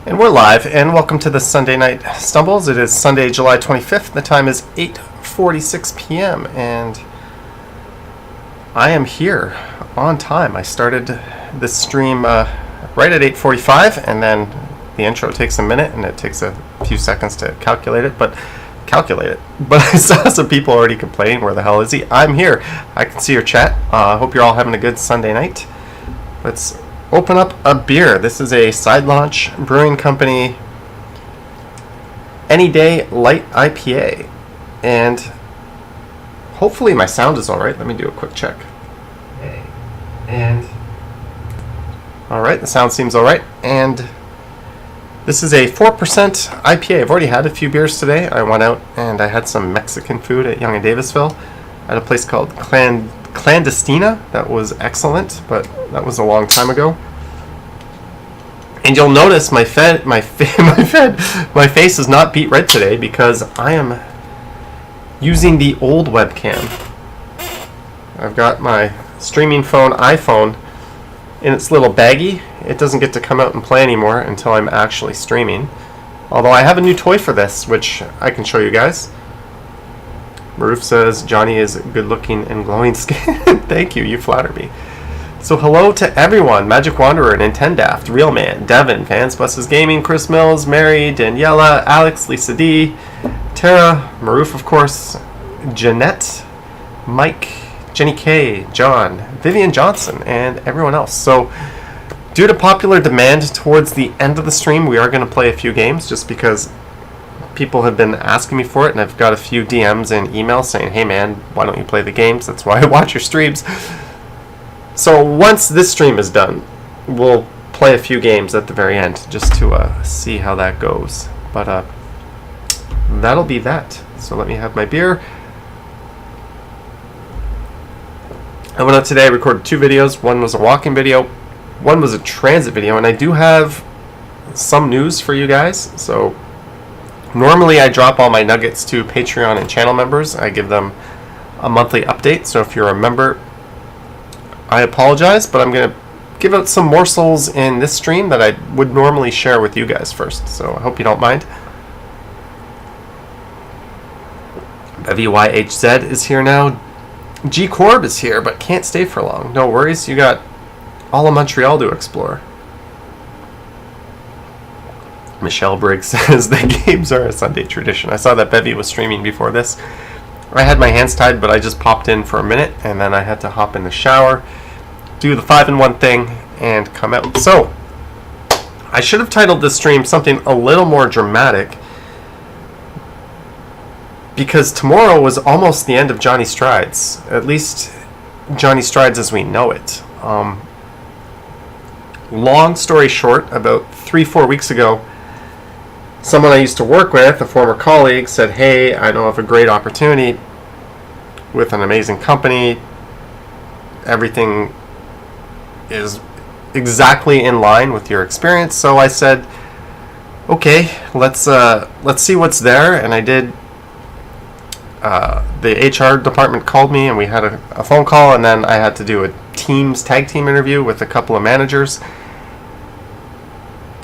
And we're live, and welcome to the Sunday Night Stumbles. It is Sunday, July 25th. The time is 8:46 p.m. and I am here on time. I started this stream right at 8:45, and then the intro takes a minute, and it takes a few seconds to calculate it. But I saw some people already complaining, where the hell is he? I'm here. I can see your chat. I hope you're all having a good Sunday night. Let's open up a beer. This is a Side Launch Brewing Company Any Day Light IPA. And hopefully my sound is alright. Let me do a quick check. And alright, the sound seems alright. And this is a 4% IPA. I've already had a few beers today. I went out and I had some Mexican food at Yonge and Davisville at a place called Clandestina. That was excellent, but that was a long time ago. And you'll notice my face is not beet red today because I am using the old webcam. I've got my streaming phone, iPhone, in its little baggie. It doesn't get to come out and play anymore until I'm actually streaming. Although I have a new toy for this, which I can show you guys. Maroof says, Johnny is good looking and glowing skin. Thank you, you flatter me. So hello to everyone. Magic Wanderer, Nintendaft, Real Man, Devin, Fans Buses Gaming, Chris Mills, Mary, Daniela, Alex, Lisa D, Tara, Maroof of course, Jeanette, Mike, Jenny K, John, Vivian Johnson, and everyone else. So due to popular demand towards the end of the stream, we are going to play a few games just because people have been asking me for it, and I've got a few DMs and emails saying, hey man, why don't you play the games? That's why I watch your streams. So once this stream is done, we'll play a few games at the very end just to see how that goes. But that'll be that. So let me have my beer. I went out today, I recorded 2 videos. One was a walking video, one was a transit video, and I do have some news for you guys. So normally I drop all my nuggets to Patreon and channel members. I give them a monthly update. So if you're a member, I apologize, but I'm going to give out some morsels in this stream that I would normally share with you guys first. So I hope you don't mind. BevyYHZ is here now. G Corb is here, but can't stay for long. No worries, you got all of Montreal to explore. Michelle Briggs says the games are a Sunday tradition. I saw that Bevy was streaming before this. I had my hands tied, but I just popped in for a minute, and then I had to hop in the shower, do the 5-in-1 thing, and come out. So, I should have titled this stream something a little more dramatic, because tomorrow was almost the end of Johnny Strides. At least, Johnny Strides as we know it. Long story short, about 3-4 weeks ago, someone I used to work with, a former colleague, said, hey, I know of a great opportunity with an amazing company. Everything is exactly in line with your experience. So I said, okay, let's see what's there. And I did. The HR department called me, and we had a phone call, and then I had to do a tag team interview with a couple of managers.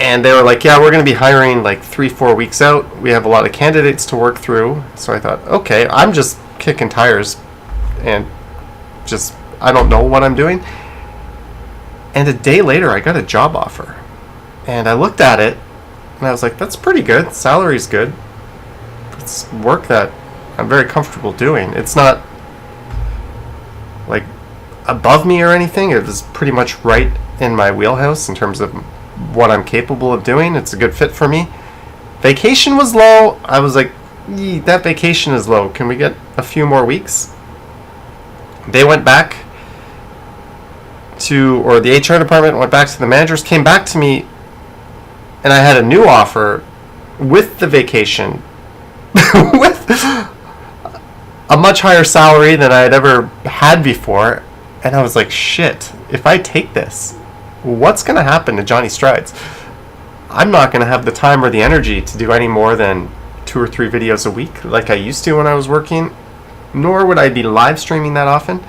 And they were like, yeah, we're going to be hiring like 3-4 weeks out. We have a lot of candidates to work through. So I thought, okay, I'm just kicking tires and just, I don't know what I'm doing. And a day later, I got a job offer. And I looked at it, and I was like, that's pretty good. Salary's good. It's work that I'm very comfortable doing. It's not like above me or anything. It was pretty much right in my wheelhouse in terms of what I'm capable of doing. It's a good fit for me. Vacation was low. I was like, that vacation is low. Can we get a few more weeks? They went back to, or the HR department went back to the managers, came back to me, and I had a new offer with the vacation, with a much higher salary than I had ever had before. And I was like, shit, if I take this, what's going to happen to Johnny Strides? I'm not going to have the time or the energy to do any more than 2 or 3 videos a week like I used to when I was working, nor would I be live streaming that often.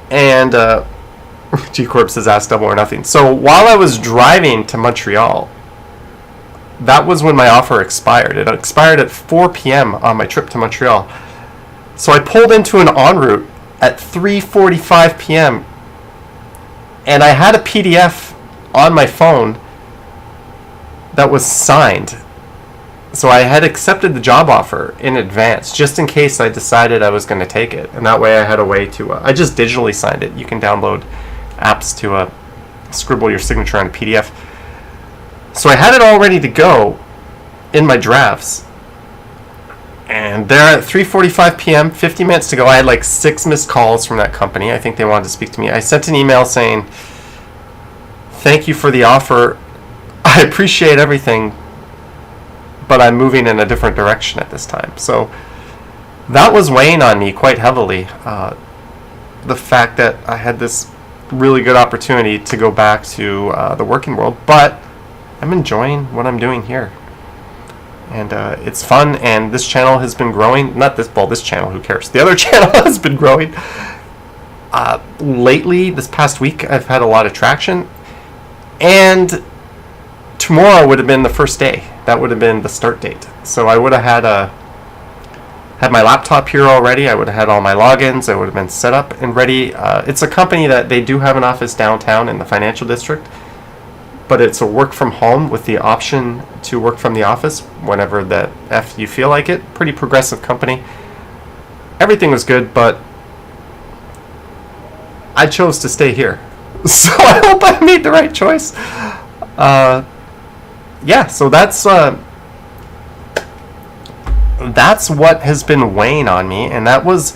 And G Corp says ask double or nothing. So while I was driving to Montreal, that was when my offer expired. It expired at 4 p.m. on my trip to Montreal. So I pulled into an en route at 3:45 p.m. and I had a PDF on my phone that was signed. So I had accepted the job offer in advance, just in case I decided I was going to take it. And that way I had a way to, I just digitally signed it. You can download apps to scribble your signature on a PDF. So I had it all ready to go in my drafts. And there at 3:45 p.m., 50 minutes to go, I had like 6 missed calls from that company. I think they wanted to speak to me. I sent an email saying, thank you for the offer. I appreciate everything, but I'm moving in a different direction at this time. So that was weighing on me quite heavily. The fact that I had this really good opportunity to go back to the working world, but I'm enjoying what I'm doing here. And it's fun, and this channel has been growing. Not this, well, this channel, who cares? The other channel has been growing. Lately, this past week, I've had a lot of traction. And tomorrow would have been the first day. That would have been the start date. So I would have had my laptop here already. I would have had all my logins. I would have been set up and ready. It's a company that they do have an office downtown in the financial district, but it's a work from home with the option to work from the office whenever the F you feel like it. Pretty progressive company. Everything was good, but I chose to stay here. So I hope I made the right choice. Yeah, so that's what has been weighing on me, and that was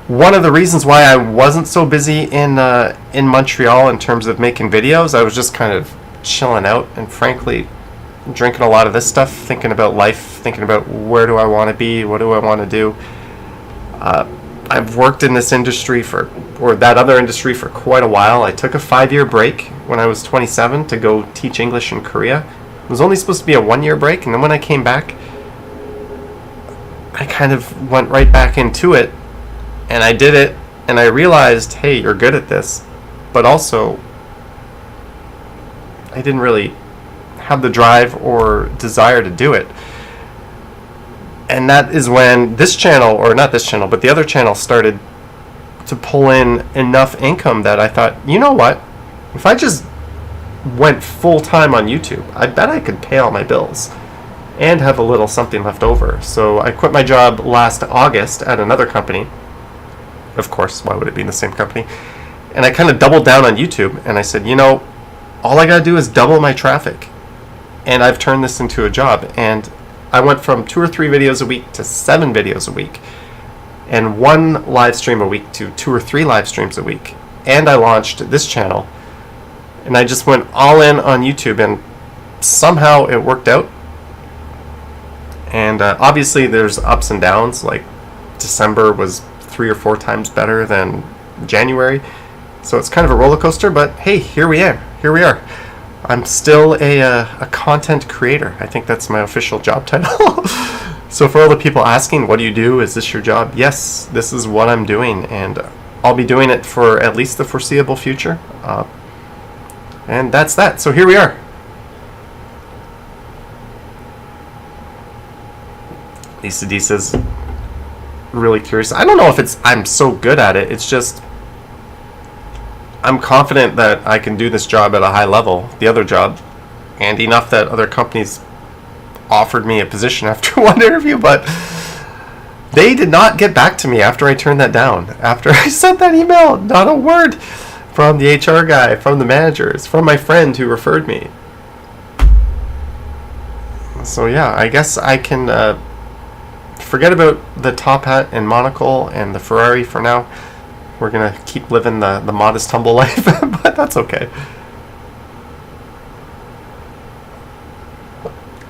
one of the reasons why I wasn't so busy in Montreal in terms of making videos. I was just kind of chilling out and frankly drinking a lot of this stuff, thinking about life, thinking about where do I want to be, what do I want to do. I've worked in this industry or that other industry for quite a while. I took a 5-year break when I was 27 to go teach English in Korea. It was only supposed to be a 1-year break, and then when I came back, I kind of went right back into it, and I did it, and I realized, hey, you're good at this, but also I didn't really have the drive or desire to do it. And that is when this channel, or not this channel, but the other channel started to pull in enough income that I thought, you know what? If I just went full time on YouTube, I bet I could pay all my bills and have a little something left over. So I quit my job last August at another company. Of course, why would it be in the same company? And I kind of doubled down on YouTube, and I said, you know, all I gotta do is double my traffic. And I've turned this into a job. And I went from 2 or 3 videos a week to 7 videos a week, and 1 live stream a week to 2 or 3 live streams a week. And I launched this channel, and I just went all in on YouTube, and somehow it worked out. And obviously there's ups and downs, like December was 3 or 4 times better than January, so it's kind of a roller coaster, but hey, here we are. I'm still a content creator. I think that's my official job title. So for all the people asking, what do you do? Is this your job? Yes, this is what I'm doing, and I'll be doing it for at least the foreseeable future. And that's that. So here we are. Lisa D says, really curious. I don't know if I'm so good at it. It's just I'm confident that I can do this job at a high level, the other job, and enough that other companies offered me a position after one interview, but they did not get back to me after I turned that down. After I sent that email, not a word from the HR guy, from the managers, from my friend who referred me. So yeah, I guess I can forget about the top hat and monocle and the Ferrari for now. We're going to keep living the modest, humble life, but that's okay.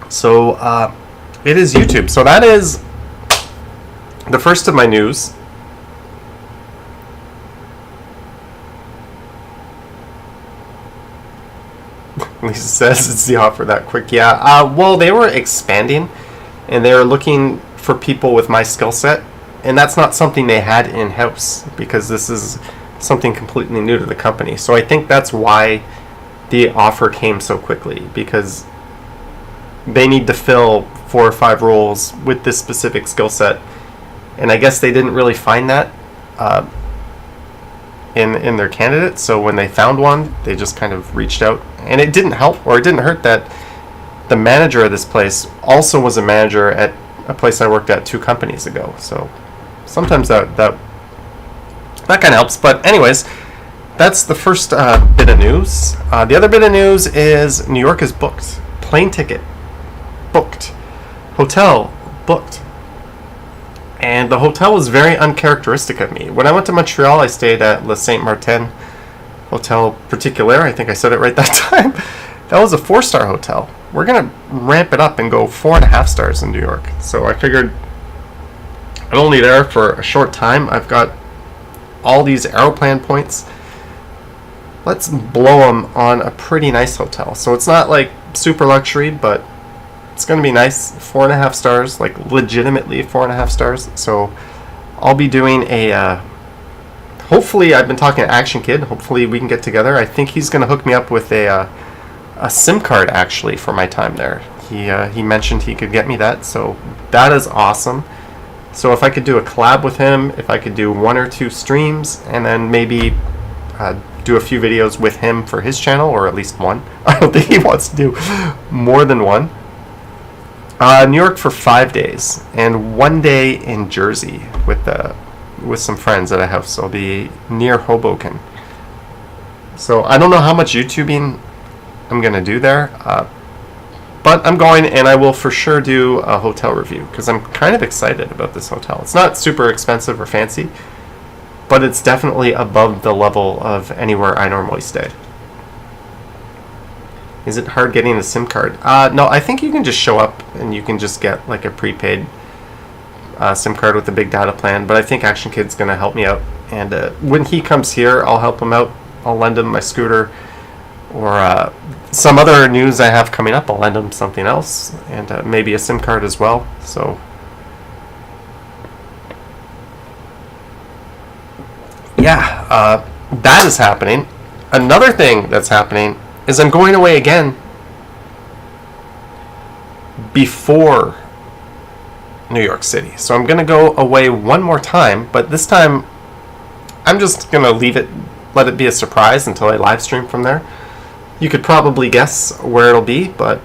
So, it is YouTube. So that is the first of my news. Lisa says it's the offer that quick. Yeah, well, they were expanding, and they were looking for people with my skill set. And that's not something they had in-house, because this is something completely new to the company. So I think that's why the offer came so quickly, because they need to fill 4 or 5 roles with this specific skill set, and I guess they didn't really find that in their candidates. So when they found one, they just kind of reached out, and it didn't help or it didn't hurt that the manager of this place also was a manager at a place I worked at 2 companies ago. So sometimes that kind of helps. But anyways, that's the first bit of news. The other bit of news is New York is booked. Plane ticket booked. Hotel booked. And the hotel was very uncharacteristic of me. When I went to Montreal, I stayed at Le Saint Martin Hotel Particulier. I think I said it right that time. That was a 4-star hotel. We're going to ramp it up and go 4.5 stars in New York. So I figured I'm only there for a short time. I've got all these Aeroplan points. Let's blow them on a pretty nice hotel. So it's not like super luxury, but it's going to be nice. 4.5 stars, like legitimately 4.5 stars. So I'll be doing a hopefully, I've been talking to Action Kid. Hopefully we can get together. I think he's going to hook me up with a SIM card actually for my time there. He mentioned he could get me that, so that is awesome. So if I could do a collab with him, if I could do 1 or 2 streams, and then maybe do a few videos with him for his channel, or at least 1. I don't think he wants to do more than 1. New York for 5 days, and 1 day in Jersey with some friends that I have. So I'll be near Hoboken. So I don't know how much YouTubing I'm going to do there, but I'm going, and I will for sure do a hotel review, because I'm kind of excited about this hotel. It's not super expensive or fancy, but it's definitely above the level of anywhere I normally stay. Is it hard getting a SIM card? No, I think you can just show up and you can just get like a prepaid SIM card with a big data plan, but I think Action Kid's going to help me out, and when he comes here, I'll help him out. I'll lend him my scooter, or some other news I have coming up. I'll lend him something else, and maybe a SIM card as well. So yeah, that is happening. Another thing that's happening is I'm going away again before New York City. So I'm going to go away one more time, but this time I'm just going to let it be a surprise until I live stream from there. You could probably guess where it'll be, but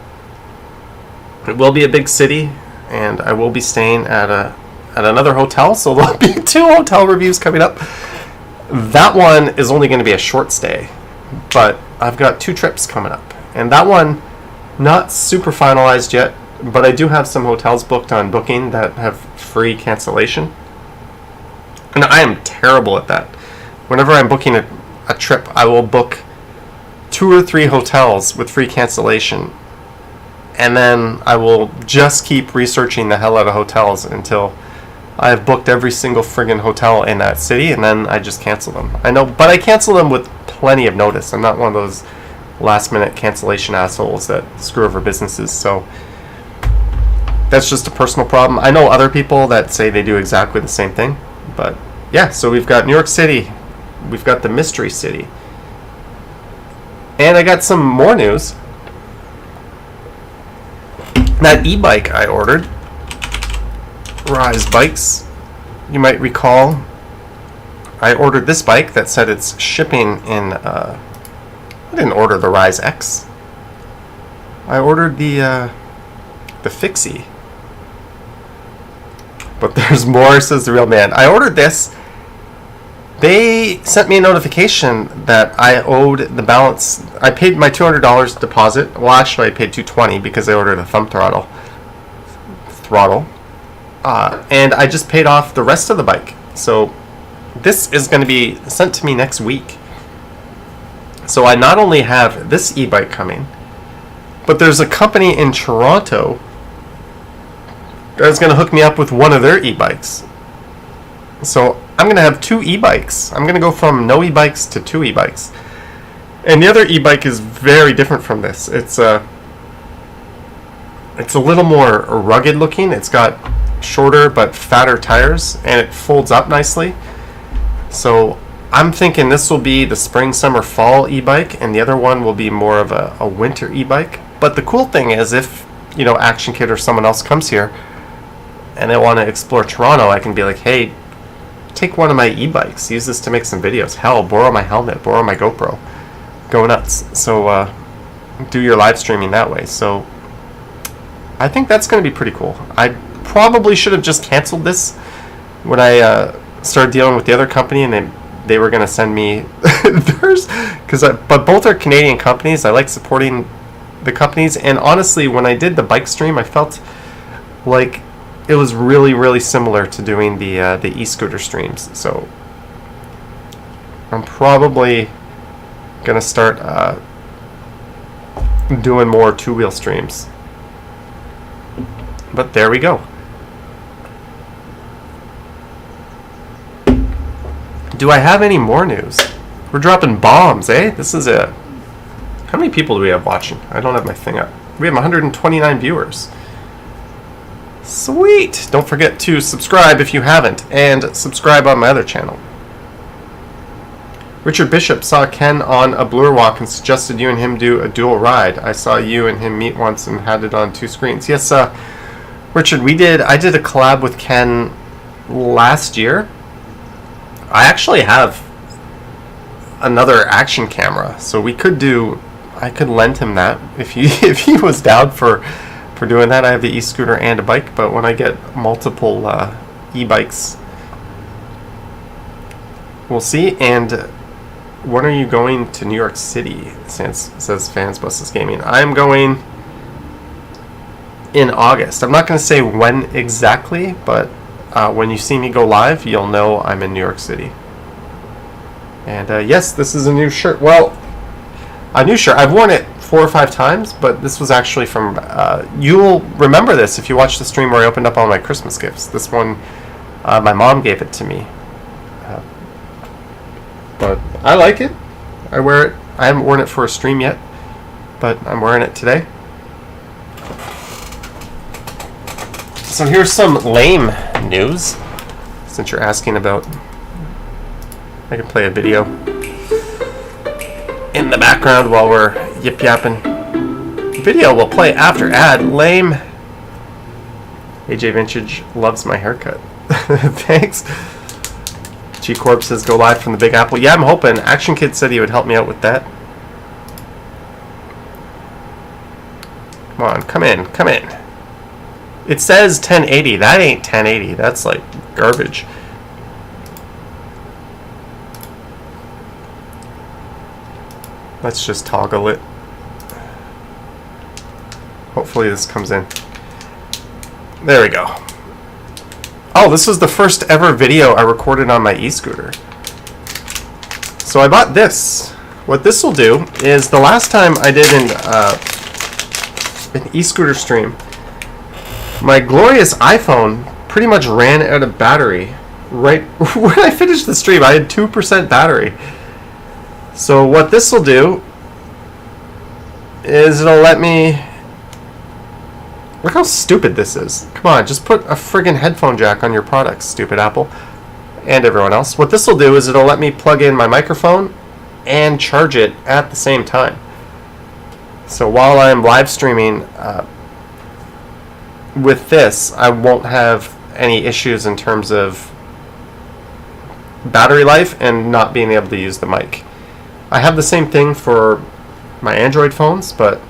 it will be a big city, and I will be staying at another hotel, so there'll be 2 hotel reviews coming up. That one is only going to be a short stay, but I've got 2 trips coming up, and that one not super finalized yet, but I do have some hotels booked on Booking that have free cancellation, and I am terrible at that. Whenever I'm booking a trip, I will book 2 or 3 hotels with free cancellation, and then I will just keep researching the hell out of hotels until I have booked every single friggin' hotel in that city, and then I just cancel them. I know, but I cancel them with plenty of notice. I'm not one of those last minute cancellation assholes that screw over businesses, so that's just a personal problem. I know other people that say they do exactly the same thing, but yeah, so we've got New York City, we've got the Mystery City, and I got some more news. That e-bike I ordered, Rise Bikes, you might recall, I ordered this bike that said it's shipping in, I didn't order the Rise X. I ordered the Fixie. But there's more, says the real man. I ordered this. They sent me a notification that I owed the balance. I paid my $200 deposit. Well, actually, I paid $220 because I ordered a thumb throttle. And I just paid off the rest of the bike. So this is going to be sent to me next week. So I not only have this e-bike coming, but there's a company in Toronto that's going to hook me up with one of their e-bikes. So I'm going to have 2 e-bikes. I'm going to go from no e-bikes to 2 e-bikes. And the other e-bike is very different from this. It's a little more rugged looking. It's got shorter but fatter tires, and it folds up nicely. So I'm thinking this will be the spring, summer, fall e-bike, and the other one will be more of a winter e-bike. But the cool thing is, if Action Kid or someone else comes here and they want to explore Toronto, I can be like, hey, take one of my e-bikes, use this to make some videos. Hell, borrow my helmet, borrow my GoPro, go nuts. So do your live streaming that way. So I think that's going to be pretty cool. I probably should have just canceled this when I started dealing with the other company, and they were going to send me theirs, but both are Canadian companies. I like supporting the companies, and honestly, when I did the bike stream, I felt like it was really, really similar to doing the e-scooter streams. So I'm probably going to start doing more two-wheel streams. But there we go. Do I have any more news? We're dropping bombs, eh? This is a... How many people do we have watching? I don't have my thing up. We have 129 viewers. Sweet! Don't forget to subscribe if you haven't, and subscribe on my other channel. Richard Bishop saw Ken on a Bloor Walk and suggested you and him do a dual ride. I saw you and him meet once and had it on 2 screens. Yes, Richard, I did a collab with Ken last year. I actually have another action camera, so I could lend him that if he was down for doing that. I have the e-scooter and a bike, but when I get multiple e-bikes, we'll see. And when are you going to New York City? Says Fans Buses Gaming. I'm going in August. I'm not going to say when exactly, but when you see me go live, you'll know I'm in New York City. And yes, this is a new shirt. Well, a new shirt. I've worn it 4 or 5 times, but this was actually from... you'll remember this if you watched the stream where I opened up all my Christmas gifts. This one, my mom gave it to me. But I like it. I wear it. I haven't worn it for a stream yet, but I'm wearing it today. So here's some lame news, since you're asking about... I can play a video in the background while we're yip-yapping. Video will play after ad. Lame. AJ Vintage loves my haircut. Thanks. G-Corp says go live from the Big Apple. Yeah, I'm hoping. Action Kid said he would help me out with that. Come on, come in, come in. It says 1080. That ain't 1080. That's like garbage. Let's just toggle it. Hopefully this comes in. There we go. Oh, this was the first ever video I recorded on my e-scooter. So I bought this. What this will do is, the last time I did an e-scooter stream, my glorious iPhone pretty much ran out of battery right when I finished the stream. I had 2% battery. So what this will do is it'll let me... Look how stupid this is. Come on, just put a friggin' headphone jack on your products, stupid Apple. And everyone else. What this will do is it'll let me plug in my microphone and charge it at the same time. So while I'm live streaming with this, I won't have any issues in terms of battery life and not being able to use the mic. I have the same thing for my Android phones, but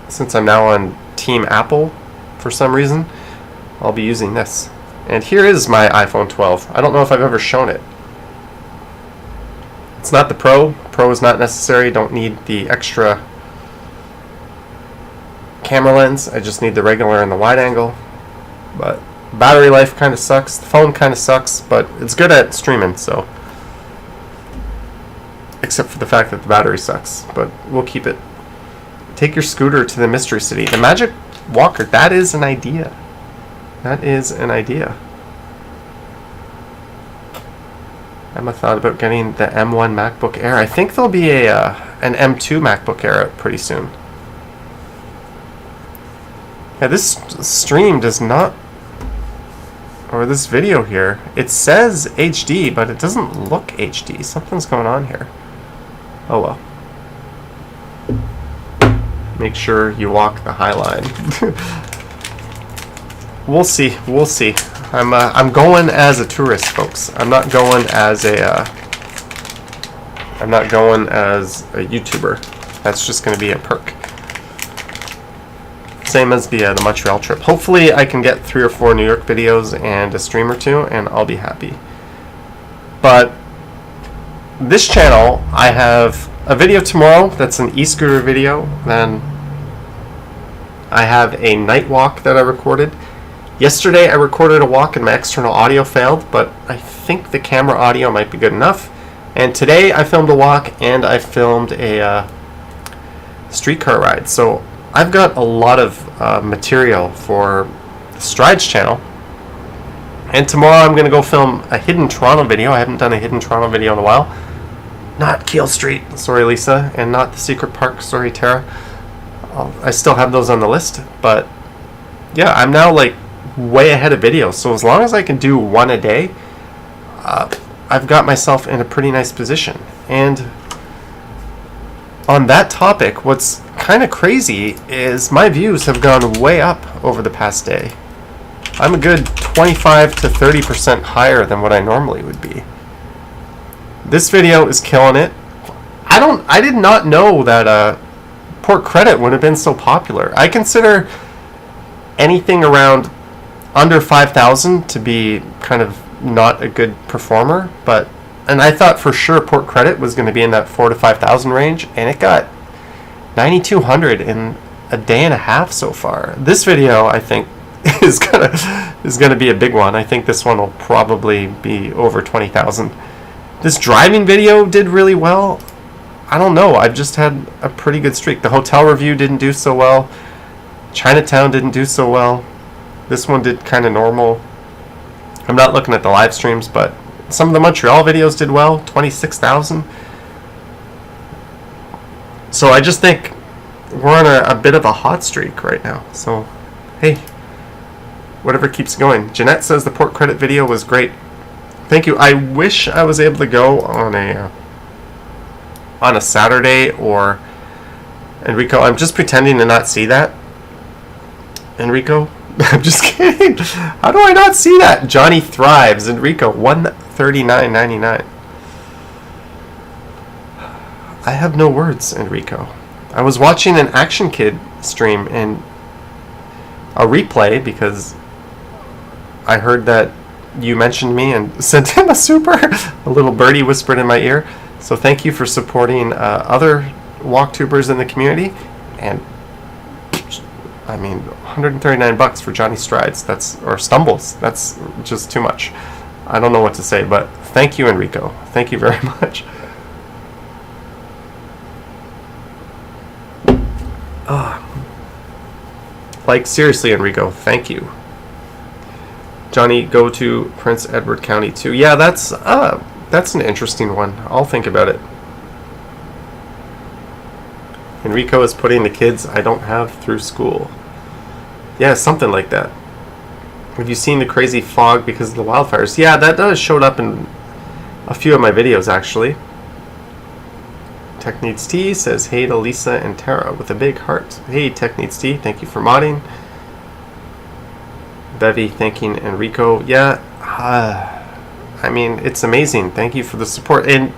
since I'm now on Team Apple for some reason, I'll be using this. And here is my iPhone 12. I don't know if I've ever shown it. It's not the Pro. Pro is not necessary. Don't need the extra camera lens. I just need the regular and the wide angle. But battery life kind of sucks. The phone kind of sucks, but it's good at streaming, so... Except for the fact that the battery sucks, but we'll keep it. Take your scooter to the Mystery City. The Magic Walker, that is an idea. That is an idea. Emma thought about getting the M1 MacBook Air. I think there'll be an M2 MacBook Air out pretty soon. Yeah, this stream does not... or this video here. It says HD, but it doesn't look HD. Something's going on here. Oh well. Make sure you walk the high line. We'll see. We'll see. I'm going as a tourist, folks. I'm not going as a YouTuber. That's just going to be a perk. Same as the Montreal trip. Hopefully I can get 3 or 4 New York videos and a stream or 2, and I'll be happy. But this channel, I have a video tomorrow that's an escooter video. Then I have a night walk that I recorded. Yesterday I recorded a walk and my external audio failed, but I think the camera audio might be good enough. And today I filmed a walk and I filmed a streetcar ride. So I've got a lot of material for the Strides channel. And tomorrow I'm going to go film a Hidden Toronto video. I haven't done a Hidden Toronto video in a while. Not Keel Street, sorry Lisa, and not the Secret Park, sorry Tara. I still have those on the list, but yeah, I'm now like way ahead of videos. So as long as I can do 1 a day, I've got myself in a pretty nice position. And on that topic, what's kind of crazy is my views have gone way up over the past day. I'm a good 25 to 30% higher than what I normally would be. This video is killing it. I did not know that Port Credit would have been so popular. I consider anything around under 5,000 to be kind of not a good performer, and I thought for sure Port Credit was going to be in that 4,000 to 5,000 range, and it got 9,200 in a day and a half so far. This video, I think, is gonna be a big one. I think this one will probably be over 20,000. This driving video did really well. I don't know. I've just had a pretty good streak. The hotel review didn't do so well. Chinatown didn't do so well. This one did kind of normal. I'm not looking at the live streams, but some of the Montreal videos did well. 26,000. So I just think we're on a bit of a hot streak right now. So, hey, whatever keeps going. Jeanette says the Port Credit video was great. Thank you. I wish I was able to go on a Saturday, or Enrico, I'm just pretending to not see that. Enrico, I'm just kidding. How do I not see that? Johnny Thrives, Enrico, $139.99. I have no words, Enrico. I was watching an Action Kid stream and a replay because I heard that you mentioned me and sent him a super. A little birdie whispered in my ear. So thank you for supporting other walktubers in the community. And I mean, $139 for Johnny Strides. Or Stumbles. That's just too much. I don't know what to say, but thank you, Enrico. Thank you very much. Like, seriously, Enrico, thank you. Johnny, go to Prince Edward County too. Yeah, that's an interesting one. I'll think about it. Enrico is putting the kids I don't have through school. Yeah, something like that. Have you seen the crazy fog because of the wildfires? Yeah, that does showed up in a few of my videos, actually. Tech Needs Tea says hey to Lisa and Tara with a big heart. Hey, Tech Needs Tea, thank you for modding. Bevy thanking Enrico. Yeah, I mean, it's amazing. Thank you for the support. And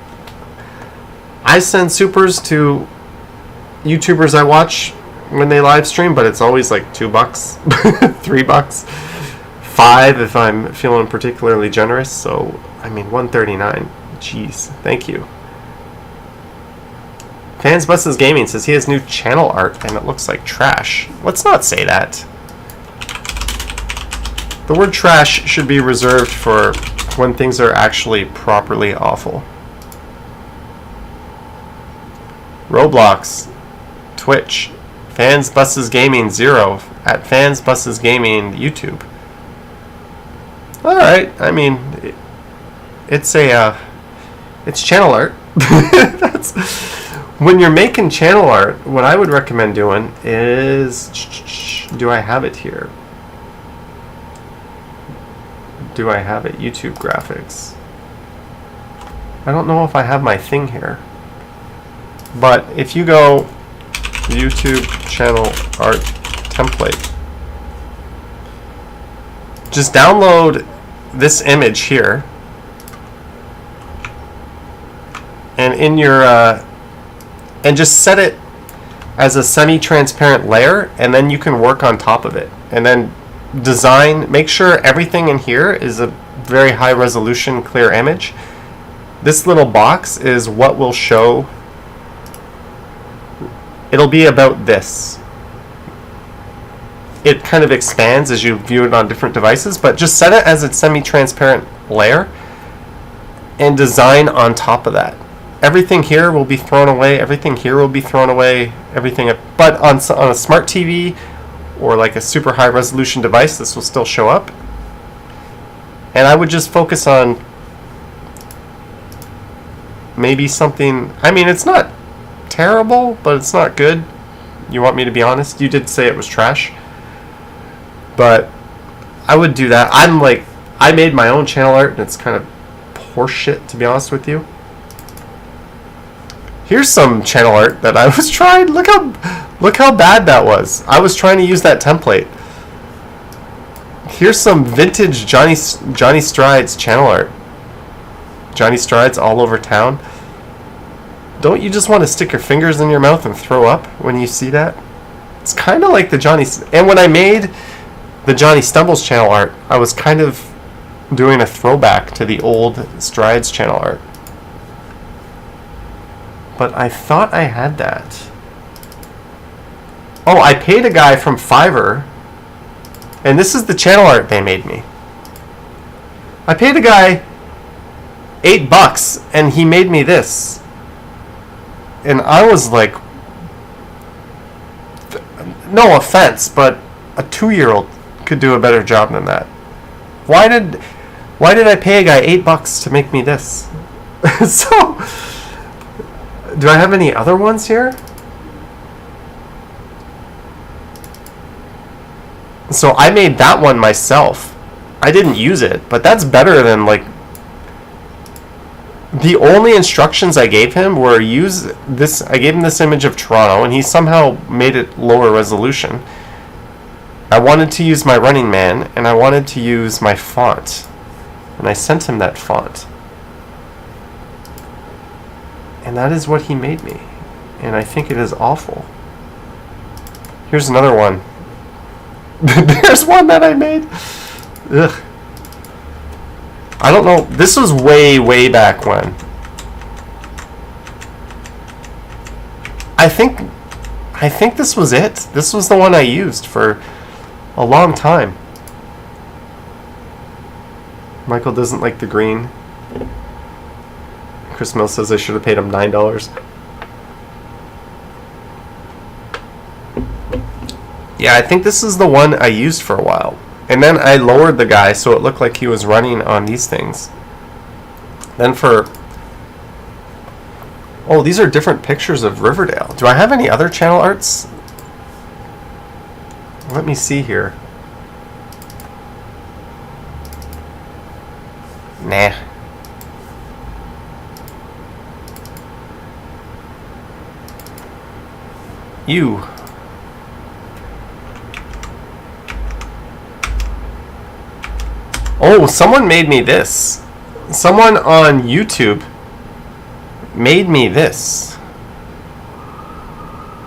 I send supers to YouTubers I watch when they live stream, but it's always like $2, $3, $5 if I'm feeling particularly generous. So, I mean, $139. Jeez, thank you. Fans Buses Gaming says he has new channel art and it looks like trash. Let's not say that. The word trash should be reserved for when things are actually properly awful. Roblox, Twitch, Fans Buses Gaming 0 at Fans Buses Gaming YouTube. Alright, I mean, it's channel art. That's... When you're making channel art, what I would recommend doing is... Do I have it here? do I have it? YouTube graphics. I don't know if I have my thing here. But if you go YouTube channel art template, just download this image here, and in your and just set it as a semi-transparent layer, and then you can work on top of it, and then design, make sure everything in here is a very high resolution clear image. This little box is what will show. It'll be about this. It kind of expands as you view it on different devices, but just set it as a semi-transparent layer and design on top of that. Everything here will be thrown away, everything here will be thrown away, everything, but on a smart TV or like a super high resolution device, this will still show up. And I would just focus on maybe something, I mean, it's not terrible, but it's not good. You want me to be honest? You did say it was trash. But I would do that. I made my own channel art, and it's kind of horse shit, to be honest with you. Here's some channel art that I was trying. Look how bad that was. I was trying to use that template. Here's some vintage Johnny Strides channel art. Johnny Strides all over town. Don't you just want to stick your fingers in your mouth and throw up when you see that? It's kind of like the Johnny... And when I made the Johnny Stumbles channel art, I was kind of doing a throwback to the old Strides channel art. But I thought I had that. Oh, I paid a guy from Fiverr, and this is the channel art they made me. I paid a guy $8, and he made me this. And I was like, no offense, but a 2-year-old could do a better job than that. Why did I pay a guy $8 to make me this? So, do I have any other ones here? So I made that one myself. I didn't use it, but that's better than like... The only instructions I gave him were use this. I gave him this image of Toronto, and he somehow made it lower resolution. I wanted to use my Running Man, and I wanted to use my font. And I sent him that font. And that is what he made me. And I think it is awful. Here's another one. There's one that I made. Ugh. I don't know. This was way back when. I think this was it. This was the one I used for a long time. Michael doesn't like the green. Chris Mill says I should have paid him $9. Yeah, I think this is the one I used for a while. And then I lowered the guy so it looked like he was running on these things. Then for... Oh, these are different pictures of Riverdale. Do I have any other channel arts? Let me see here. Nah. You. Oh, someone made me this. Someone on YouTube made me this.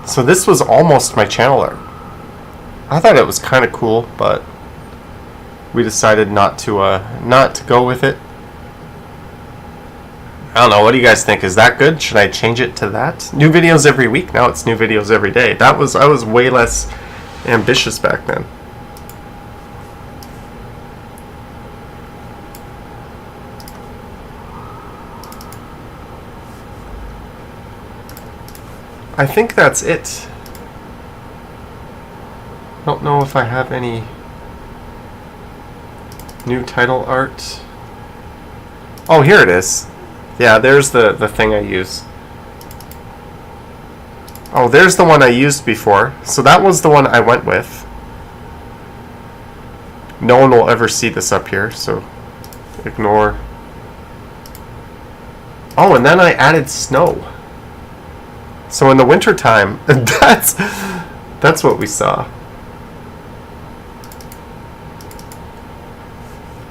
So this was almost my channel art. I thought it was kind of cool, but we decided not to go with it. I don't know. What do you guys think? Is that good? Should I change it to that? New videos every week. Now it's new videos every day. I was way less ambitious back then. I think that's it. I don't know if I have any new title art. Oh, here it is. Yeah, there's the thing I use. Oh, there's the one I used before. So that was the one I went with. No one will ever see this up here, so Ignore. Oh, and then I added snow. So in the winter time, that's what we saw.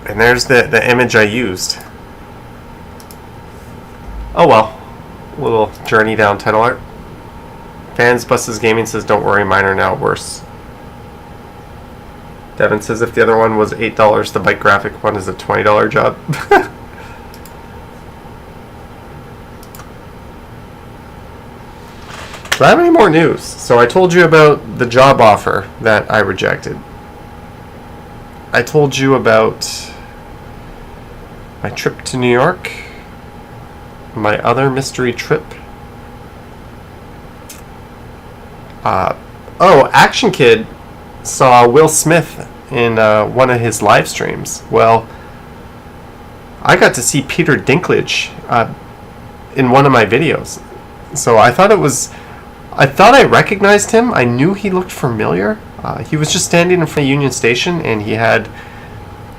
And there's the image I used. Oh well. Little journey down title art. Fans Buses Gaming says, don't worry, mine are now worse. Devin says, if the other one was $8, the bike graphic one is a $20 job. Do I have any more news? So I told you about the job offer that I rejected. I told you about my trip to New York. My other mystery trip. Action Kid saw Will Smith in one of his live streams. Well, I got to see Peter Dinklage in one of my videos. So I thought I recognized him. I knew he looked familiar. He was just standing in front of Union Station, and he had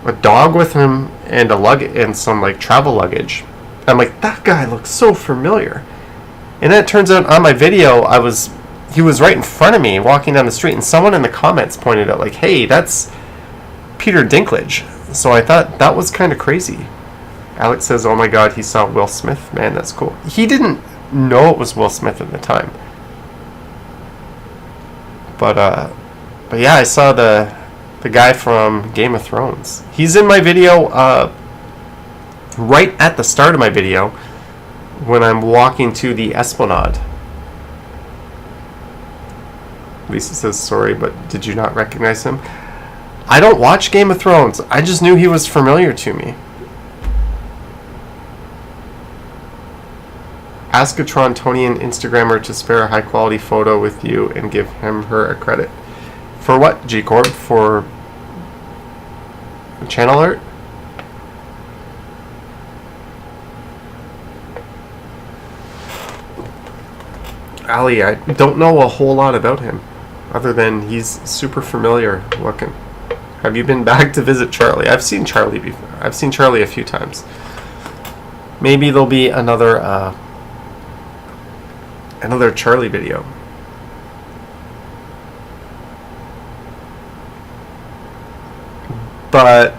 a dog with him and and some like travel luggage. I'm like, that guy looks so familiar. And then it turns out on my video, he was right in front of me walking down the street, and someone in the comments pointed out, like, hey, that's Peter Dinklage. So I thought that was kind of crazy. Alex says, oh my god, he saw Will Smith. Man, that's cool. He didn't know it was Will Smith at the time. But yeah, I saw the guy from Game of Thrones. He's in my video right at the start of my video when I'm walking to the Esplanade. Lisa says, sorry, but did you not recognize him? I don't watch Game of Thrones. I just knew he was familiar to me. Ask a Torontonian Instagrammer to spare a high-quality photo with you and give her a credit. For what, G-Corp? For channel art? Ali, I don't know a whole lot about him, other than he's super familiar looking. Have you been back to visit Charlie? I've seen Charlie before. I've seen Charlie a few times. Maybe there'll be another Charlie video. But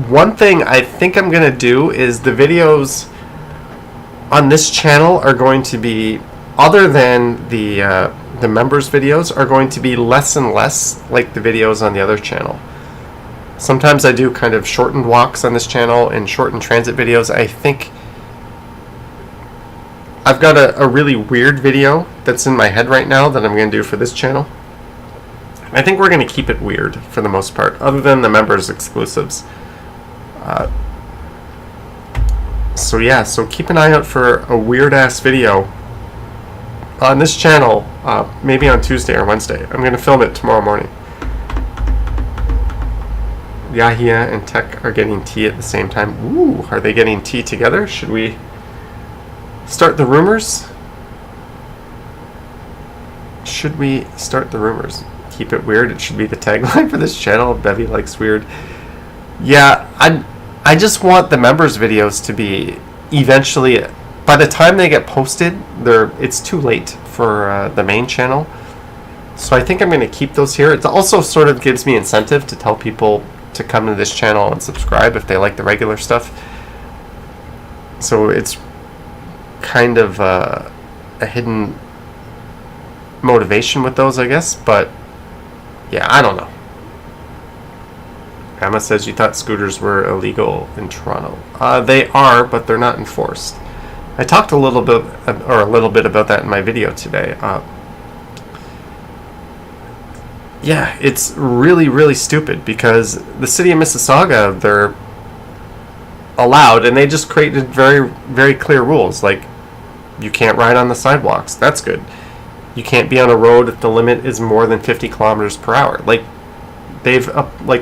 one thing I think I'm going to do is the videos on this channel are going to be, other than the members videos, are going to be less and less like the videos on the other channel. Sometimes I do kind of shortened walks on this channel and shortened transit videos. I think I've got a really weird video that's in my head right now that I'm going to do for this channel. I think we're going to keep it weird for the most part, other than the members exclusives. So yeah, so keep an eye out for a weird-ass video on this channel, maybe on Tuesday or Wednesday. I'm going to film it tomorrow morning. Yahia and Tech are getting tea at the same time. Ooh, are they getting tea together? Should we start the rumors? Should we start the rumors? Keep it weird. It should be the tagline for this channel. Bevy likes weird. Yeah, I just want the members videos to be eventually, by the time they get posted, it's too late for the main channel. So I think I'm going to keep those here. It also sort of gives me incentive to tell people to come to this channel and subscribe if they like the regular stuff. So it's kind of a hidden motivation with those, I guess. But yeah, I don't know. Emma says you thought scooters were illegal in Toronto. They are, but they're not enforced. I talked a little bit about that in my video today. Yeah, it's really, really stupid because the city of Mississauga, they're allowed, and they just created very, very clear rules. Like, you can't ride on the sidewalks. That's good. You can't be on a road if the limit is more than 50 kilometers per hour. Like, they've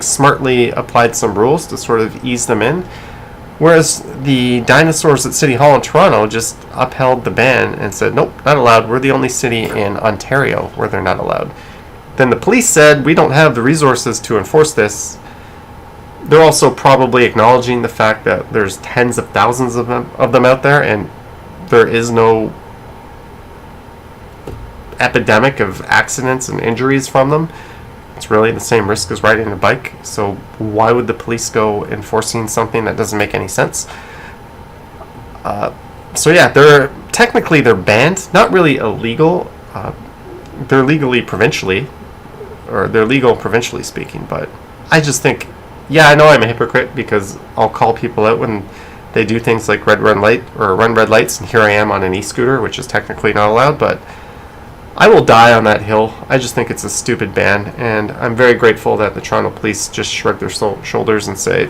smartly applied some rules to sort of ease them in. Whereas the dinosaurs at City Hall in Toronto just upheld the ban and said, nope, not allowed. We're the only city in Ontario where they're not allowed. Then the police said, we don't have the resources to enforce this. they're also probably acknowledging the fact that there's tens of thousands of them out there, and there is no epidemic of accidents and injuries from them. It's really the same risk as riding a bike, so why would the police go enforcing something that doesn't make any sense? So yeah, they're banned, not really illegal. They're legally provincially, or they're legal provincially speaking, but I just think, yeah, I know I'm a hypocrite because I'll call people out when they do things like run red lights, and here I am on an e-scooter, which is technically not allowed, but I will die on that hill. I just think it's a stupid ban, and I'm very grateful that the Toronto police just shrug their shoulders and say,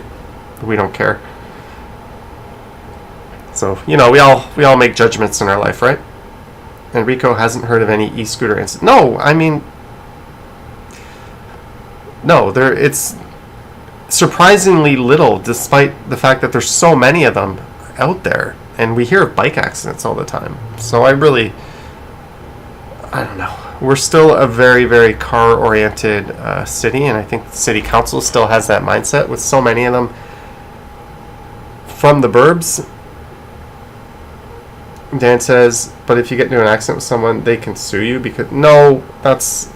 we don't care. So, you know, we all make judgments in our life, right? And Rico hasn't heard of any e-scooter incident. No, I mean, no, it's surprisingly little, despite the fact that there's so many of them out there, and we hear of bike accidents all the time. So I don't know. We're still a very, very car-oriented city, and I think the city council still has that mindset with so many of them from the burbs. Dan says, but if you get into an accident with someone, they can sue you because... No, that's...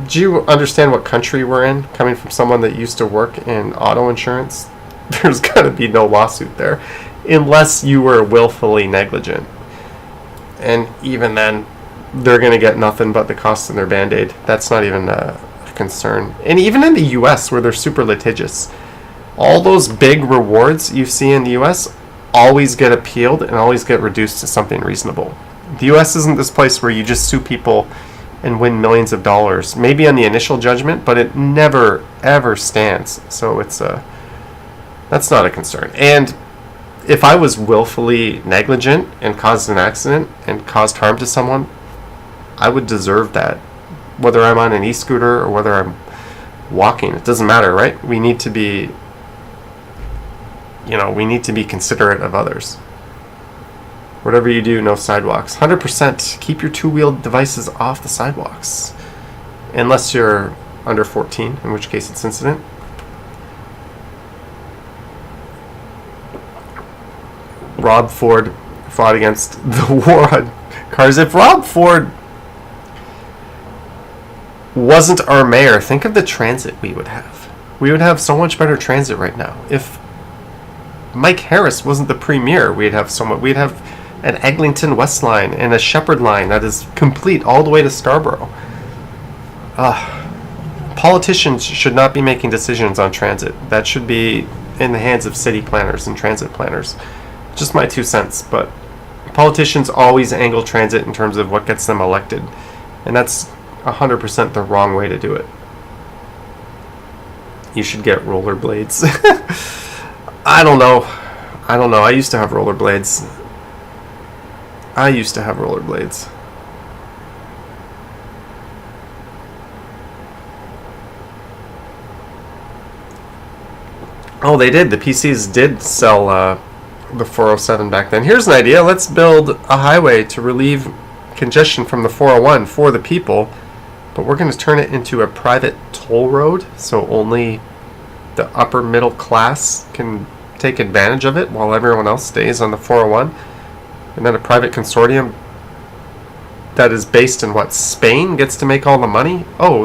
Do you understand what country we're in? Coming from someone that used to work in auto insurance, there's got to be no lawsuit there, unless you were willfully negligent. And even then, they're going to get nothing but the cost of their Band-Aid. That's not even a concern. And even in the U.S., where they're super litigious, all those big rewards you see in the U.S. always get appealed and always get reduced to something reasonable. The U.S. isn't this place where you just sue people and win millions of dollars. Maybe on the initial judgment, but it never, ever stands. So that's not a concern. And if I was willfully negligent and caused an accident and caused harm to someone, I would deserve that. Whether I'm on an e-scooter or whether I'm walking, it doesn't matter, right? We need to be considerate of others. Whatever you do, no sidewalks. 100% keep your two-wheeled devices off the sidewalks. Unless you're under 14, in which case it's incident. Rob Ford fought against the war on cars. If Rob Ford wasn't our mayor, think of the transit we would have. We would have so much better transit right now. If Mike Harris wasn't the premier, we'd have an Eglinton West line and a Shepherd line that is complete all the way to Scarborough. Politicians should not be making decisions on transit. That should be in the hands of city planners and transit planners. Just my 2 cents, but politicians always angle transit in terms of what gets them elected, and that's 100% the wrong way to do it. You should get rollerblades. I don't know. I used to have rollerblades. Oh, they did. The PCs did sell the 407 back then. Here's an idea. Let's build a highway to relieve congestion from the 401 for the people, but we're going to turn it into a private toll road, so only the upper middle class can take advantage of it while everyone else stays on the 401. And then a private consortium that is based in Spain gets to make all the money? Oh,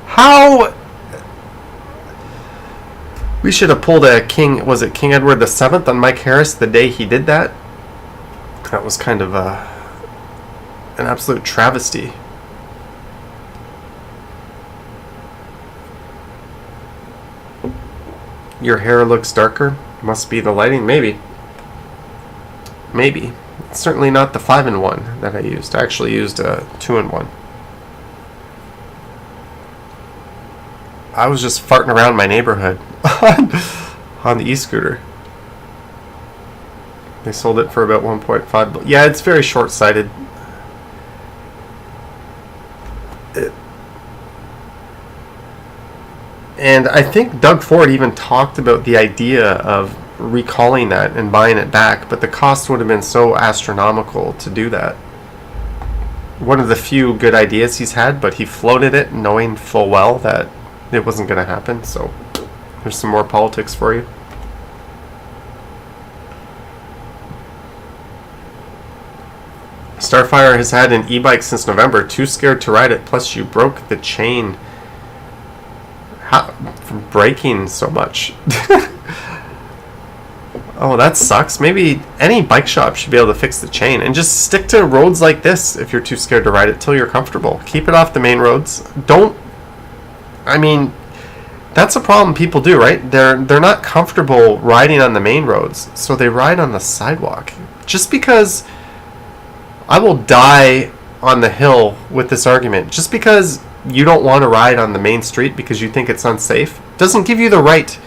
how... We should have pulled a King Edward VII on Mike Harris the day he did that? That was kind of an absolute travesty. Your hair looks darker. Must be the lighting. Maybe. It's certainly not the 5-in-1 that I used. I actually used a 2-in-1. I was just farting around my neighborhood on the e-scooter. They sold it for about 1.5. Yeah, it's very short-sighted. And I think Doug Ford even talked about the idea of recalling that and buying it back, but the cost would have been so astronomical to do that. One of the few good ideas he's had, but he floated it knowing full well that it wasn't going to happen, so There's some more politics for you. Starfire has had an e-bike since November. Too scared to ride it. Plus, you broke the chain. How, from braking so much. Oh, that sucks. Maybe any bike shop should be able to fix the chain. And just stick to roads like this if you're too scared to ride it till you're comfortable. Keep it off the main roads. Don't... I mean, that's a problem people do, right? They're not comfortable riding on the main roads, so they ride on the sidewalk. Just because... I will die on the hill with this argument. Just because you don't want to ride on the main street because you think it's unsafe doesn't give you the right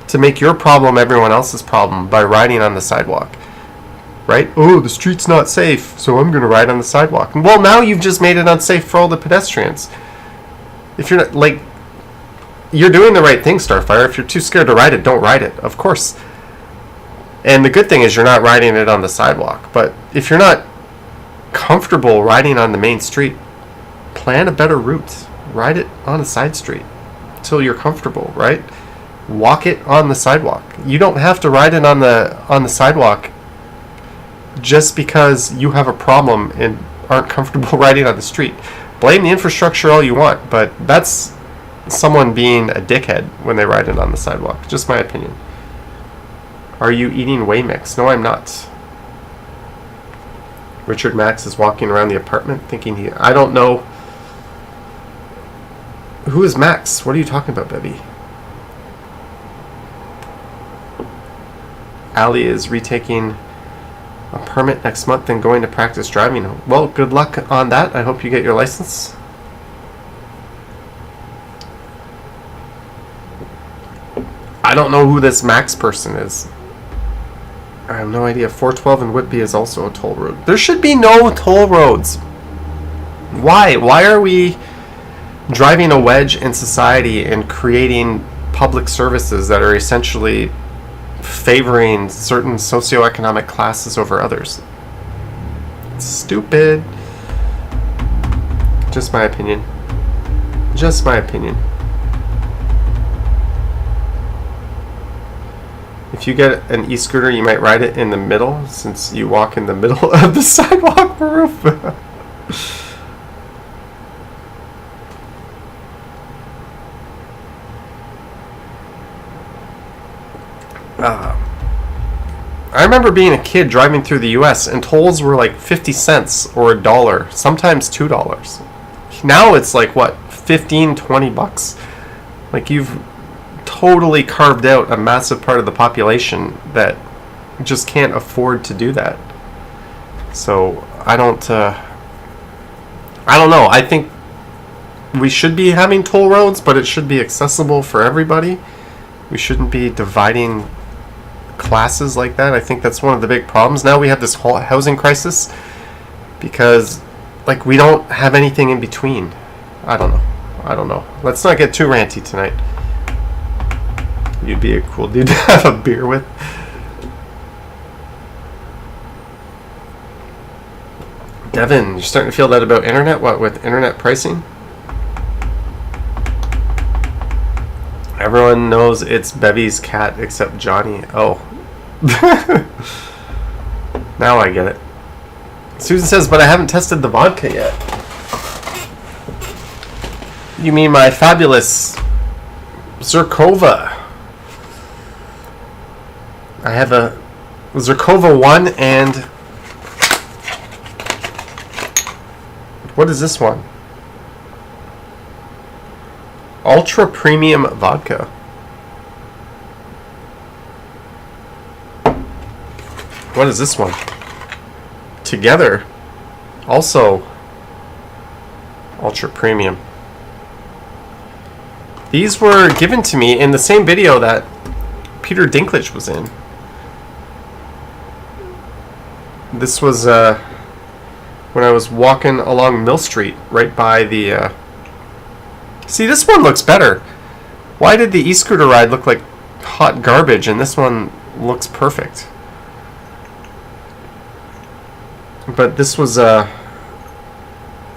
to make your problem everyone else's problem by riding on the sidewalk. Right? Oh, the street's not safe, so I'm going to ride on the sidewalk. Well, now you've just made it unsafe for all the pedestrians. If you're not, like, you're doing the right thing, Starfire. If you're too scared to ride it, don't ride it, of course. And the good thing is you're not riding it on the sidewalk. But if you're not comfortable riding on the main street, plan a better route. Ride it on a side street until you're comfortable, right? Walk it on the sidewalk. You don't have to ride it on the sidewalk just because you have a problem and aren't comfortable riding on the street. Blame the infrastructure all you want, but that's someone being a dickhead when they ride it on the sidewalk. Just my opinion. Are you eating whey mix? No, I'm not. Richard Max is walking around the apartment thinking I don't know. Who is Max? What are you talking about, Bevy? Ali is retaking a permit next month and going to practice driving. Well, good luck on that. I hope you get your license. I don't know who this Max person is. I have no idea. 412 in Whitby is also a toll road. There should be no toll roads. Why? Why are we driving a wedge in society and creating public services that are essentially favoring certain socioeconomic classes over others? It's stupid. Just my opinion. Just my opinion. If you get an e-scooter, you might ride it in the middle, since you walk in the middle of the sidewalk roof. I remember being a kid driving through the US and tolls were like 50 cents or $1, sometimes $2. Now it's like, what, 15, 20 bucks? Like, you've totally carved out a massive part of the population that just can't afford to do that. So I don't know. I think we should be having toll roads, but it should be accessible for everybody. We shouldn't be dividing classes like that. I think that's one of the big problems. Now we have this whole housing crisis because, like, we don't have anything in between. I don't know. Let's not get too ranty tonight. You'd be a cool dude to have a beer with. Devin, you're starting to feel that about internet? What, with internet pricing? Everyone knows it's Bevy's cat except Johnny. Oh. Now I get it. Susan says, but I haven't tested the vodka yet. You mean my fabulous Zerkova? I have a Zerkova 1 and... what is this one? Ultra Premium Vodka. What is this one? Together. Also Ultra Premium. These were given to me in the same video that Peter Dinklage was in. This was when I was walking along Mill Street, right by the... See, this one looks better. Why did the e-scooter ride look like hot garbage and this one looks perfect? But this was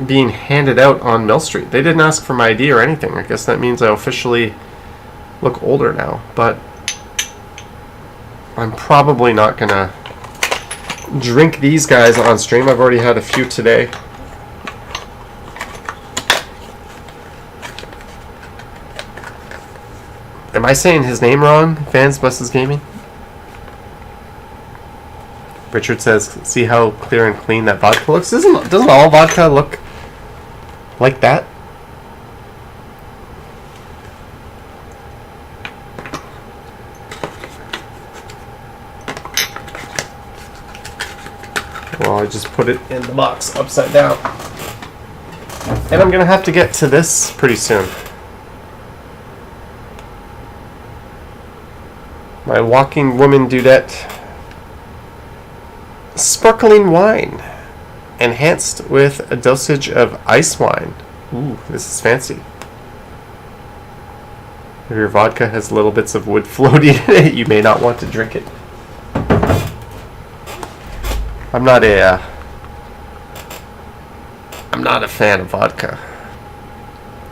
being handed out on Mill Street. They didn't ask for my ID or anything. I guess that means I officially look older now, but I'm probably not gonna drink these guys on stream. I've already had a few today. Am I saying his name wrong? Fans Buses Gaming? Richard says, see how clear and clean that vodka looks? Doesn't all vodka look like that? Well, I just put it in the box upside down. And I'm going to have to get to this pretty soon. My walking woman dudette. Sparkling wine. Enhanced with a dosage of ice wine. Ooh, this is fancy. If your vodka has little bits of wood floating in it, you may not want to drink it. I'm not a fan of vodka.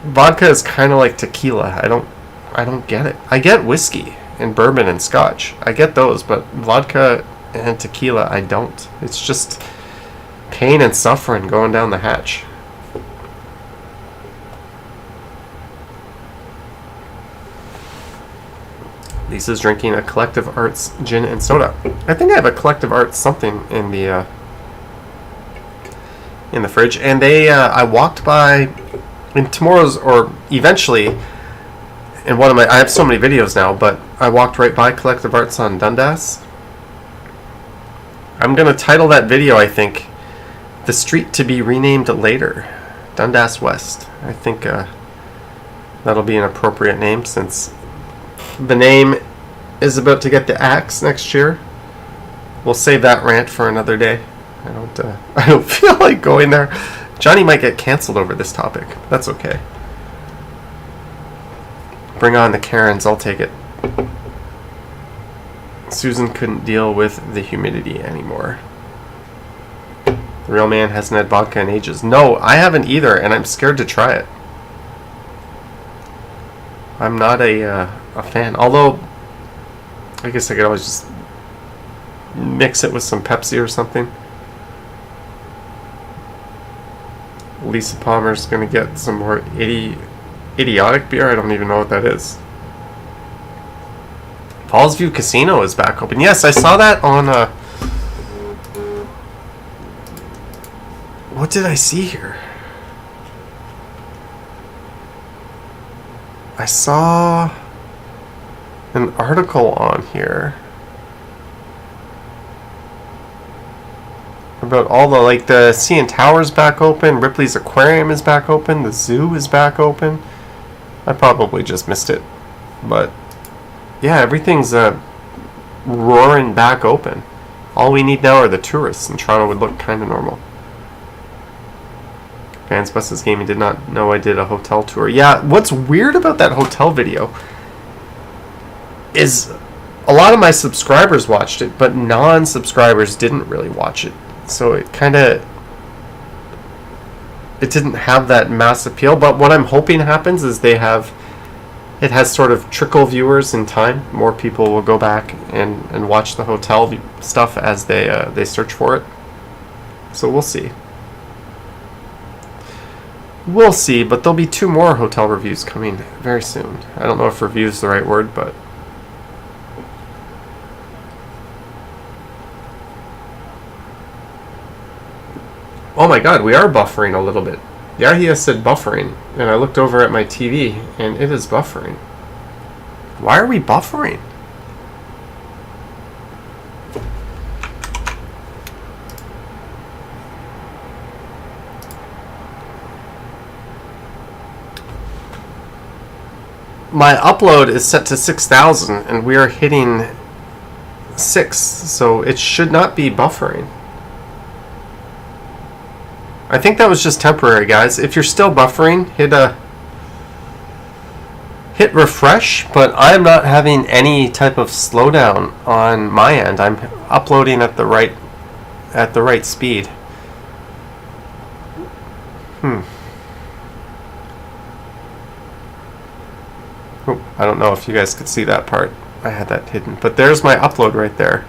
Vodka is kind of like tequila. I don't get it. I get whiskey and bourbon and scotch. I get those, but vodka and tequila, I don't. It's just pain and suffering going down the hatch. Lisa's drinking a Collective Arts gin and soda. I think I have a Collective Arts something in the fridge, and I walked by in tomorrow's, or eventually, in one of my, I have so many videos now, but I walked right by Collective Arts on Dundas. I'm gonna title that video, I think, "The Street to Be Renamed Later, Dundas West." I think that'll be an appropriate name, since the name is about to get the axe next year. We'll save that rant for another day. I don't feel like going there. Johnny might get canceled over this topic. That's okay. Bring on the Karens, I'll take it. Susan couldn't deal with the humidity anymore. The real man hasn't had vodka in ages. No, I haven't either, and I'm scared to try it. I'm not a fan. Although, I guess I could always just mix it with some Pepsi or something. Lisa Palmer's going to get some more idiotic beer. I don't even know what that is. Fallsview Casino is back open. Yes, I saw that on... what did I see here? I saw an article on here about all the, like, the CN Tower's back open, Ripley's Aquarium is back open, the zoo is back open. I probably just missed it, but yeah, everything's roaring back open. All we need now are the tourists, and Toronto would look kind of normal. Fans Buses Gaming did not know I did a hotel tour. Yeah, what's weird about that hotel video is a lot of my subscribers watched it, but non-subscribers didn't really watch it. So it didn't have that mass appeal. But what I'm hoping happens is it has sort of trickle viewers in time. More people will go back and watch the hotel stuff as they search for it. So we'll see. We'll see, but there'll be 2 more hotel reviews coming very soon. I don't know if review is the right word, but... oh my god, we are buffering a little bit. Yahia said buffering, and I looked over at my TV, and it is buffering. Why are we buffering? My upload is set to 6,000, and we are hitting 6, so it should not be buffering. I think that was just temporary, guys. If you're still buffering, hit refresh, but I'm not having any type of slowdown on my end. I'm uploading at the right speed. Oh, I don't know if you guys could see that part. I had that hidden. But there's my upload right there.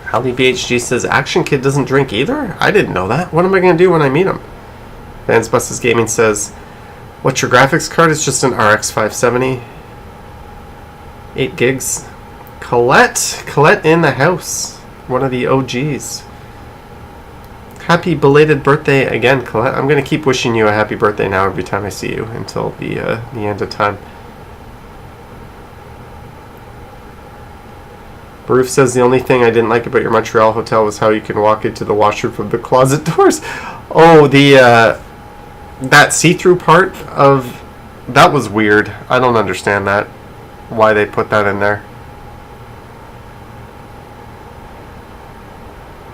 Hallie BHG says, Action Kid doesn't drink either? I didn't know that. What am I going to do when I meet him? Vans Buses Gaming says, what's your graphics card? It's just an RX 570. 8 gigs. Colette in the house. One of the OGs. Happy belated birthday again, Colette. I'm going to keep wishing you a happy birthday now every time I see you until the end of time. Baruf says the only thing I didn't like about your Montreal hotel was how you can walk into the washroom from the closet doors. Oh, that see-through part of that was weird. I don't understand that. Why they put that in there.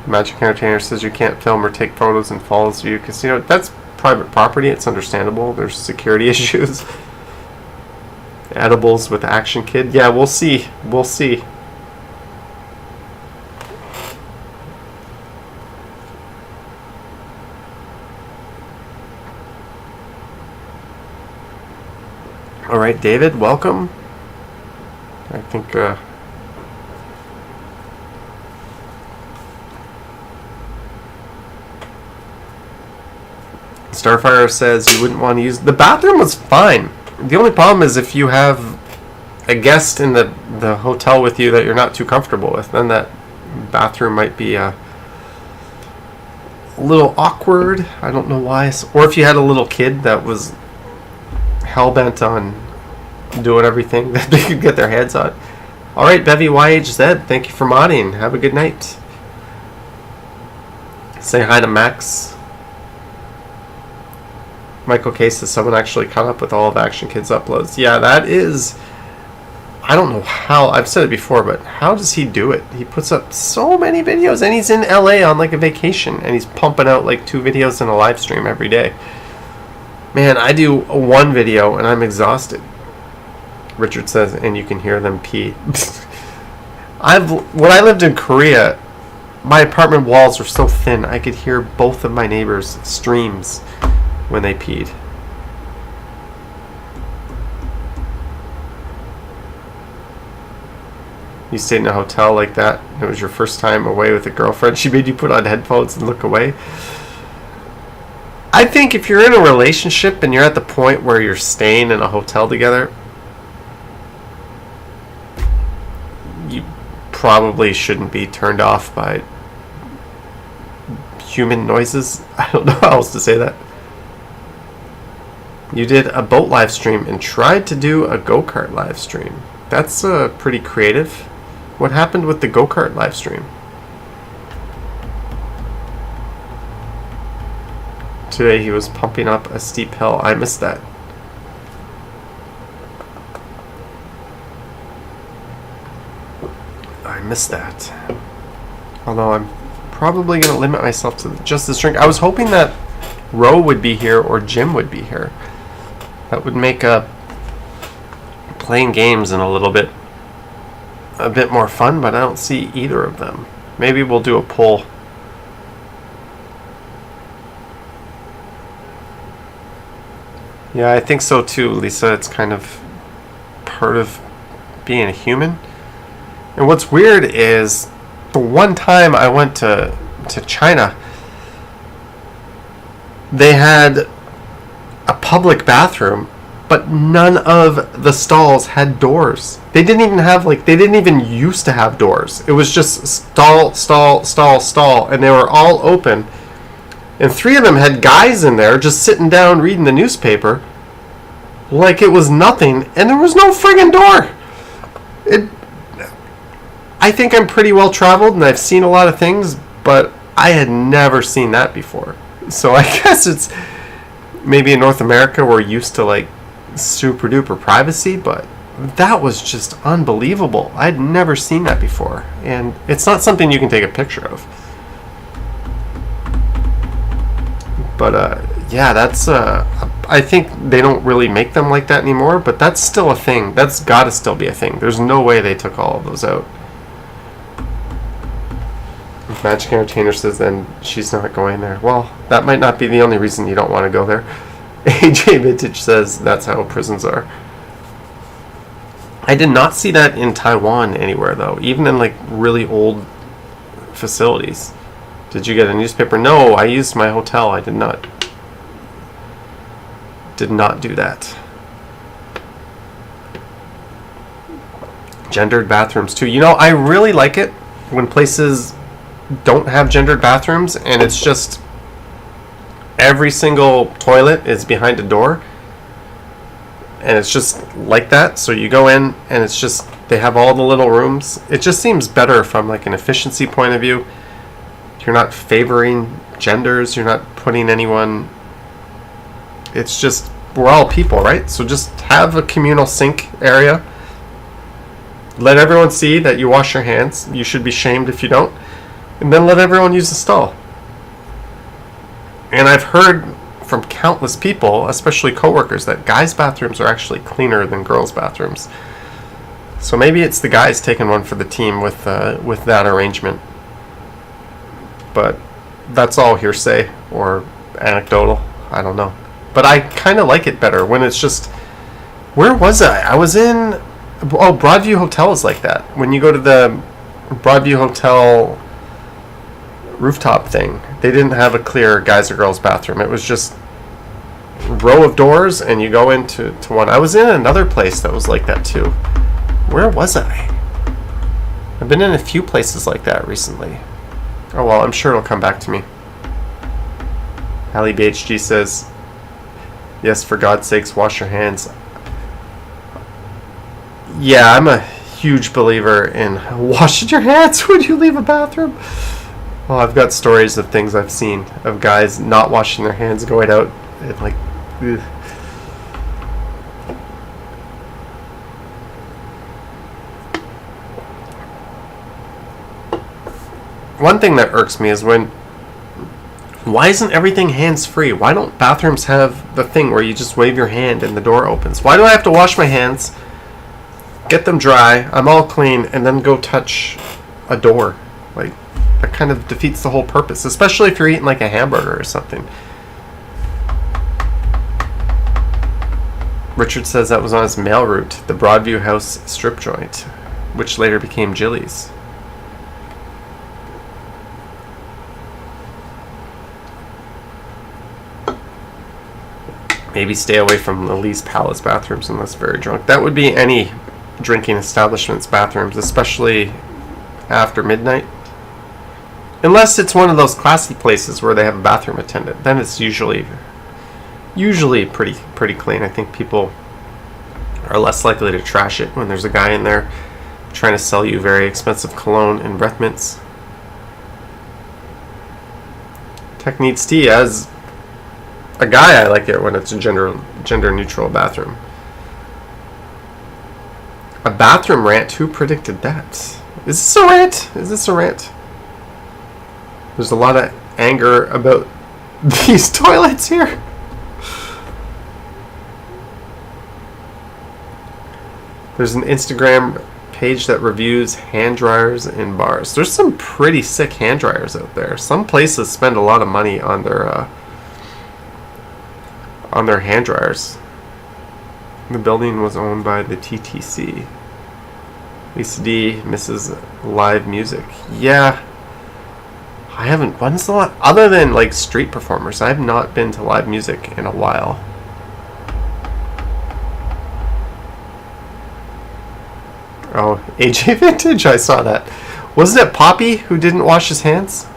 Magic Entertainer says you can't film or take photos in Falls View Casino. That's private property. It's understandable. There's security issues. Edibles with Action Kid. Yeah, we'll see. We'll see. All right, David, welcome. I think Starfire says you wouldn't want to use the bathroom. Was fine. The only problem is if you have a guest in the hotel with you that you're not too comfortable with, then that bathroom might be a little awkward. I don't know why. Or if you had a little kid that was hell-bent on doing everything that they could get their hands on. Alright, Bevy YHZ, thank you for modding. Have a good night. Say hi to Max. Michael K says someone actually caught up with all of Action Kid's uploads. Yeah, that is... I don't know how... I've said it before, but how does he do it? He puts up so many videos, and he's in LA on like a vacation, and he's pumping out like 2 videos in a live stream every day. Man, I do one video, and I'm exhausted. Richard says, and you can hear them pee. When I lived in Korea, my apartment walls were so thin, I could hear both of my neighbors' streams when they peed. You stayed in a hotel like that, and it was your first time away with a girlfriend. She made you put on headphones and look away. I think if you're in a relationship and you're at the point where you're staying in a hotel together, you probably shouldn't be turned off by human noises. I don't know how else to say that. You did a boat live stream and tried to do a go-kart live stream. That's pretty creative. What happened with the go-kart live stream? Today he was pumping up a steep hill. I missed that. I missed that. Although I'm probably going to limit myself to just this drink. I was hoping that Ro would be here or Jim would be here. That would make playing games in a bit more fun, but I don't see either of them. Maybe we'll do a poll. Yeah, I think so too, Lisa. It's kind of part of being a human. And what's weird is the one time I went to China, they had a public bathroom, but none of the stalls had doors. They didn't even used to have doors. It was just stall, stall, stall, stall, and they were all open. And 3 of them had guys in there just sitting down reading the newspaper like it was nothing, and there was no friggin' door. I think I'm pretty well traveled and I've seen a lot of things, but I had never seen that before. So I guess it's maybe in North America we're used to like super duper privacy, but that was just unbelievable. I'd never seen that before, and it's not something you can take a picture of. But yeah, that's I think they don't really make them like that anymore, but that's still a thing. That's got to still be a thing. There's no way they took all of those out. Magic Entertainer says then she's not going there. Well, that might not be the only reason you don't want to go there. AJ Vintage says that's how prisons are. I did not see that in Taiwan anywhere, though. Even in, like, really old facilities. Did you get a newspaper? No, I used my hotel. I did not. Did not do that. Gendered bathrooms, too. You know, I really like it when places don't have gendered bathrooms and it's just every single toilet is behind a door. And it's just like that. So you go in and it's just, they have all the little rooms. It just seems better from like an efficiency point of view. You're not favoring genders. You're not putting anyone. It's just, we're all people, right? So just have a communal sink area. Let everyone see that you wash your hands. You should be shamed if you don't. And then let everyone use the stall. And I've heard from countless people, especially coworkers, that guys' bathrooms are actually cleaner than girls' bathrooms. So maybe it's the guys taking one for the team with that arrangement. But that's all hearsay or anecdotal. I don't know. But I kind of like it better when it's just... Where was I? I was in... Oh, Broadview Hotel is like that. When you go to the Broadview Hotel rooftop thing, they didn't have a clear guys or girls bathroom. It was just row of doors and you go into one. I was in another place that was like that too. Where was I? I've been in a few places like that recently. Oh well, I'm sure it'll come back to me. Ali BHG says, yes, for God's sakes, wash your hands. Yeah, I'm a huge believer in washing your hands when you leave a bathroom. Well, I've got stories of things I've seen of guys not washing their hands going out and like, ugh. One thing that irks me is why isn't everything hands-free? Why don't bathrooms have the thing where you just wave your hand and the door opens? Why do I have to wash my hands, get them dry, I'm all clean, and then go touch a door? Like, that kind of defeats the whole purpose, especially if you're eating like a hamburger or something. Richard says that was on his mail route, the Broadview House strip joint, which later became Jilly's. Maybe stay away from the Lee's Palace bathrooms unless very drunk. That would be any drinking establishment's bathrooms, especially after midnight. Unless it's one of those classy places where they have a bathroom attendant, then it's usually pretty clean. I think people are less likely to trash it when there's a guy in there trying to sell you very expensive cologne and breath mints. Tech Needs Tea, as a guy, I like it when it's a gender neutral bathroom. A bathroom rant? Who predicted that? Is this a rant? Is this a rant? There's a lot of anger about these toilets here. There's an Instagram page that reviews hand dryers in bars. There's some pretty sick hand dryers out there. Some places spend a lot of money on their hand dryers. The building was owned by the TTC. Lisa D misses live music. Yeah. I haven't. When's the last? Other than like street performers, I have not been to live music in a while. Oh, AJ Vintage, I saw that. Wasn't it Poppy who didn't wash his hands?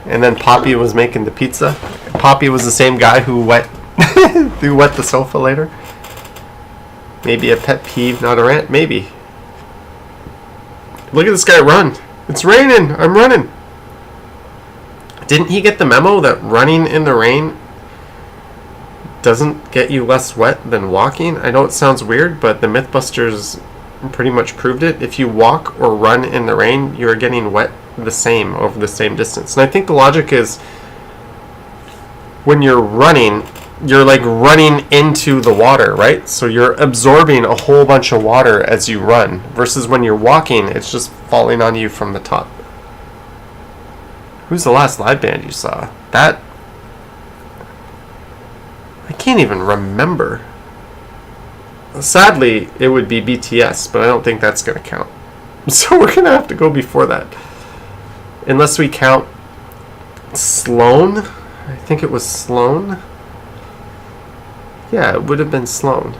And then Poppy was making the pizza. Poppy was the same guy who wet the sofa later. Maybe a pet peeve, not a rant. Maybe. Look at this guy run. It's raining. I'm running. Didn't he get the memo that running in the rain doesn't get you less wet than walking? I know it sounds weird, but the Mythbusters pretty much proved it. If you walk or run in the rain, you're getting wet the same over the same distance. And I think the logic is when you're running, you're like running into the water, right? So you're absorbing a whole bunch of water as you run, versus when you're walking, it's just falling on you from the top. Who's the last live band you saw? That... I can't even remember. Sadly, it would be BTS, but I don't think that's going to count. So we're going to have to go before that. Unless we count Sloan. I think it was Sloan. Yeah, it would have been Sloan.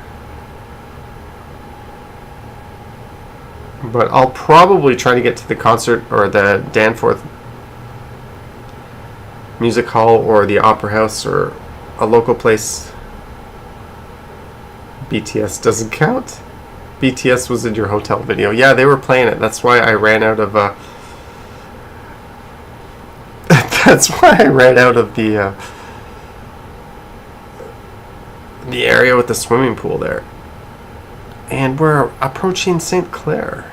But I'll probably try to get to the concert or the Danforth Music Hall or the Opera House or a local place. BTS doesn't count. BTS was in your hotel video. Yeah, they were playing it. That's why I ran out of that's why I ran out of the area with the swimming pool there. And we're approaching St. Clair.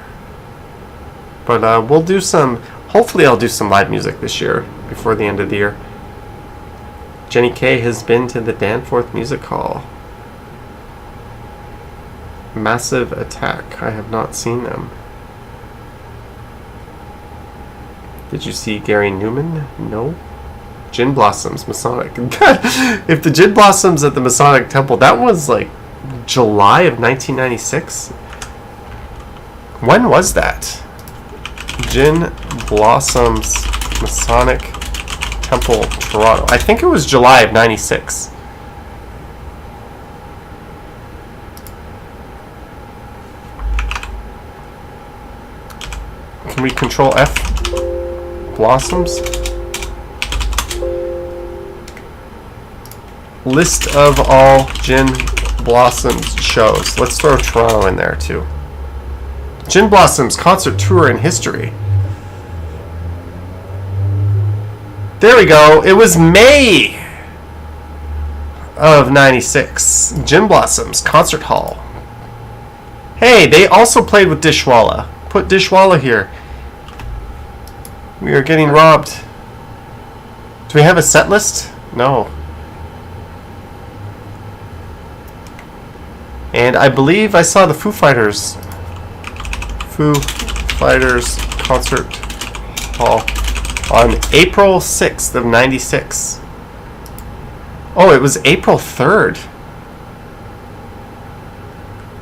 But we'll do some... Hopefully I'll do some live music this year before the end of the year. Jenny K has been to the Danforth Music Hall. Massive Attack. I have not seen them. Did you see Gary Newman? No. Gin Blossoms, Masonic. If the Gin Blossoms at the Masonic Temple, that was like July of 1996. When was that? Gin Blossoms Masonic Temple, Toronto. I think it was July of 96. Can we control F? Blossoms? List of all Gin Blossoms shows. Let's throw Toronto in there too. Gin Blossoms concert tour in history. There we go. It was May of 96. Gin Blossoms concert hall. Hey, they also played with Dishwalla. Put Dishwalla here. We are getting robbed. Do we have a set list? No. And I believe I saw the Foo Fighters concert hall on April 6th of 96. Oh, it was April 3rd.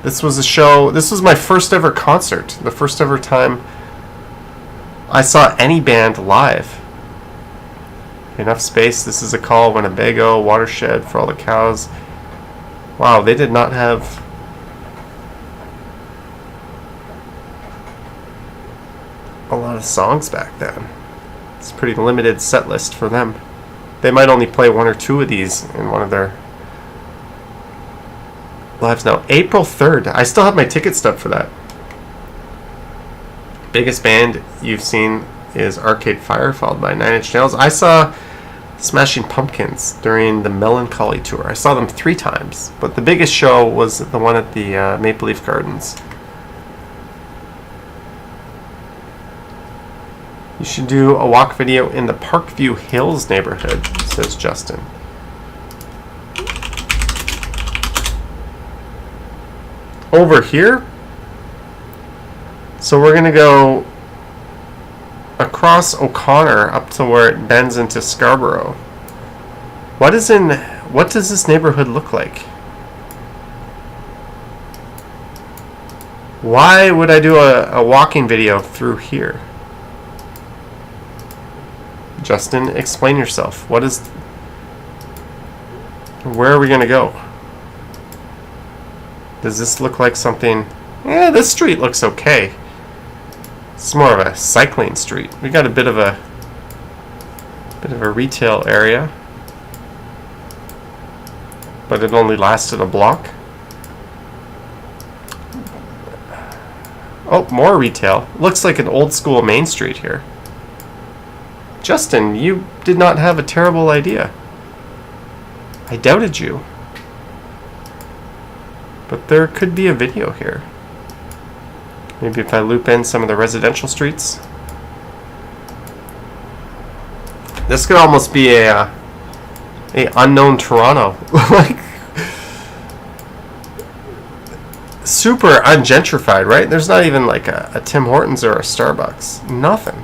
This was a show. This was my first ever concert. The first ever time I saw any band live. Enough space. This is a call. Winnebago. Watershed for all the cows. Wow, they did not have a lot of songs back then. It's a pretty limited set list for them. They might only play one or two of these in one of their lives now. April 3rd. I still have my ticket stub for that. Biggest band you've seen is Arcade Fire, followed by 9 Inch Nails. I saw Smashing Pumpkins during the Melancholy tour. I saw them 3 times, but the biggest show was the one at the Maple Leaf Gardens. You should do a walk video in the Parkview Hills neighborhood, says Justin. Over here? So we're going to go across O'Connor up to where it bends into Scarborough. What does this neighborhood look like? Why would I do a walking video through here? Justin, explain yourself. Where are we going to go? Does this look like something? Yeah, this street looks okay. It's more of a cycling street. We got a bit of a retail area, but it only lasted a block. Oh, more retail. Looks like an old school Main Street here. Justin, you did not have a terrible idea. I doubted you. But there could be a video here. Maybe if I loop in some of the residential streets. This could almost be a unknown Toronto. Like super ungentrified, right? There's not even like a Tim Hortons or a Starbucks. Nothing.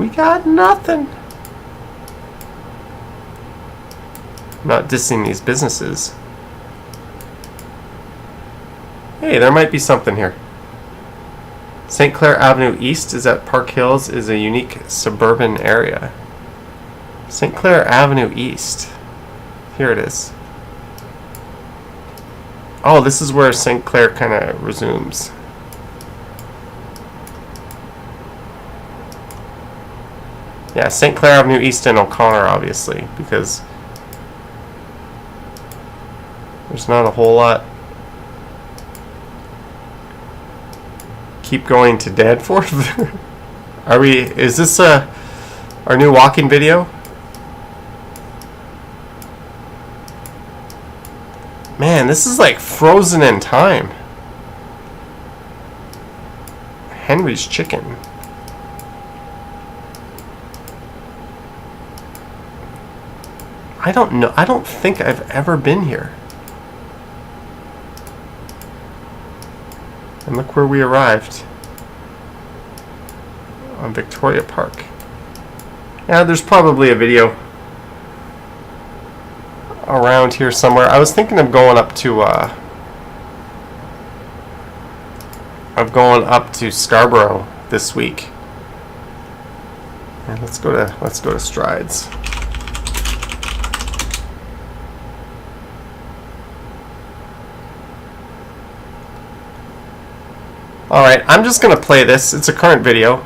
We got nothing. I'm not dissing these businesses. Hey, there might be something here. St. Clair Avenue East is at Park Hills, is a unique suburban area. St. Clair Avenue East. Here it is. Oh, this is where St. Clair kind of resumes. Yeah, St. Clair Avenue East and O'Connor, obviously, because there's not a whole lot. Keep going to Danforth. Is this our new walking video? Man, this is like frozen in time. Henry's Chicken. I don't know. I don't think I've ever been here. And look where we arrived. On Victoria Park. Yeah, there's probably a video around here somewhere. I was thinking of going up to Scarborough this week. And let's go to Strides. Alright, I'm just going to play this. It's a current video.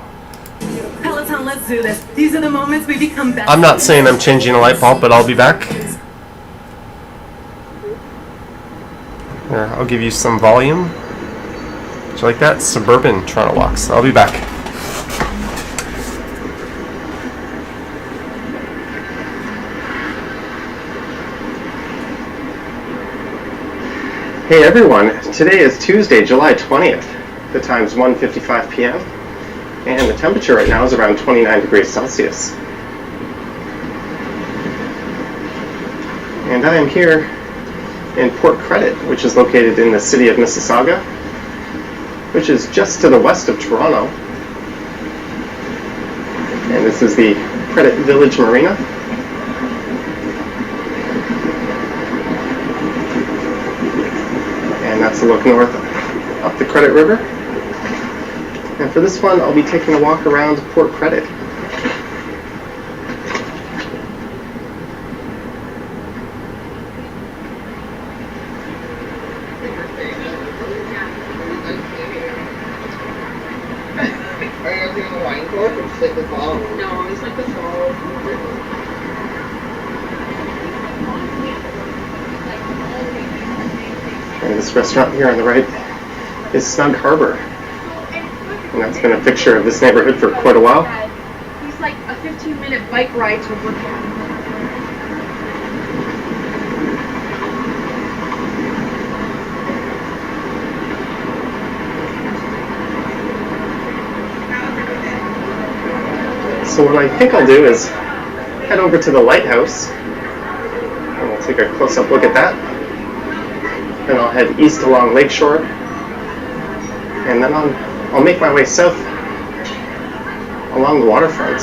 Peloton, let's do this. These are the moments we become best. I'm not saying I'm changing a light bulb, but I'll be back. Here, I'll give you some volume. Do you like that? Suburban Toronto walks. I'll be back. Hey everyone, today is Tuesday, July 20th. The time's 1:55 p.m. and the temperature right now is around 29 degrees Celsius. And I am here in Port Credit, which is located in the city of Mississauga, which is just to the west of Toronto. And this is the Credit Village Marina. And that's a look north up the Credit River. And for this one, I'll be taking a walk around Port Credit. No, it's like the fall. And this restaurant here on the right is Snug Harbor. And that's been a picture of this neighborhood for quite a while. He's like a 15-minute bike ride to work at. So what I think I'll do is head over to the lighthouse, and we'll take a close-up look at that. Then I'll head east along Lakeshore, and then I'll make my way south along the waterfront.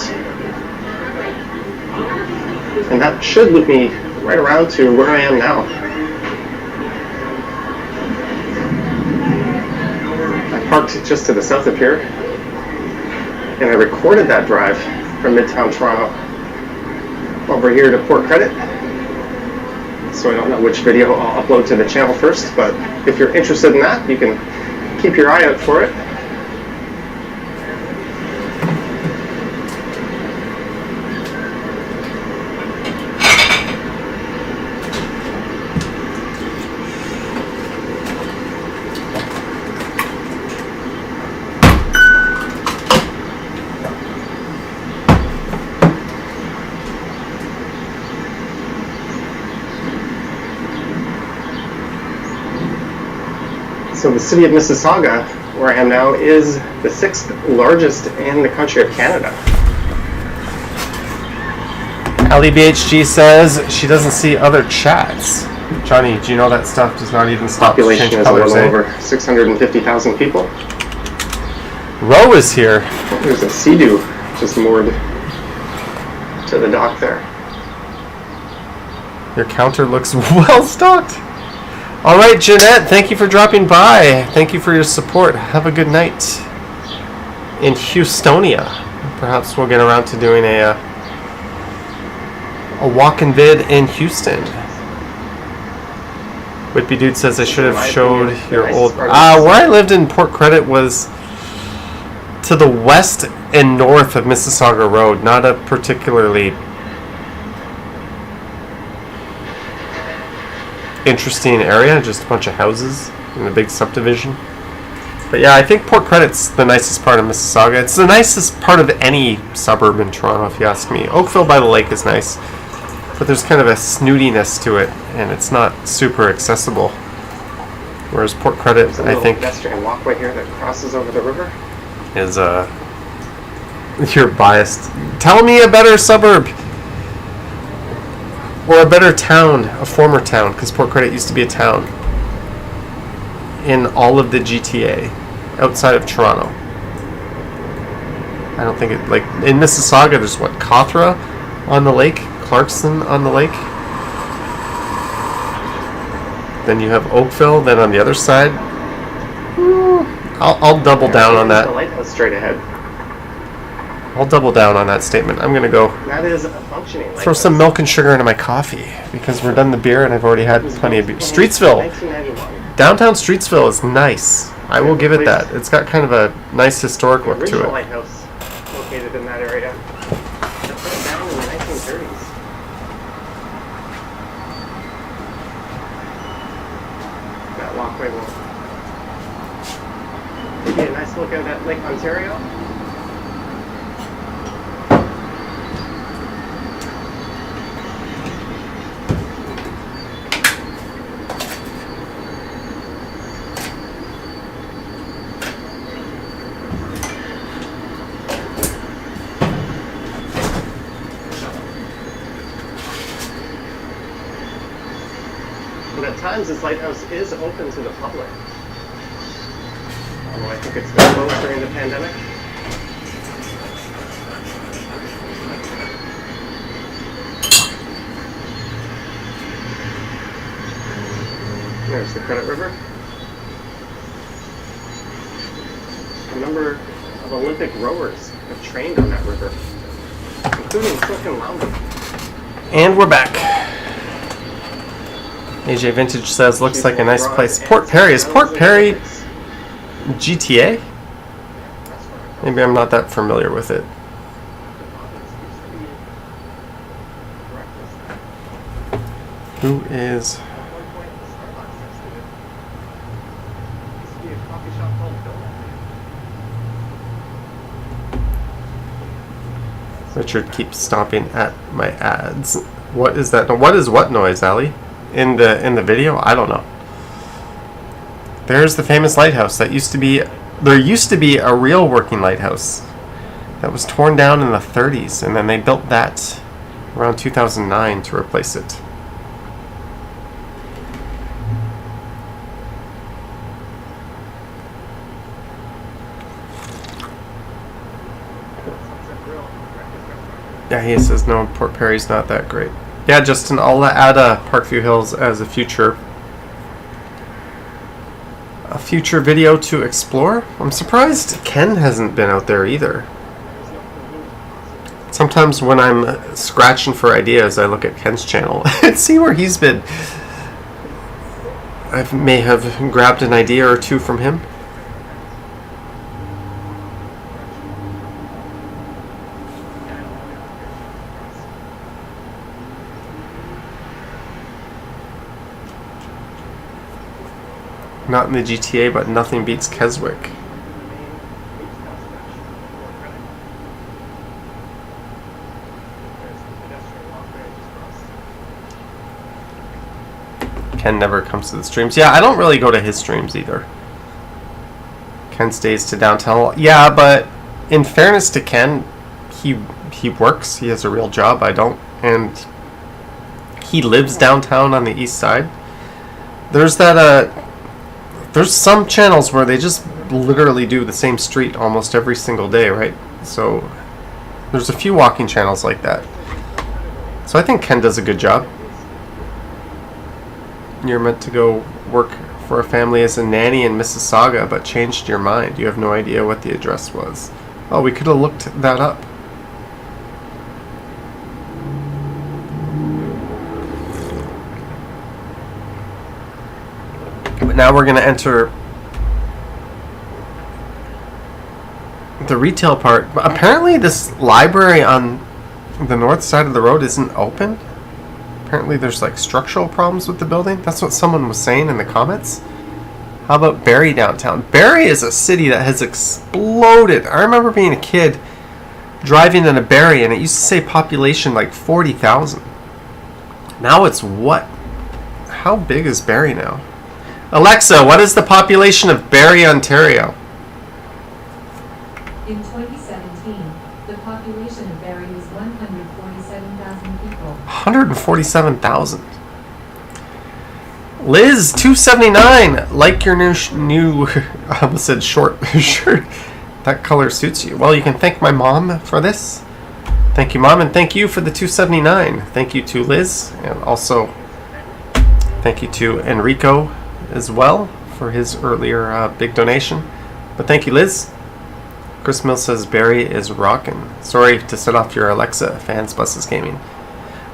And that should loop me right around to where I am now. I parked just to the south of here, and I recorded that drive from Midtown Toronto over here to Port Credit. So I don't know which video I'll upload to the channel first, but if you're interested in that, you can keep your eye out for it. So the city of Mississauga, where I am now, is the 6th largest in the country of Canada. LEBHG says she doesn't see other chats. Johnny, do you know that stuff does not even stop to change Population is a colors, little eh? over 650,000 people. Ro is here. There's a Sea-Doo just moored to the dock there. Your counter looks well stocked. All right, Jeanette, thank you for dropping by. Thank you for your support. Have a good night in Houstonia. Perhaps we'll get around to doing a walk-in vid in Houston. Whitby Dude says I should have showed your old... where I lived in Port Credit was to the west and north of Mississauga Road. Not a particularly interesting area, just a bunch of houses in a big subdivision. But yeah, I think Port Credit's the nicest part of Mississauga. It's the nicest part of any suburb in Toronto, if you ask me. Oakville by the lake is nice, but there's kind of a snootiness to it, and it's not super accessible. Whereas Port Credit, I think, pedestrian walkway here that crosses over the river. Is you're biased. Tell me a better suburb or a better town, a former town, because Port Credit used to be a town in all of the GTA outside of Toronto. I don't think it, like in Mississauga there's what, Cawthra on the lake, Clarkson on the lake, then you have Oakville, then on the other side I'll double down on that. The lighthouse straight ahead. I'll double down on that statement. I'm gonna go That is a functioning lighthouse. throw some milk and sugar into my coffee because we're done the beer and I've already had plenty of beer. Streetsville, 1991. downtown Streetsville is nice. I will give it that. It's got kind of a nice historic look to Original it. lighthouse located in that area. It burned down in the 1930s. That walkway will give you a nice look out at Lake Ontario. But at times this lighthouse is open to the public. Although I think it's been closed during the pandemic. There's the Credit River. A number of Olympic rowers have trained on that river, including Silken Loudon. And we're back. AJ Vintage says, looks like a nice place. Port Perry. Is Port Perry GTA? Maybe I'm not that familiar with it. Who is... Richard keeps stomping at my ads. What is that? What is what noise, Ali? In the video? I don't know. There's the famous lighthouse that used to be... There used to be a real working lighthouse that was torn down in the 30s, and then they built that around 2009 to replace it. Yeah, he says no, Port Perry's not that great. Yeah, Justin, I'll add Parkview Hills as a future video to explore. I'm surprised Ken hasn't been out there either. Sometimes when I'm scratching for ideas, I look at Ken's channel and see where he's been. I may have grabbed an idea or two from him. Not in the GTA, but nothing beats Keswick. Ken never comes to the streams. Yeah, I don't really go to his streams either. Ken stays to downtown. Yeah, but in fairness to Ken, he works. He has a real job. I don't. And he lives downtown on the east side. There's that... There's some channels where they just literally do the same street almost every single day, right? So there's a few walking channels like that. So I think Ken does a good job. You're meant to go work for a family as a nanny in Mississauga, but changed your mind. You have no idea what the address was. Oh, we could have looked that up. But now we're going to enter the retail part. Apparently this library on the north side of the road isn't open. Apparently there's like structural problems with the building. That's what someone was saying in the comments. How about Barrie downtown? Barrie is a city that has exploded. I remember being a kid driving in a Barrie and it used to say population like 40,000. Now it's what? How big is Barrie now? Alexa, what is the population of Barrie, Ontario? In 2017, the population of Barrie was 147,000 people. 147,000. Liz, 279. Like your new I almost said short shirt. That color suits you. Well, you can thank my mom for this. Thank you, Mom, and thank you for the 279. Thank you to Liz, and also thank you to Enrico as well for his earlier big donation. But thank you, Liz. Chris Mills says Barrie is rockin'. Sorry to set off your Alexa. Fans Buses Gaming.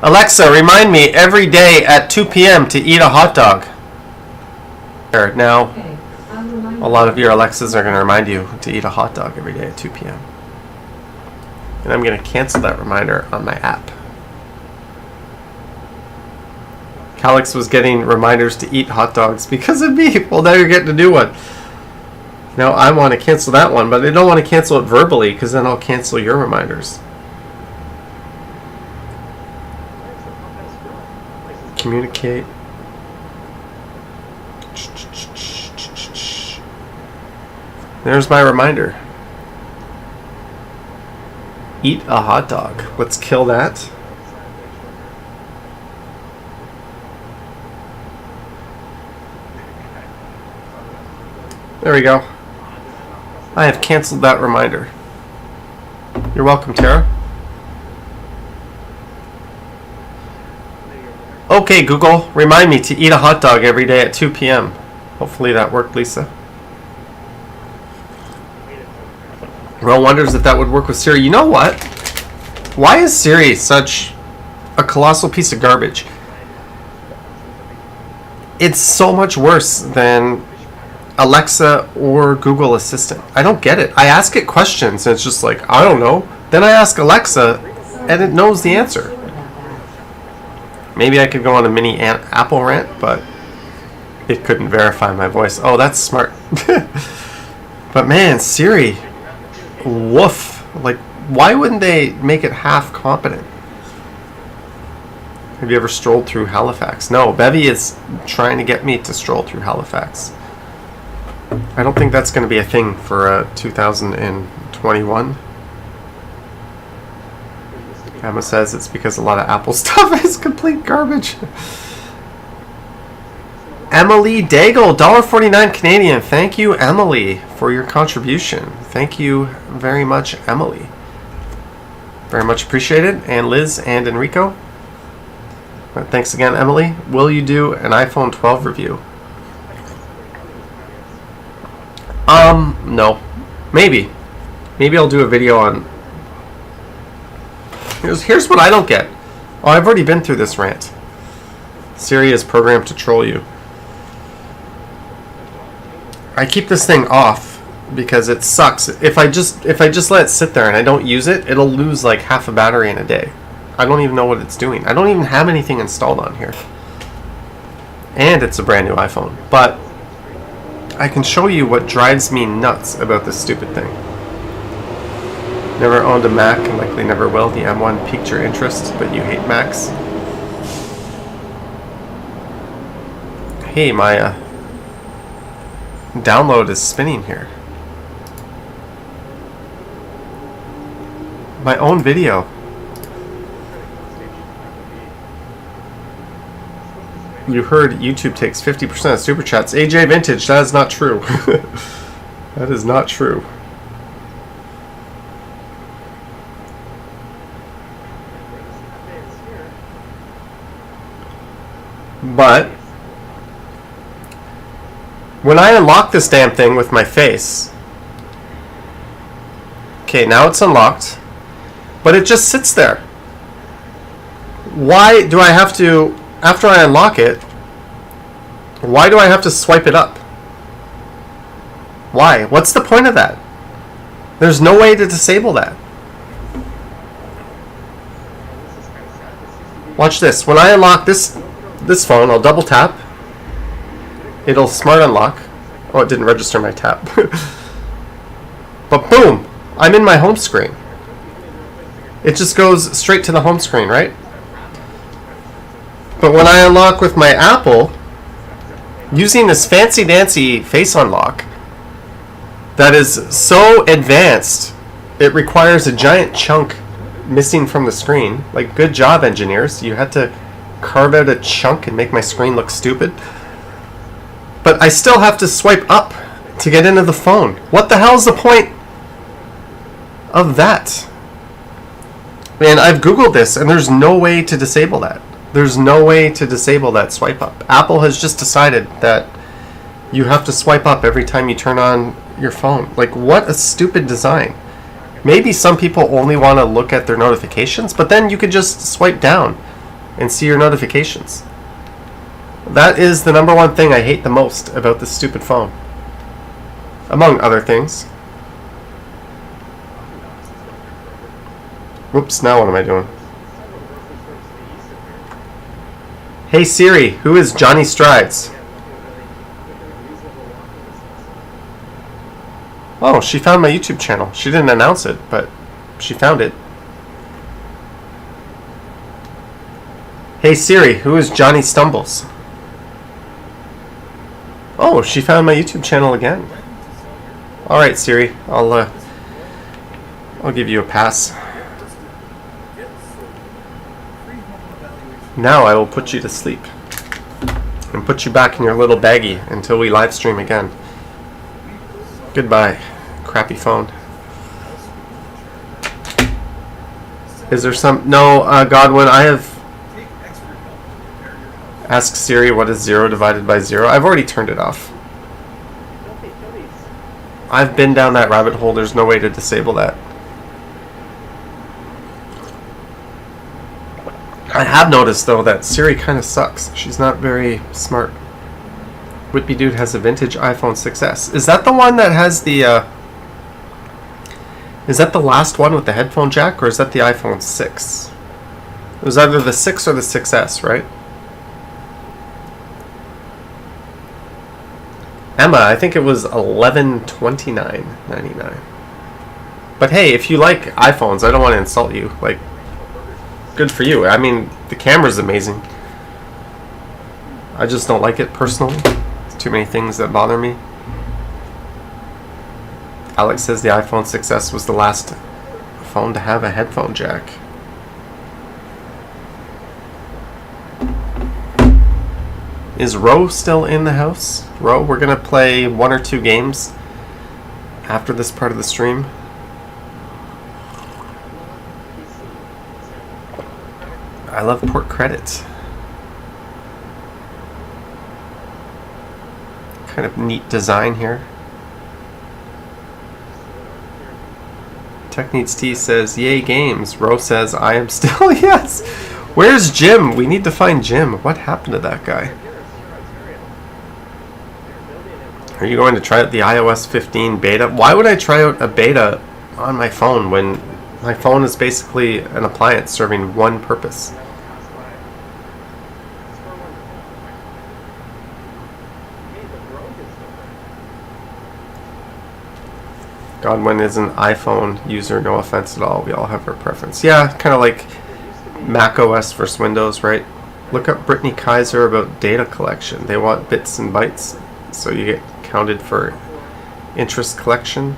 Alexa, remind me every day at 2 p.m. to eat a hot dog. Now, Okay, a lot of your Alexas are going to remind you to eat a hot dog every day at 2 p.m. And I'm going to cancel that reminder on my app. Calix was getting reminders to eat hot dogs because of me. Well, now you're getting a new one. Now I want to cancel that one, but I don't want to cancel it verbally because then I'll cancel your reminders. Communicate. There's my reminder. Eat a hot dog. Let's kill that. There we go. I have canceled that reminder. You're welcome, Tara. Okay, Google, remind me to eat a hot dog every day at 2 p.m. Hopefully that worked, Lisa. Ro wonders if that would work with Siri. You know what? Why is Siri such a colossal piece of garbage? It's so much worse than Alexa or Google Assistant. I don't get it. I ask it questions and it's just like, I don't know. Then I ask Alexa and it knows the answer. Maybe I could go on a mini Apple rant, but it couldn't verify my voice. Oh, that's smart. But man, Siri, woof. Like, why wouldn't they make it half competent? Have you ever strolled through Halifax? No, Bevy is trying to get me to stroll through Halifax. I don't think that's going to be a thing for 2021. Emma says it's because a lot of Apple stuff is complete garbage. Emily Daigle, $1.49 Canadian. Thank you, Emily, for your contribution. Thank you very much, Emily. Very much appreciated. And Liz and Enrico. Thanks again, Emily. Will you do an iPhone 12 review? No. Maybe. Maybe I'll do a video on... Here's what I don't get. Oh, I've already been through this rant. Siri is programmed to troll you. I keep this thing off because it sucks. If I just let it sit there and I don't use it, it'll lose like half a battery in a day. I don't even know what it's doing. I don't even have anything installed on here. And it's a brand new iPhone. But I can show you what drives me nuts about this stupid thing. Never owned a Mac and likely never will. The M1 piqued your interest, but you hate Macs. Hey, my download is spinning here. My own video. You heard YouTube takes 50% of super chats. AJ Vintage, that is not true. That is not true. But when I unlock this damn thing with my face, okay, now it's unlocked, but it just sits there. Why do I have to, after I unlock it, why do I have to swipe it up? Why? What's the point of that? There's no way to disable that. Watch this. When I unlock this phone, I'll double tap. It'll smart unlock. Oh, it didn't register my tap. But boom, I'm in my home screen. It just goes straight to the home screen, right? But when I unlock with my Apple, using this fancy dancy face unlock that is so advanced, it requires a giant chunk missing from the screen. Like, good job, engineers. You had to carve out a chunk and make my screen look stupid. But I still have to swipe up to get into the phone. What the hell is the point of that? Man, I've Googled this and there's no way to disable that. There's no way to disable that swipe up. Apple has just decided that you have to swipe up every time you turn on your phone. Like, what a stupid design. Maybe some people only want to look at their notifications, but then you could just swipe down and see your notifications. That is the number one thing I hate the most about this stupid phone. Among other things. Whoops, now what am I doing? Hey Siri, who is Johnny Strides? Oh, she found my YouTube channel. She didn't announce it, but she found it. Hey Siri, who is Johnny Stumbles? Oh, she found my YouTube channel again. Alright Siri, I'll give you a pass. Now I will put you to sleep. And put you back in your little baggie until we live stream again. Goodbye, crappy phone. Is there some... No, Godwin, I have... Ask Siri what is 0 divided by 0. I've already turned it off. I've been down that rabbit hole. There's no way to disable that. I have noticed, though, that Siri kind of sucks. She's not very smart. Whitby Dude has a vintage iPhone 6S. Is that the one that has the... Is that the last one with the headphone jack, or is that the iPhone 6? It was either the 6 or the 6S, right? Emma, I think it was $1129.99. But hey, if you like iPhones, I don't want to insult you. Like, good for you. I mean, the camera's amazing. I just don't like it personally. There's too many things that bother me. Alex says the iPhone 6S was the last phone to have a headphone jack. Is Ro still in the house? Ro, we're going to play 1 or 2 games after this part of the stream. I love port credit. Kind of neat design here. Tech Needs Tea says, yay games. Ro says, I am still, yes. Where's Jim? We need to find Jim. What happened to that guy? Are you going to try out the iOS 15 beta? Why would I try out a beta on my phone when my phone is basically an appliance serving one purpose? Godwin is an iPhone user, no offense at all. We all have our preference. Yeah, kind of like Mac OS versus Windows, right? Look up Brittany Kaiser about data collection. They want bits and bytes, so you get counted for interest collection.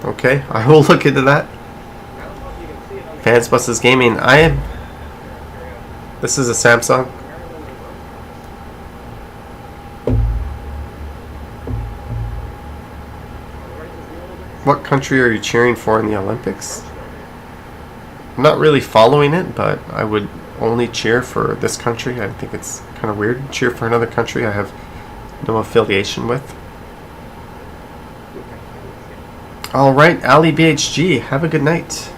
Okay, I will look into that. Fans Buses Gaming. This is a Samsung. What country are you cheering for in the Olympics? I'm not really following it, but I would only cheer for this country. I think it's kind of weird to cheer for another country I have no affiliation with. Alright, Ali BHG, have a good night.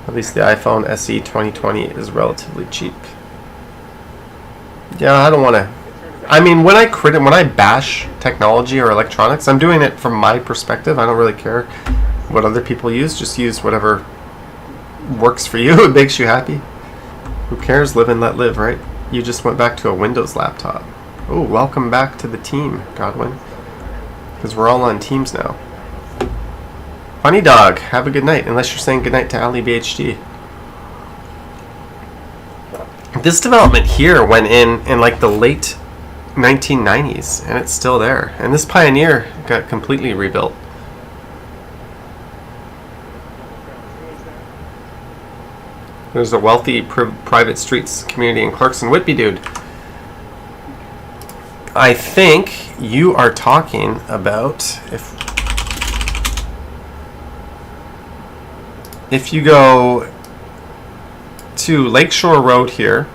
At least the iPhone SE 2020 is relatively cheap. Yeah, I don't want to... I mean, when I bash technology or electronics, I'm doing it from my perspective. I don't really care what other people use. Just use whatever works for you. It makes you happy. Who cares? Live and let live, right? You just went back to a Windows laptop. Oh, welcome back to the team, Godwin. Because we're all on Teams now. Funny dog, have a good night. Unless you're saying good night to Ali BHD. This development here went in like the late 1990s, and it's still there. And this Pioneer got completely rebuilt. There's a wealthy private streets community in Clarkson. Whitby, dude. I think you are talking about if you go to Lakeshore Road here,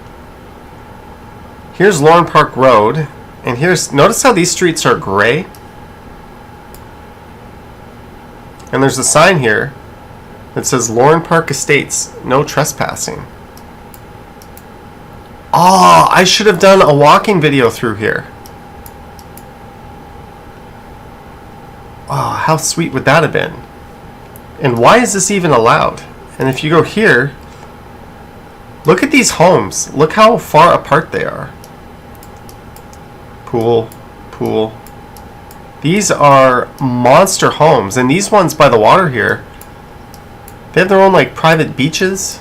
here's Lauren Park Road, and here's, notice how these streets are gray? And there's a sign here that says Lauren Park Estates, no trespassing. Oh, I should have done a walking video through here. Oh, how sweet would that have been? And why is this even allowed? And if you go here, look at these homes. Look how far apart they are. Pool, pool. These are monster homes. And these ones by the water here, they have their own like private beaches.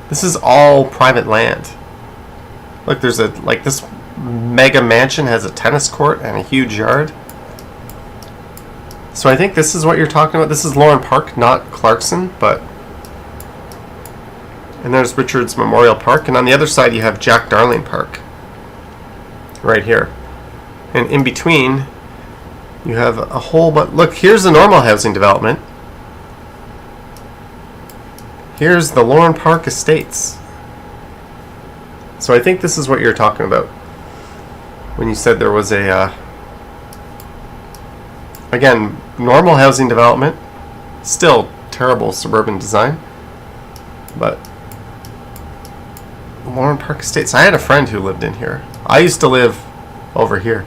This is all private land. Look, there's a, like this mega mansion has a tennis court and a huge yard. So I think this is what you're talking about. This is Lauren Park, not Clarkson, but... And there's Richards Memorial Park, and on the other side you have Jack Darling Park. Right here. And in between, you have a whole bunch... Look, here's the normal housing development. Here's the Lauren Park Estates. So I think this is what you're talking about when you said there was a... Again, normal housing development, still terrible suburban design, but Lauren Park Estates. I had a friend who lived in here. I used to live over here.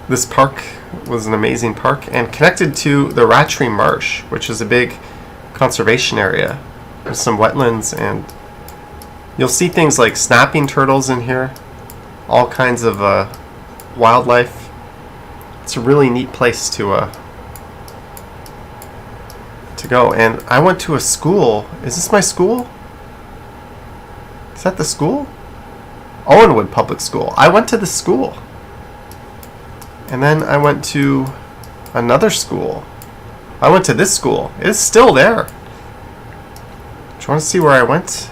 This park was an amazing park and connected to the Rattray Marsh, which is a big conservation area. There's some wetlands, and you'll see things like snapping turtles in here, all kinds of wildlife. It's a really neat place to go. And I went to a school. Is this my school? Is that the school? Owenwood Public School. I went to the school. And then I went to another school. I went to this school. It's still there. Do you want to see where I went?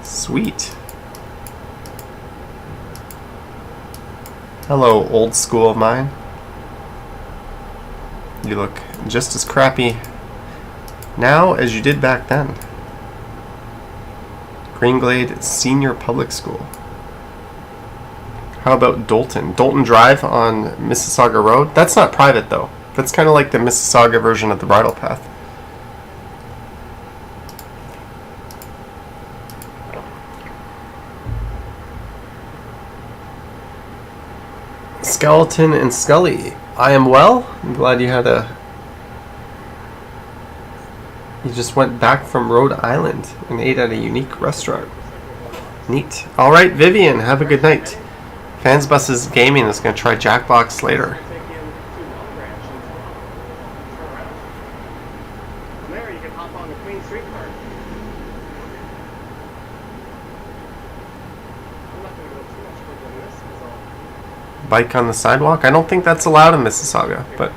Sweet. Hello, old school of mine. You look just as crappy now as you did back then. Greenglade Senior Public School. How about Dolton? Dolton Drive on Mississauga Road? That's not private though. That's kind of like the Mississauga version of the bridle path. Skeleton and Scully. I am well. I'm glad you had you just went back from Rhode Island and ate at a unique restaurant. Neat. Alright, Vivian, have a good night. Fans Buses Gaming is going to try Jackbox later. From there, you can hop on the Queen Street card. I'm not going to go too much further than this because I'll... Bike on the sidewalk? I don't think that's allowed in Mississauga, but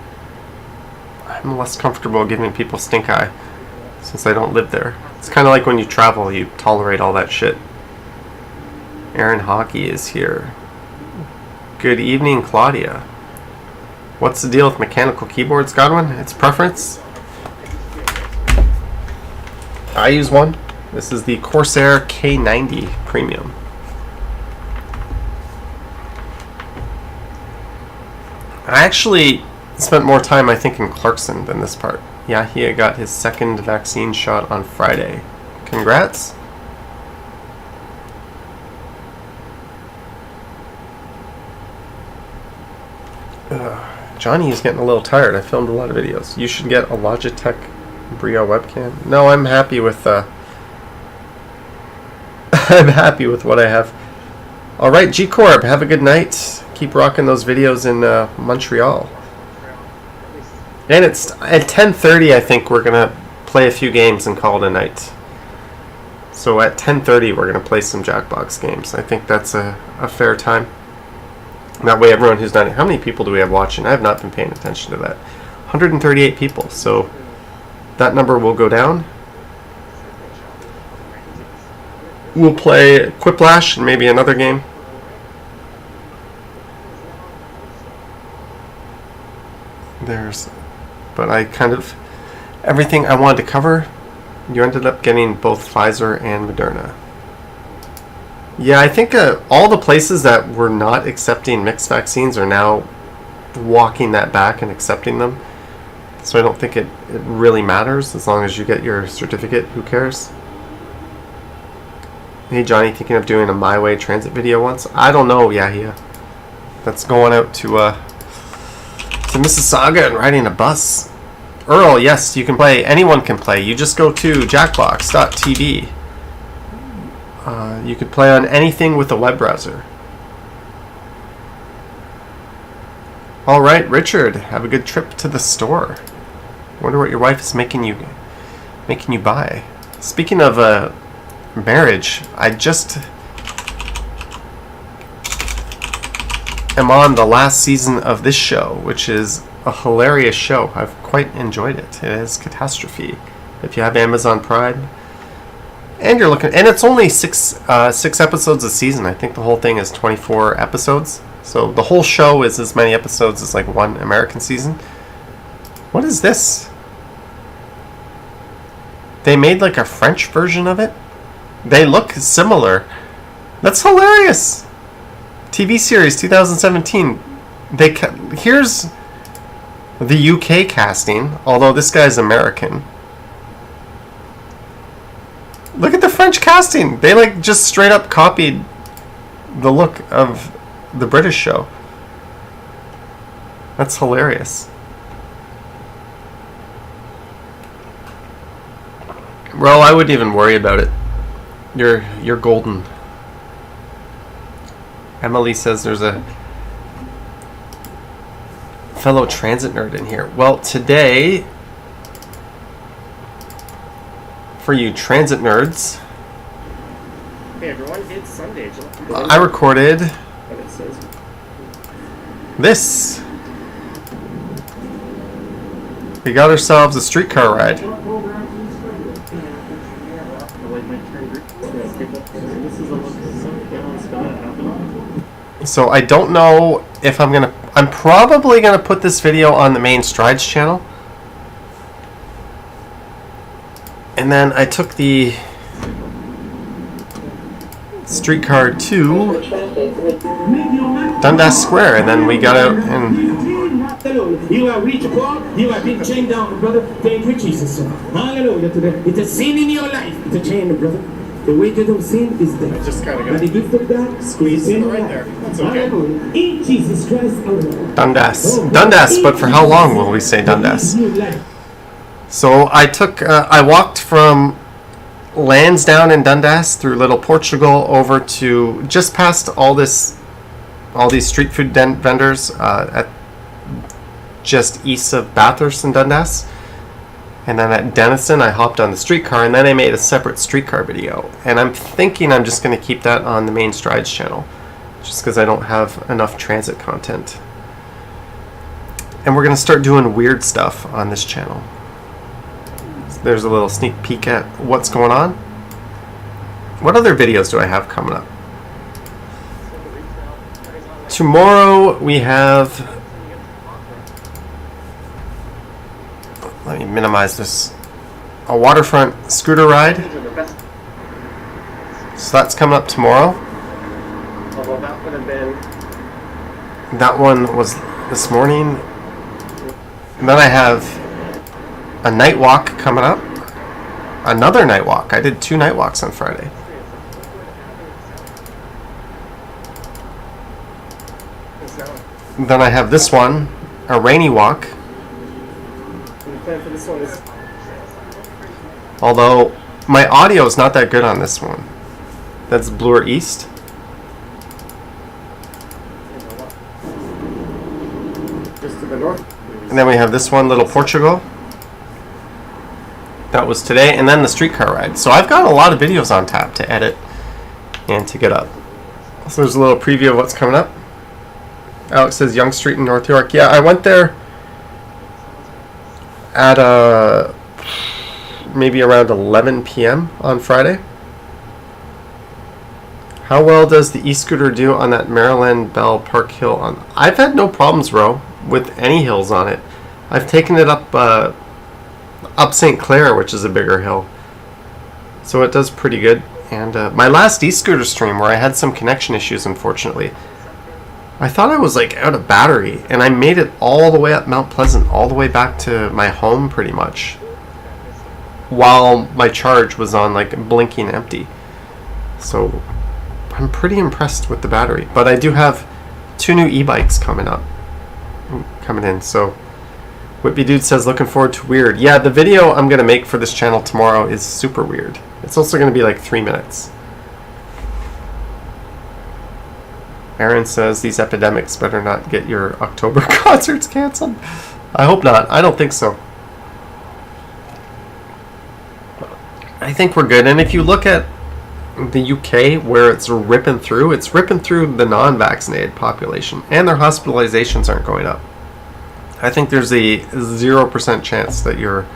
I'm less comfortable giving people stink eye since I don't live there. It's kind of like when you travel, you tolerate all that shit. Aaron Hockey is here. Good evening, Claudia. What's the deal with mechanical keyboards, Godwin? It's preference. I use one. This is the Corsair K90 Premium. I actually spent more time, I think, in Clarkson than this part. Yeah, he got his second vaccine shot on Friday. Congrats. Johnny is getting a little tired. I filmed a lot of videos. You should get a Logitech Brio webcam. No, I'm happy with I'm happy with what I have. Alright, G-Corp, have a good night. Keep rocking those videos in Montreal. And it's at 10:30, I think we're going to play a few games and call it a night. So at 10:30 we're going to play some Jackbox games. I think that's a fair time. That way everyone who's done it. How many people do we have watching? I have not been paying attention to that. 138 people. So that number will go down. We'll play Quiplash and maybe another game. But I kind of, everything I wanted to cover, you ended up getting both Pfizer and Moderna. Yeah, I think all the places that were not accepting mixed vaccines are now walking that back and accepting them. So I don't think it really matters as long as you get your certificate. Who cares? Hey Johnny, thinking of doing a My Way transit video once? I don't know, Yahia. That's going out to Mississauga and riding a bus. Earl, yes, you can play. Anyone can play. You just go to jackbox.tv. You could play on anything with a web browser. Alright, Richard, have a good trip to the store. Wonder what your wife is making you buy. Speaking of marriage, I just am on the last season of this show, which is a hilarious show. I've quite enjoyed it. It is Catastrophe. If you have Amazon Prime, and you're looking, and it's only six episodes a season. I think the whole thing is 24 episodes. So the whole show is as many episodes as like one American season. What is this? They made like a French version of it. They look similar. That's hilarious. TV series 2017. Here's the UK casting, although this guy's American. Look at the French casting. They like just straight up copied the look of the British show. That's hilarious. Well, I wouldn't even worry about it. You're golden. Emily says there's a fellow transit nerd in here. Well, today, for you transit nerds, Hey everyone, it's Sunday. I recorded this. We got ourselves a streetcar ride. So I don't know if I'm probably gonna put this video on the main Strides channel. And then I took the streetcar to Dundas Square, and then we got out and you are rich, poor, you have been chained down, brother. Thank you, Jesus. Hallelujah. Today, it's a sin in your life. It's a chain, brother. The wages of sin is death. Just kind of But the gift of God, squeeze in it right there. That's okay. Hallelujah. In Jesus Christ, our Lord. Dundas, but for how long will we say Dundas? So I walked from Lansdowne in Dundas through Little Portugal over to just past all these street food vendors at just east of Bathurst and Dundas. And then at Denison, I hopped on the streetcar, and then I made a separate streetcar video. And I'm thinking I'm just going to keep that on the main Strides channel, just because I don't have enough transit content. And we're going to start doing weird stuff on this channel. There's a little sneak peek at what's going on. What other videos do I have coming up? Tomorrow we have Let me minimize this. A waterfront scooter ride. These are the best. So that's coming up tomorrow. Although that would have been. That one was this morning. And then I have a night walk coming up. Another night walk. I did 2 night walks on Friday. Then I have this one, a rainy walk. And the plan for this one is. Although my audio is not that good on this one. That's Bloor East. Just to the north. And then we have this one, Little Portugal. That was today. And then the streetcar ride. So I've got a lot of videos on tap to edit and to get up. So there's a little preview of what's coming up. Alex says Yonge Street in North York. Yeah, I went there at maybe around 11 p.m. on Friday. How well does the e-scooter do on that Maryland Bell Park Hill? I've had no problems, Ro, with any hills on it. I've taken it up St. Clair, which is a bigger hill. So it does pretty good. And my last e-scooter stream, where I had some connection issues, unfortunately, I thought I was like out of battery, and I made it all the way up Mount Pleasant, all the way back to my home pretty much, while my charge was on like blinking empty. So I'm pretty impressed with the battery. But I do have 2 new e-bikes coming in. So Whitby Dude says looking forward to weird. Yeah, the video I'm gonna make for this channel tomorrow is super weird. It's also gonna be like 3 minutes. Aaron says these epidemics better not get your October concerts canceled. I hope not. I don't think so. I think we're good. And if you look at the UK, where it's ripping through the non-vaccinated population, and their hospitalizations aren't going up. I think there's a 0% chance that your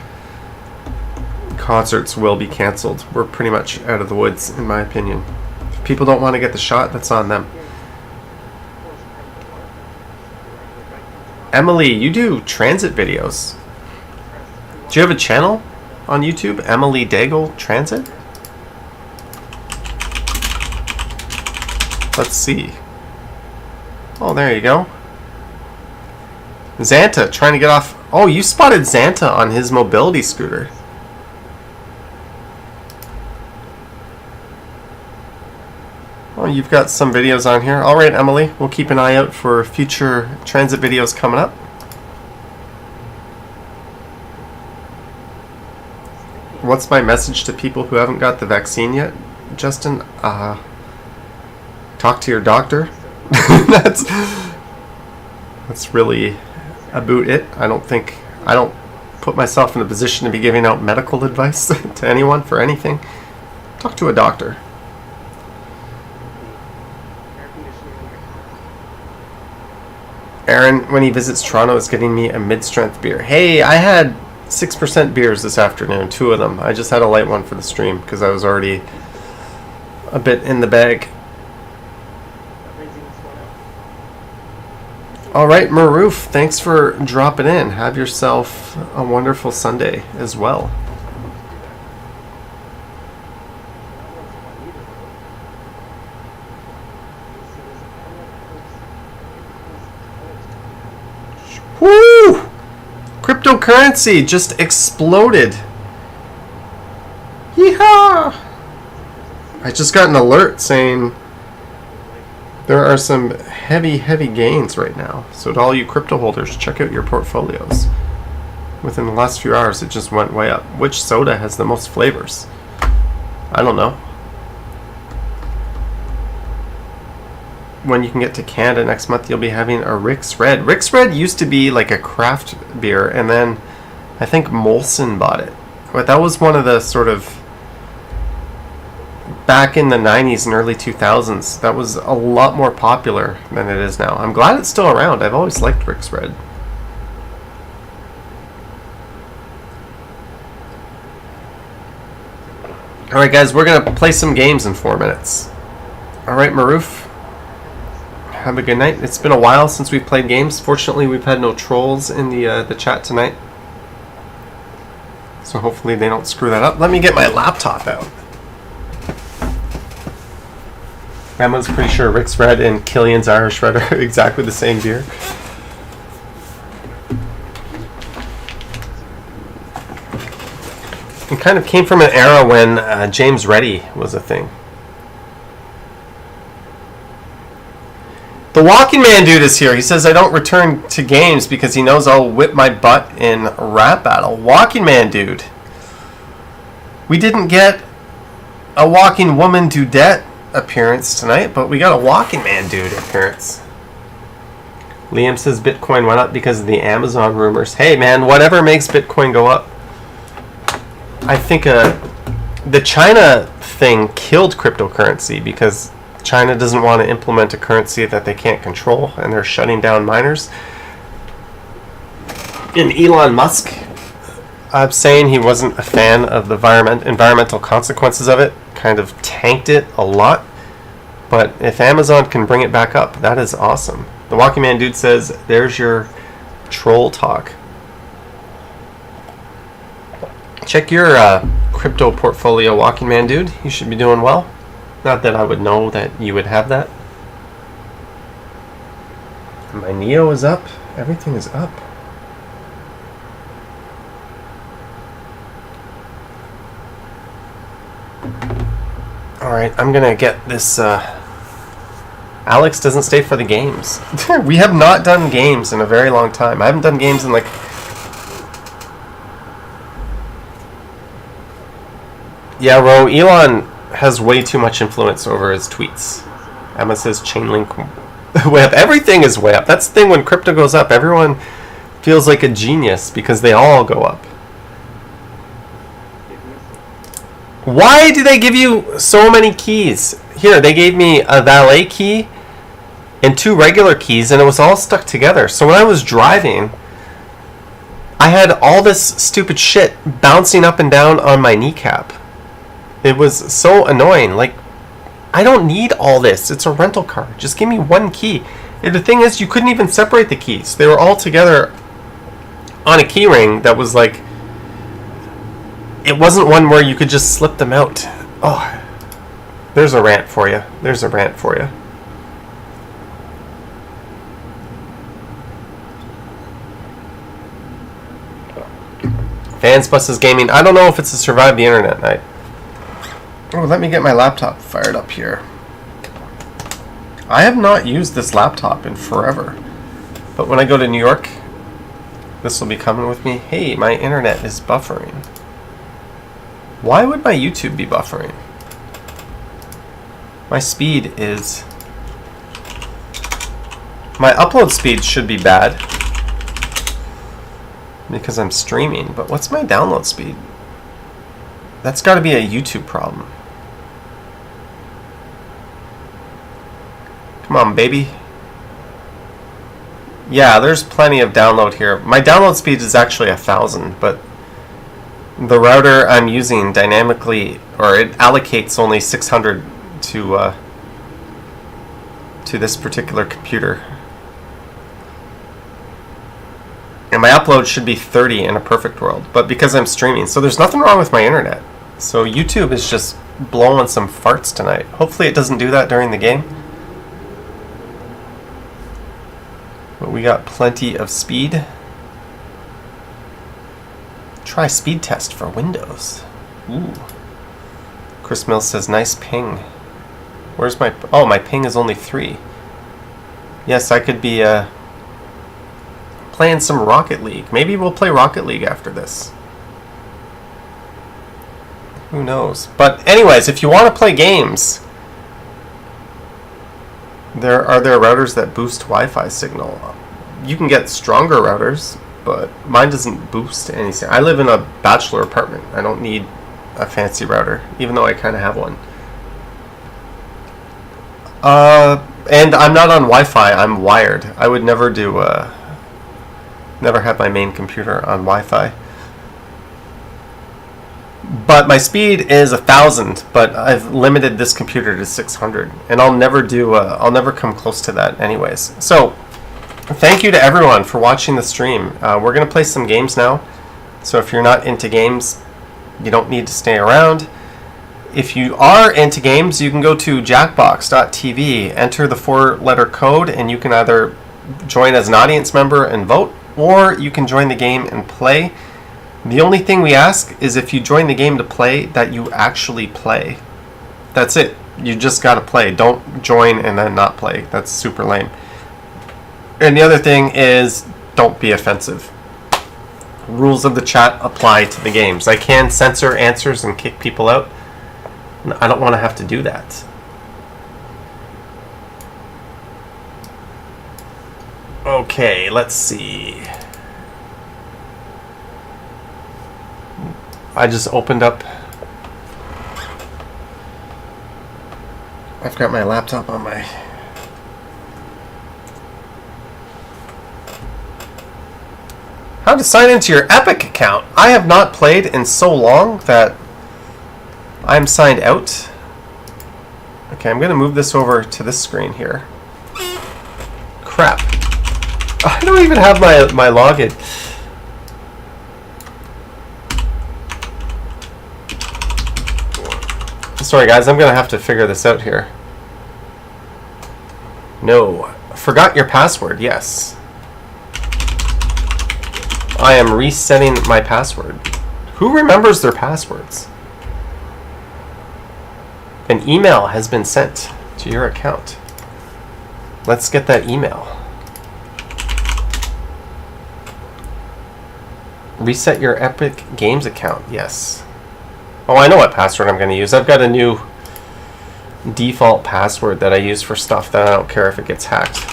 concerts will be canceled. We're pretty much out of the woods, in my opinion. If people don't want to get the shot, that's on them. Emily, you do transit videos. Do you have a channel on YouTube? Emily Daigle Transit? Let's see. Oh, there you go. Xanta, trying to get off. Oh, you spotted Xanta on his mobility scooter. Well, you've got some videos on here. Alright, Emily, we'll keep an eye out for future transit videos coming up. What's my message to people who haven't got the vaccine yet, Justin? Talk to your doctor. That's really about it. I don't put myself in a position to be giving out medical advice to anyone for anything. Talk to a doctor. Aaron, when he visits Toronto, is getting me a mid-strength beer. Hey, I had 6% beers this afternoon, 2 of them. I just had a light one for the stream because I was already a bit in the bag. Alright, Maroof, thanks for dropping in. Have yourself a wonderful Sunday as well. Woo! Cryptocurrency just exploded. Yeehaw! I just got an alert saying there are some heavy gains right now. So to all you crypto holders, check out your portfolios. Within the last few hours, it just went way up. Which soda has the most flavors? I don't know. When you can get to Canada next month, you'll be having a Rick's Red. Rick's Red used to be like a craft beer, and then I think Molson bought it. But that was one of the sort of back in the 90s and early 2000s. That was a lot more popular than it is now. I'm glad it's still around. I've always liked Rick's Red. Alright guys, we're going to play some games in 4 minutes. Alright, Maroof. Have a good night. It's been a while since we've played games. Fortunately, we've had no trolls in the chat tonight. So hopefully they don't screw that up. Let me get my laptop out. Emma's pretty sure Rick's Red and Killian's Irish Red are exactly the same beer. It kind of came from an era when James Reddy was a thing. The Walking Man dude is here. He says, I don't return to games because he knows I'll whip my butt in rap battle. Walking Man dude. We didn't get a Walking Woman Dudette appearance tonight, but we got a Walking Man dude appearance. Liam says Bitcoin went up because of the Amazon rumors. Hey man, whatever makes Bitcoin go up. I think the China thing killed cryptocurrency because China doesn't want to implement a currency that they can't control, and they're shutting down miners. And Elon Musk, I'm saying he wasn't a fan of the environmental consequences of it, kind of tanked it a lot. But if Amazon can bring it back up, that is awesome. The Walking Man dude says, there's your troll talk. Check your crypto portfolio, Walking Man dude. You should be doing well. Not that I would know that you would have that. My Neo is up. Everything is up. Alright, I'm gonna get this. Alex doesn't stay for the games. We have not done games in a very long time. I haven't done games in like... Yeah, Ro, Elon has way too much influence over his tweets. Emma says Chainlink way up. Everything is way up. That's the thing, when crypto goes up, everyone feels like a genius because they all go up. Why do they give you so many keys? Here, they gave me a valet key and 2 regular keys, and it was all stuck together. So when I was driving, I had all this stupid shit bouncing up and down on my kneecap. It was so annoying. Like, I don't need all this. It's a rental car. Just give me 1 key. And the thing is, you couldn't even separate the keys. They were all together on a key ring that was like... It wasn't one where you could just slip them out. Oh, there's a rant for you. There's a rant for you. Fans Buses Gaming. I don't know if it's a Survive the Internet night. Oh, let me get my laptop fired up here. I have not used this laptop in forever. But when I go to New York, this will be coming with me. Hey, my internet is buffering. Why would my YouTube be buffering? My speed is... My upload speed should be bad because I'm streaming, but what's my download speed? That's got to be a YouTube problem. Come on, baby. Yeah, there's plenty of download here. My download speed is actually 1,000, but the router I'm using dynamically, or it allocates only 600 to this particular computer. And my upload should be 30 in a perfect world, but because I'm streaming, so there's nothing wrong with my internet. So YouTube is just blowing some farts tonight. Hopefully it doesn't do that during the game. But we got plenty of speed. Try speed test for Windows. Ooh. Chris Mills says, nice ping. Where's my... Oh, my ping is only 3. Yes, I could be playing some Rocket League. Maybe we'll play Rocket League after this. Who knows? But anyways, if you want to play games, there are routers that boost Wi-Fi signal. You can get stronger routers, but mine doesn't boost anything. I live in a bachelor apartment. I don't need a fancy router, even though I kind of have one. And I'm not on Wi-Fi. I'm wired. I would never do never have my main computer on Wi-Fi. But my speed is 1,000, but I've limited this computer to 600, and I'll never do. I'll never come close to that, anyways. So, thank you to everyone for watching the stream. We're gonna play some games now. So if you're not into games, you don't need to stay around. If you are into games, you can go to jackbox.tv, enter the 4-letter code, and you can either join as an audience member and vote, or you can join the game and play. The only thing we ask is if you join the game to play, that you actually play. That's it. You just gotta play. Don't join and then not play. That's super lame. And the other thing is, don't be offensive. Rules of the chat apply to the games. I can censor answers and kick people out. I don't want to have to do that. Okay, let's see. I just opened up. I've got my laptop on my... How to sign into your Epic account. I have not played in so long that I'm signed out. Okay, I'm going to move this over to this screen here. Crap. I don't even have my login. Sorry guys, I'm going to have to figure this out here. No. Forgot your password, yes. I am resetting my password. Who remembers their passwords? An email has been sent to your account. Let's get that email. Reset your Epic Games account. Yes. Oh, I know what password I'm going to use. I've got a new default password that I use for stuff that I don't care if it gets hacked.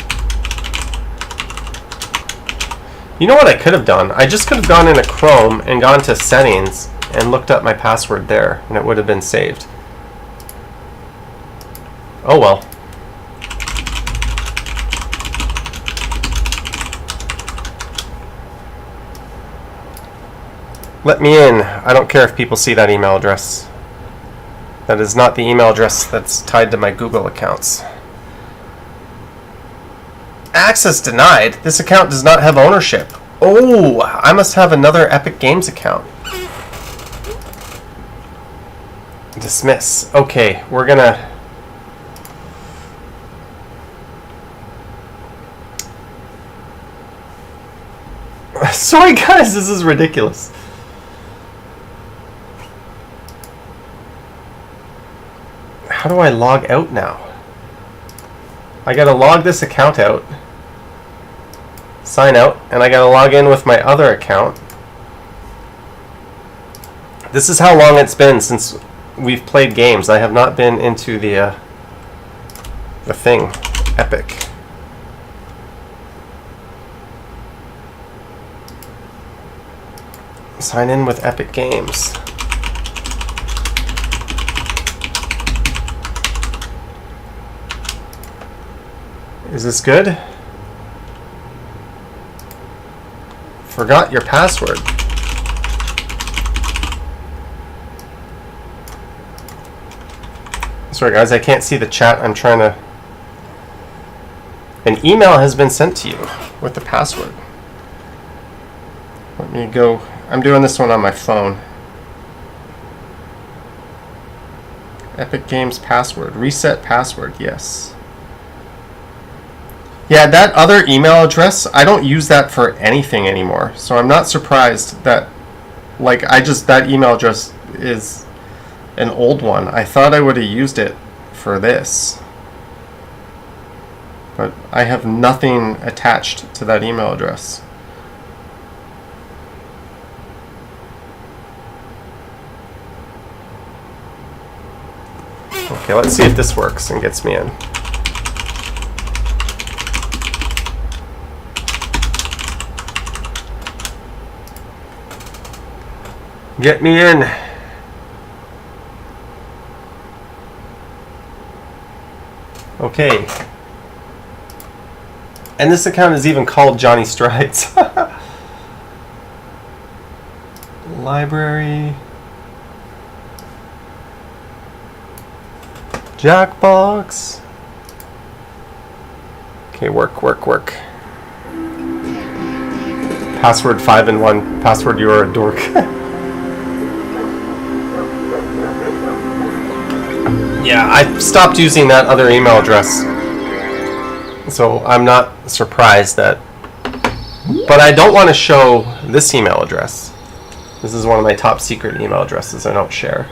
You know what I could have done? I just could have gone into Chrome and gone to settings and looked up my password there, and it would have been saved. Oh well. Let me in. I don't care if people see that email address. That is not the email address that's tied to my Google accounts. Access denied. This account does not have ownership. Oh, I must have another Epic Games account. Dismiss. Okay, we're gonna... Sorry guys, this is ridiculous. How do I log out now? I gotta log this account out, sign out, and I gotta log in with my other account. This is how long it's been since we've played games. I have not been into the thing, Epic. Sign in with Epic Games. Is this good? Forgot your password. Sorry guys, I can't see the chat. I'm trying to... An email has been sent to you with the password. Let me go. I'm doing this one on my phone. Epic Games password. Reset password, yes. Yeah, that other email address, I don't use that for anything anymore. So I'm not surprised that, like, that email address is an old one. I thought I would have used it for this. But I have nothing attached to that email address. Okay, let's see if this works and gets me in. Get me in. Okay. And this account is even called Johnny Strides. Library. Jackbox. Okay, work. Password 5-in-1. Password you're a dork. Yeah, I stopped using that other email address. So I'm not surprised that... But I don't want to show this email address. This is one of my top secret email addresses I don't share.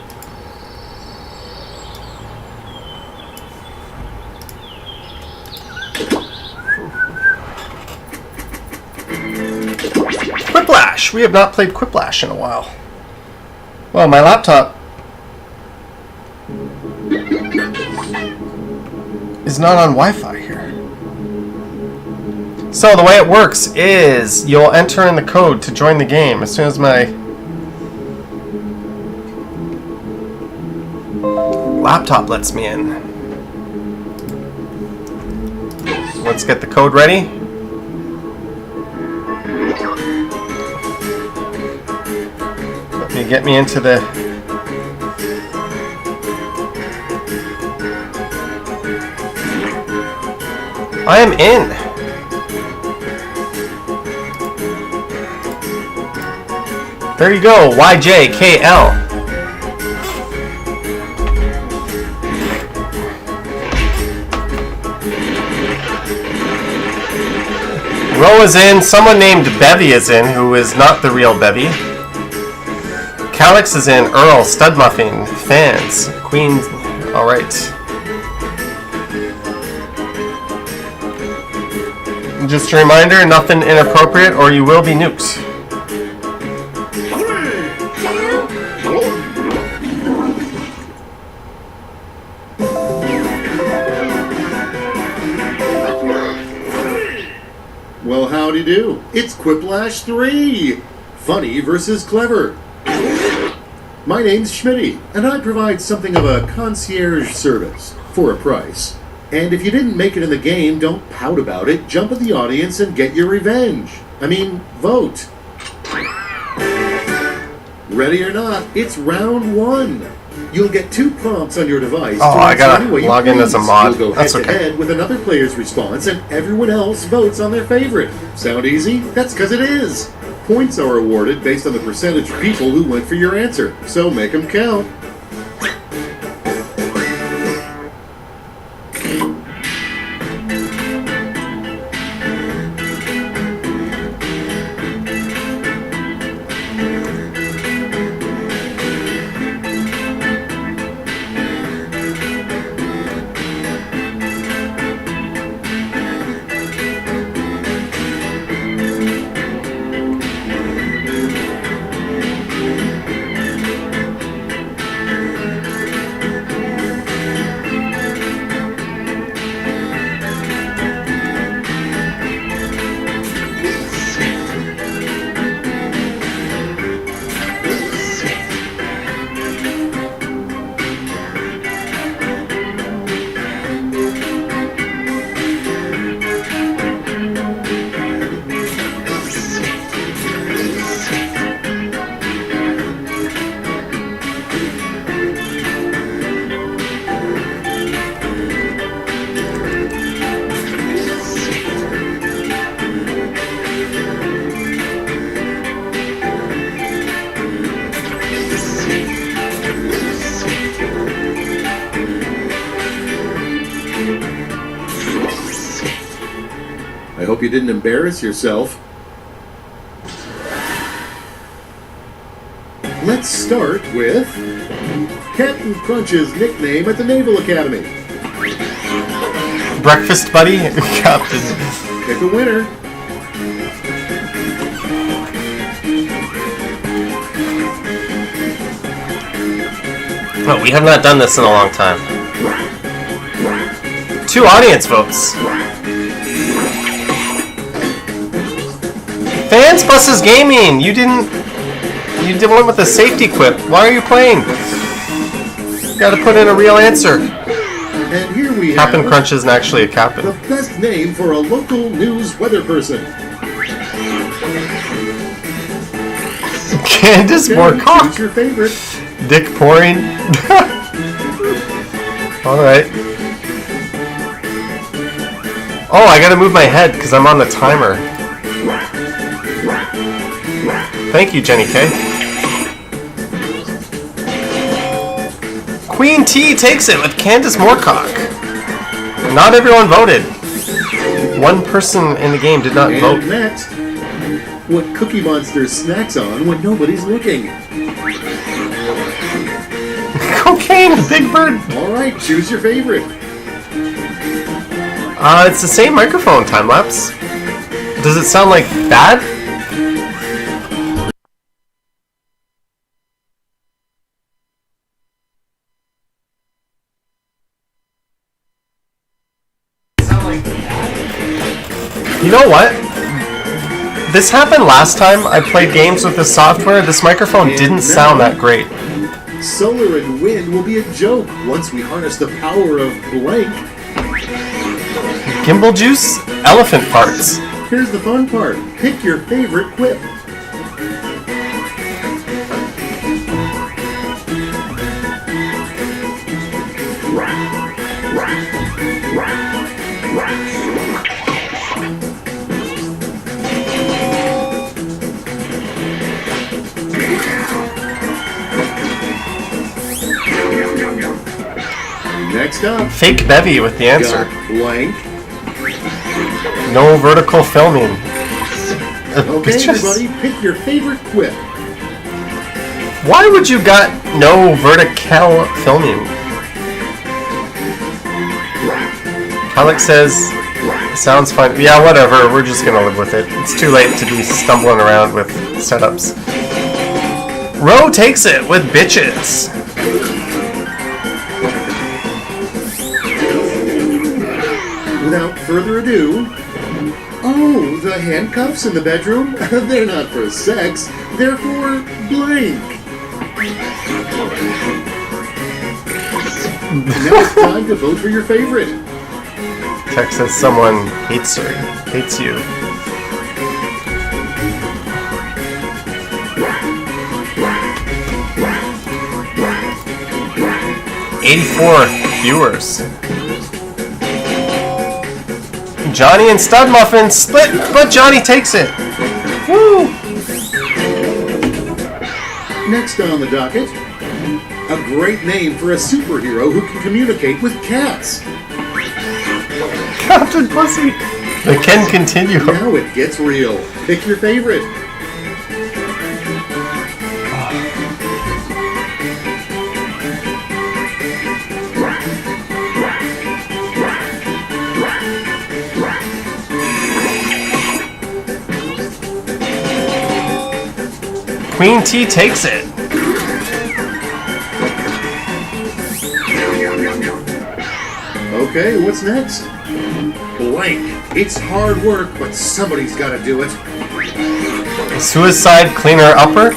Quiplash! We have not played Quiplash in a while. Well, my laptop is not on Wi-Fi here. So the way it works is you'll enter in the code to join the game as soon as my laptop lets me in. Let's get the code ready. Let me get me into the... I am in. There you go, YJKL. Ro is in, someone named Bevy is in, who is not the real Bevy. Calix is in, Earl, Studmuffin, Fans, Queen, alright. Just a reminder, nothing inappropriate or you will be nuked. Well, howdy do. It's Quiplash 3! Funny versus clever. My name's Schmitty, and I provide something of a concierge service for a price. And if you didn't make it in the game, don't pout about it. Jump at the audience and get your revenge. I mean, vote. Ready or not, it's round 1. You'll get 2 prompts on your device. Oh, I gotta log in as a mod. You'll go That's head to okay. head with another player's response, and everyone else votes on their favorite. Sound easy? That's because it is. Points are awarded based on the percentage of people who went for your answer, so make them count. I hope you didn't embarrass yourself. Let's start with Captain Crunch's nickname at the Naval Academy. Breakfast buddy? Captain. Pick a winner. Oh, we have not done this in a long time. 2 audience votes. Fans Buses Gaming! You did one with a safety quip. Why are you playing? You gotta put in a real answer. And here we Captain have Crunch isn't actually a captain. the best name for a local news weather person. Candace Okay, Moorcock. choose your favorite. Dick pouring. Alright. Oh, I gotta move my head because I'm on the timer. Thank you, Jenny K. Queen T takes it with Candace Moorcock. Not everyone voted. One person in the game did not vote. And next, what Cookie Monster snacks on when nobody's looking. Cocaine, Big Bird. All right, choose your favorite. It's the same microphone, time-lapse. Does it sound like bad? You know what? This happened last time I played games with this software. This microphone didn't sound that great. Solar and wind will be a joke once we harness the power of blank. Gimbal juice, elephant parts. Here's the fun part. Pick your favorite quip. Next up, Fake Bevy with the answer. got blank. No vertical filming. Okay, It's just- everybody, pick your favorite quip. Why would you got no vertical filming? Alex says, sounds fun. Yeah, whatever. We're just gonna live with it. It's too late to be stumbling around with setups. Ro takes it with bitches. Without further ado, oh, the handcuffs in the bedroom? They're not for sex, they're for blank. Now it's time to vote for your favorite. Text says someone hates her. Hates you. $84 viewers. Johnny and Stud Muffin split, but Johnny takes it. Woo! Next on the docket, a great name for a superhero who can communicate with cats. Captain Pussy. The Ken continue. Now it gets real. Pick your favorite. Queen T takes it. Okay, what's next? Blank. It's hard work, but somebody's got to do it. Suicide cleaner upper.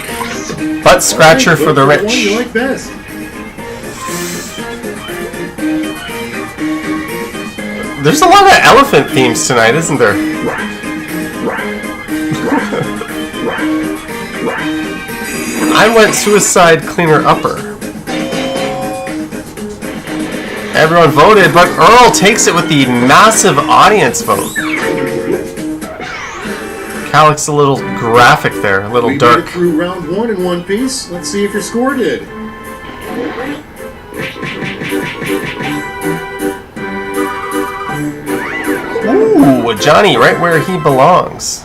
Butt scratcher Alright, for the vote one you rich. like best. There's a lot of elephant themes tonight, isn't there? I went suicide cleaner upper. Everyone voted, but Earl takes it with the massive audience vote. Calyx a little graphic there, a little We made dark. it through round one in one piece. Let's see if your score did. Ooh, Johnny right where he belongs.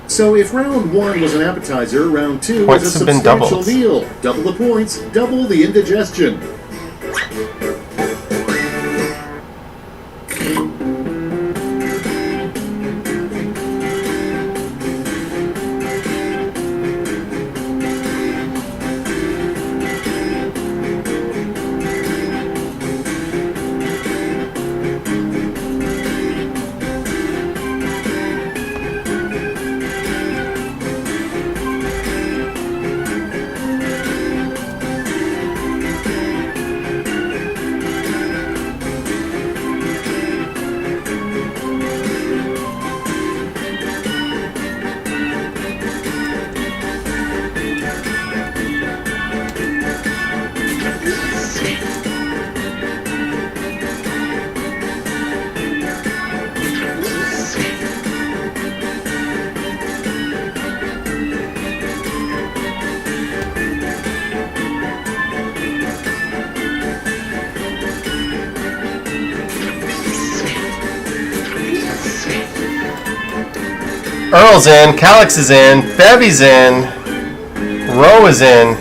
So if round one was an appetizer, round two Points was a have been substantial doubled. meal. Double the points, double the indigestion. Earl's in, Calix is in, Bevy's in, Ro is in.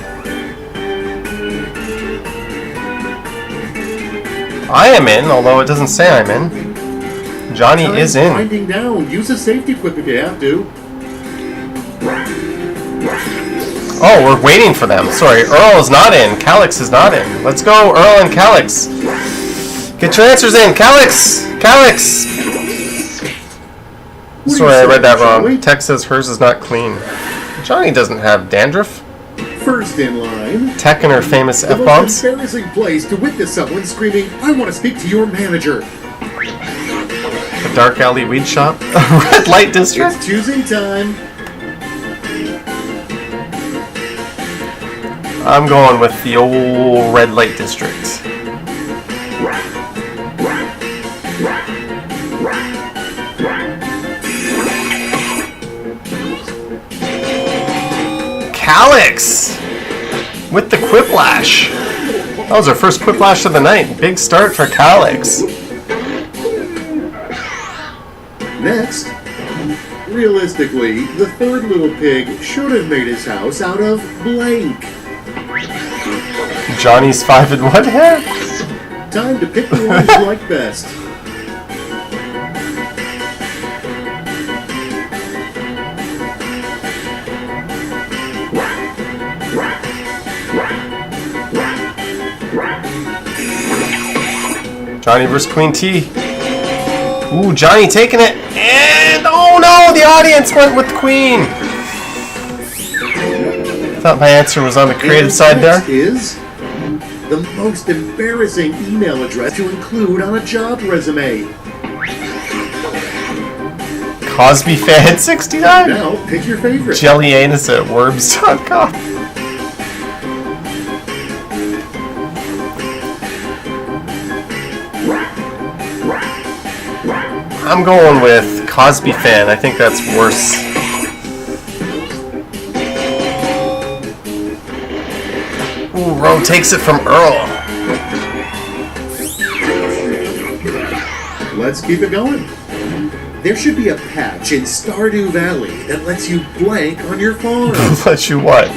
I am in, although it doesn't say I'm in. Johnny is in. Winding down. Use a safety quip if you have to. Oh, we're waiting for them. Sorry, Earl is not in. Calix is not in. Let's go, Earl and Calix. Get your answers in. Calix! Calix! Sorry, I read that wrong. Tex says hers is not clean. Johnny doesn't have dandruff. First in line. Tech and her famous The F-bombs. most embarrassing place to witness someone screaming, "I want to speak to your manager." A dark alley weed shop. A red light district. It's choosing time. I'm going with the old red light district. Calix with the quiplash. That was our first quiplash of the night. Big start for Calix. Next. Realistically, the third little pig should have made his house out of blank. Johnny's 5 and 1 hair. Time to pick the one you like best. Johnny versus Queen T. Ooh, Johnny taking it. And oh no, the audience went with Queen. I thought my answer was on the creative side there. Next is the most embarrassing email address to include on a job resume. Cosby fan 69. Now pick your favorite. Jellyanus at worms.com. I'm going with Cosby fan. I think that's worse. Ooh, Ro takes it from Earl. Let's keep it going. There should be a patch in Stardew Valley that lets you blank on your farm. Let you what?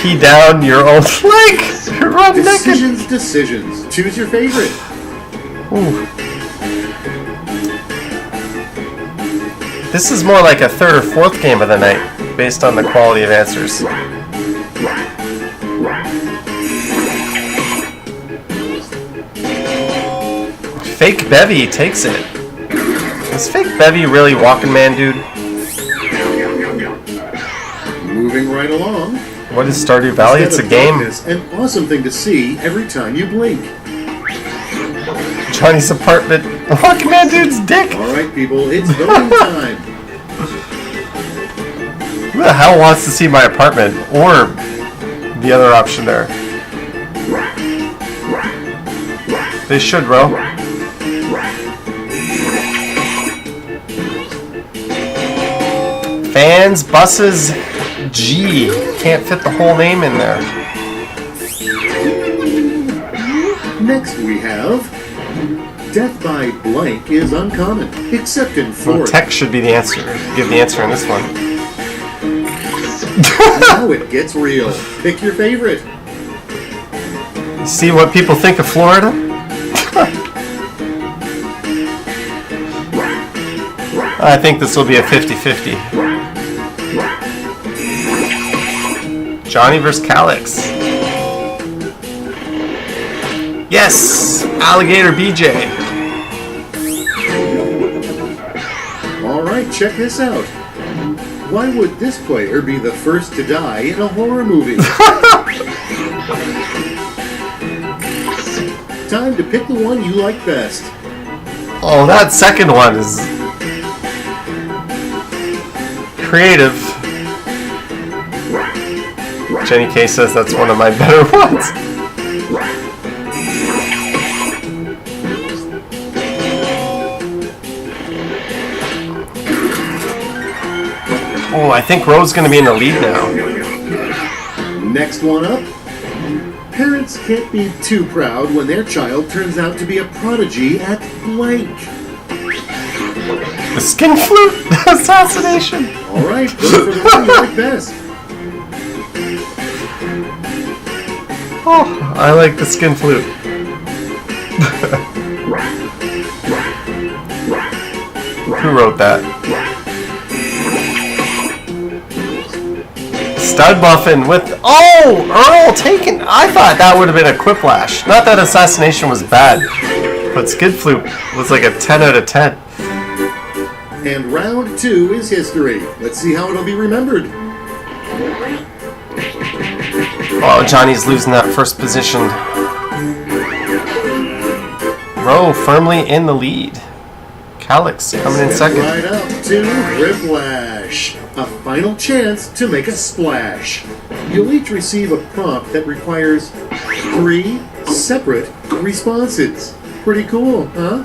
Pee down your own leg? Run naked. Decisions. Choose your favorite. Ooh. This is more like a third or fourth game of the night, based on the quality of answers. Fake Bevy takes it. Is Fake Bevy really Walking Man, dude? Moving right along. What is Stardew Valley? It's a game. It's an awesome thing to see every time you blink. Johnny's apartment. Walking Man dude's dick. All right, people, it's voting time. Who the hell wants to see my apartment? Or the other option there? They should, Ro. Fans, buses, G. Can't fit the whole name in there. Next we have death by blank is uncommon, except in Well, Florida. tech should be the answer. Give the answer on this one. Now it gets real. Pick your favorite. See what people think of Florida? I think this will be a 50-50. Johnny versus Calix. Yes! Alligator BJ. All right, check this out. Why would this player be the first to die in a horror movie? Time to pick the one you like best. Oh, that second one is creative. Jenny K says that's one of my better ones. Oh, I think Ro's going to be in the lead now. Next one up. Parents can't be too proud when their child turns out to be a prodigy at blank. The skin flute assassination. All right, vote for the one you like best. Oh, I like the skin flute. Who wrote that? Stud Muffin with... Oh! Earl taken... I thought that would have been a quiplash. Not that assassination was bad. But Skid Flute was like a 10 out of 10. And round 2 is history. Let's see how it'll be remembered. Oh, Johnny's losing that first position. Rowe firmly in the lead. Calix coming in second. Right up to Whiplash. A final chance to make a splash. You'll each receive a prompt that requires 3 separate responses. Pretty cool, huh?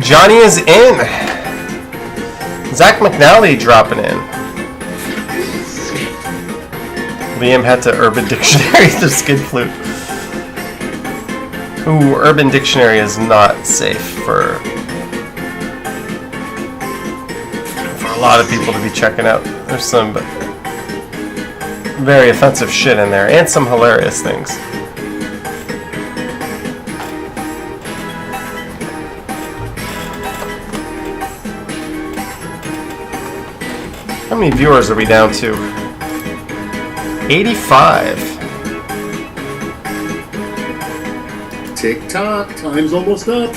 Johnny is in. Zach McNally dropping in. Liam had to Urban Dictionary the Skid Flute. Ooh, Urban Dictionary is not safe for a lot of people to be checking out. There's some very offensive shit in there and some hilarious things. How many viewers are we down to? 85. Tick-tock, time's almost up.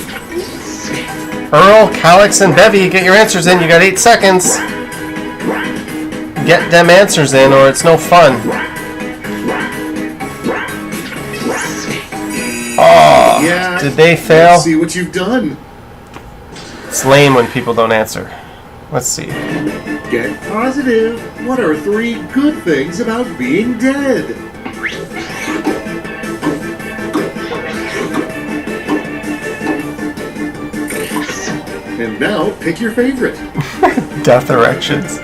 Earl, Calix, and Bevy, get your answers in. You got 8 seconds. Get them answers in or it's no fun. Oh, Yeah, did they fail? Let's see what you've done. It's lame when people don't answer. Let's see. Get positive. What are 3 good things about being dead? And now, pick your favorite. Death erections.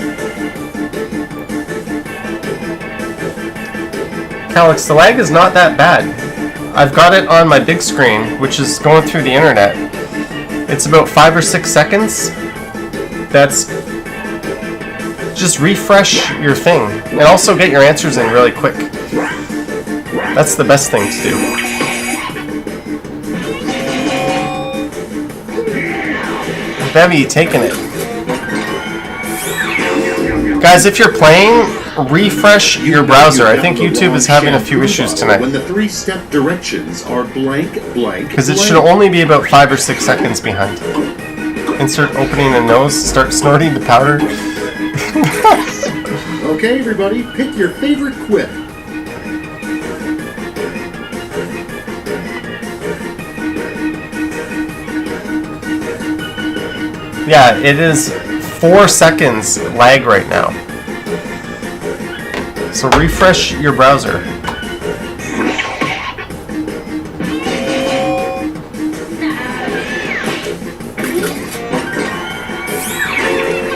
Calix, the lag is not that bad. I've got it on my big screen, which is going through the internet. It's about 5 or 6 seconds. That's... Just refresh your thing. And also get your answers in really quick. That's the best thing to do. Bevy taking it. Guys, if you're playing, refresh your browser. I think YouTube is having a few issues tonight. When the 3-step directions are blank, blank, Because it blank. should only be about 5 or 6 seconds behind. Insert opening a nose, start snorting the powder. Okay, everybody, pick your favorite quip. Yeah, it is 4 seconds lag right now. So refresh your browser.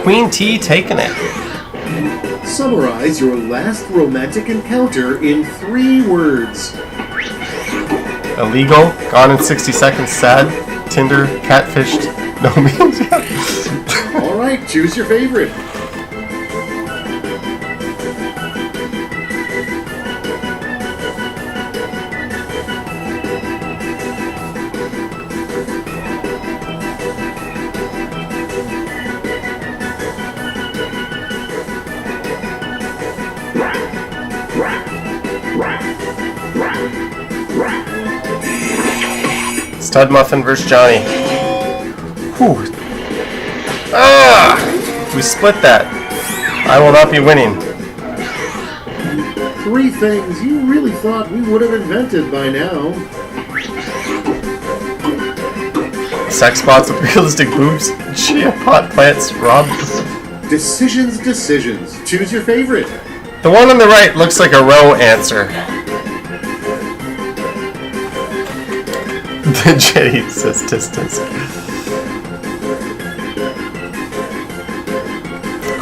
Queen T taking it. Summarize your last romantic encounter in 3 words. Illegal, gone in 60 seconds, sad, Tinder, catfished, no means. All right, choose your favorite. Stud Muffin versus Johnny. Whew. Ah! We split that. I will not be winning. 3 things you really thought we would have invented by now. Sex bots with realistic boobs, chia pot plants, Rob. Decisions. Choose your favorite. The one on the right looks like a row answer. The Jetty says distance.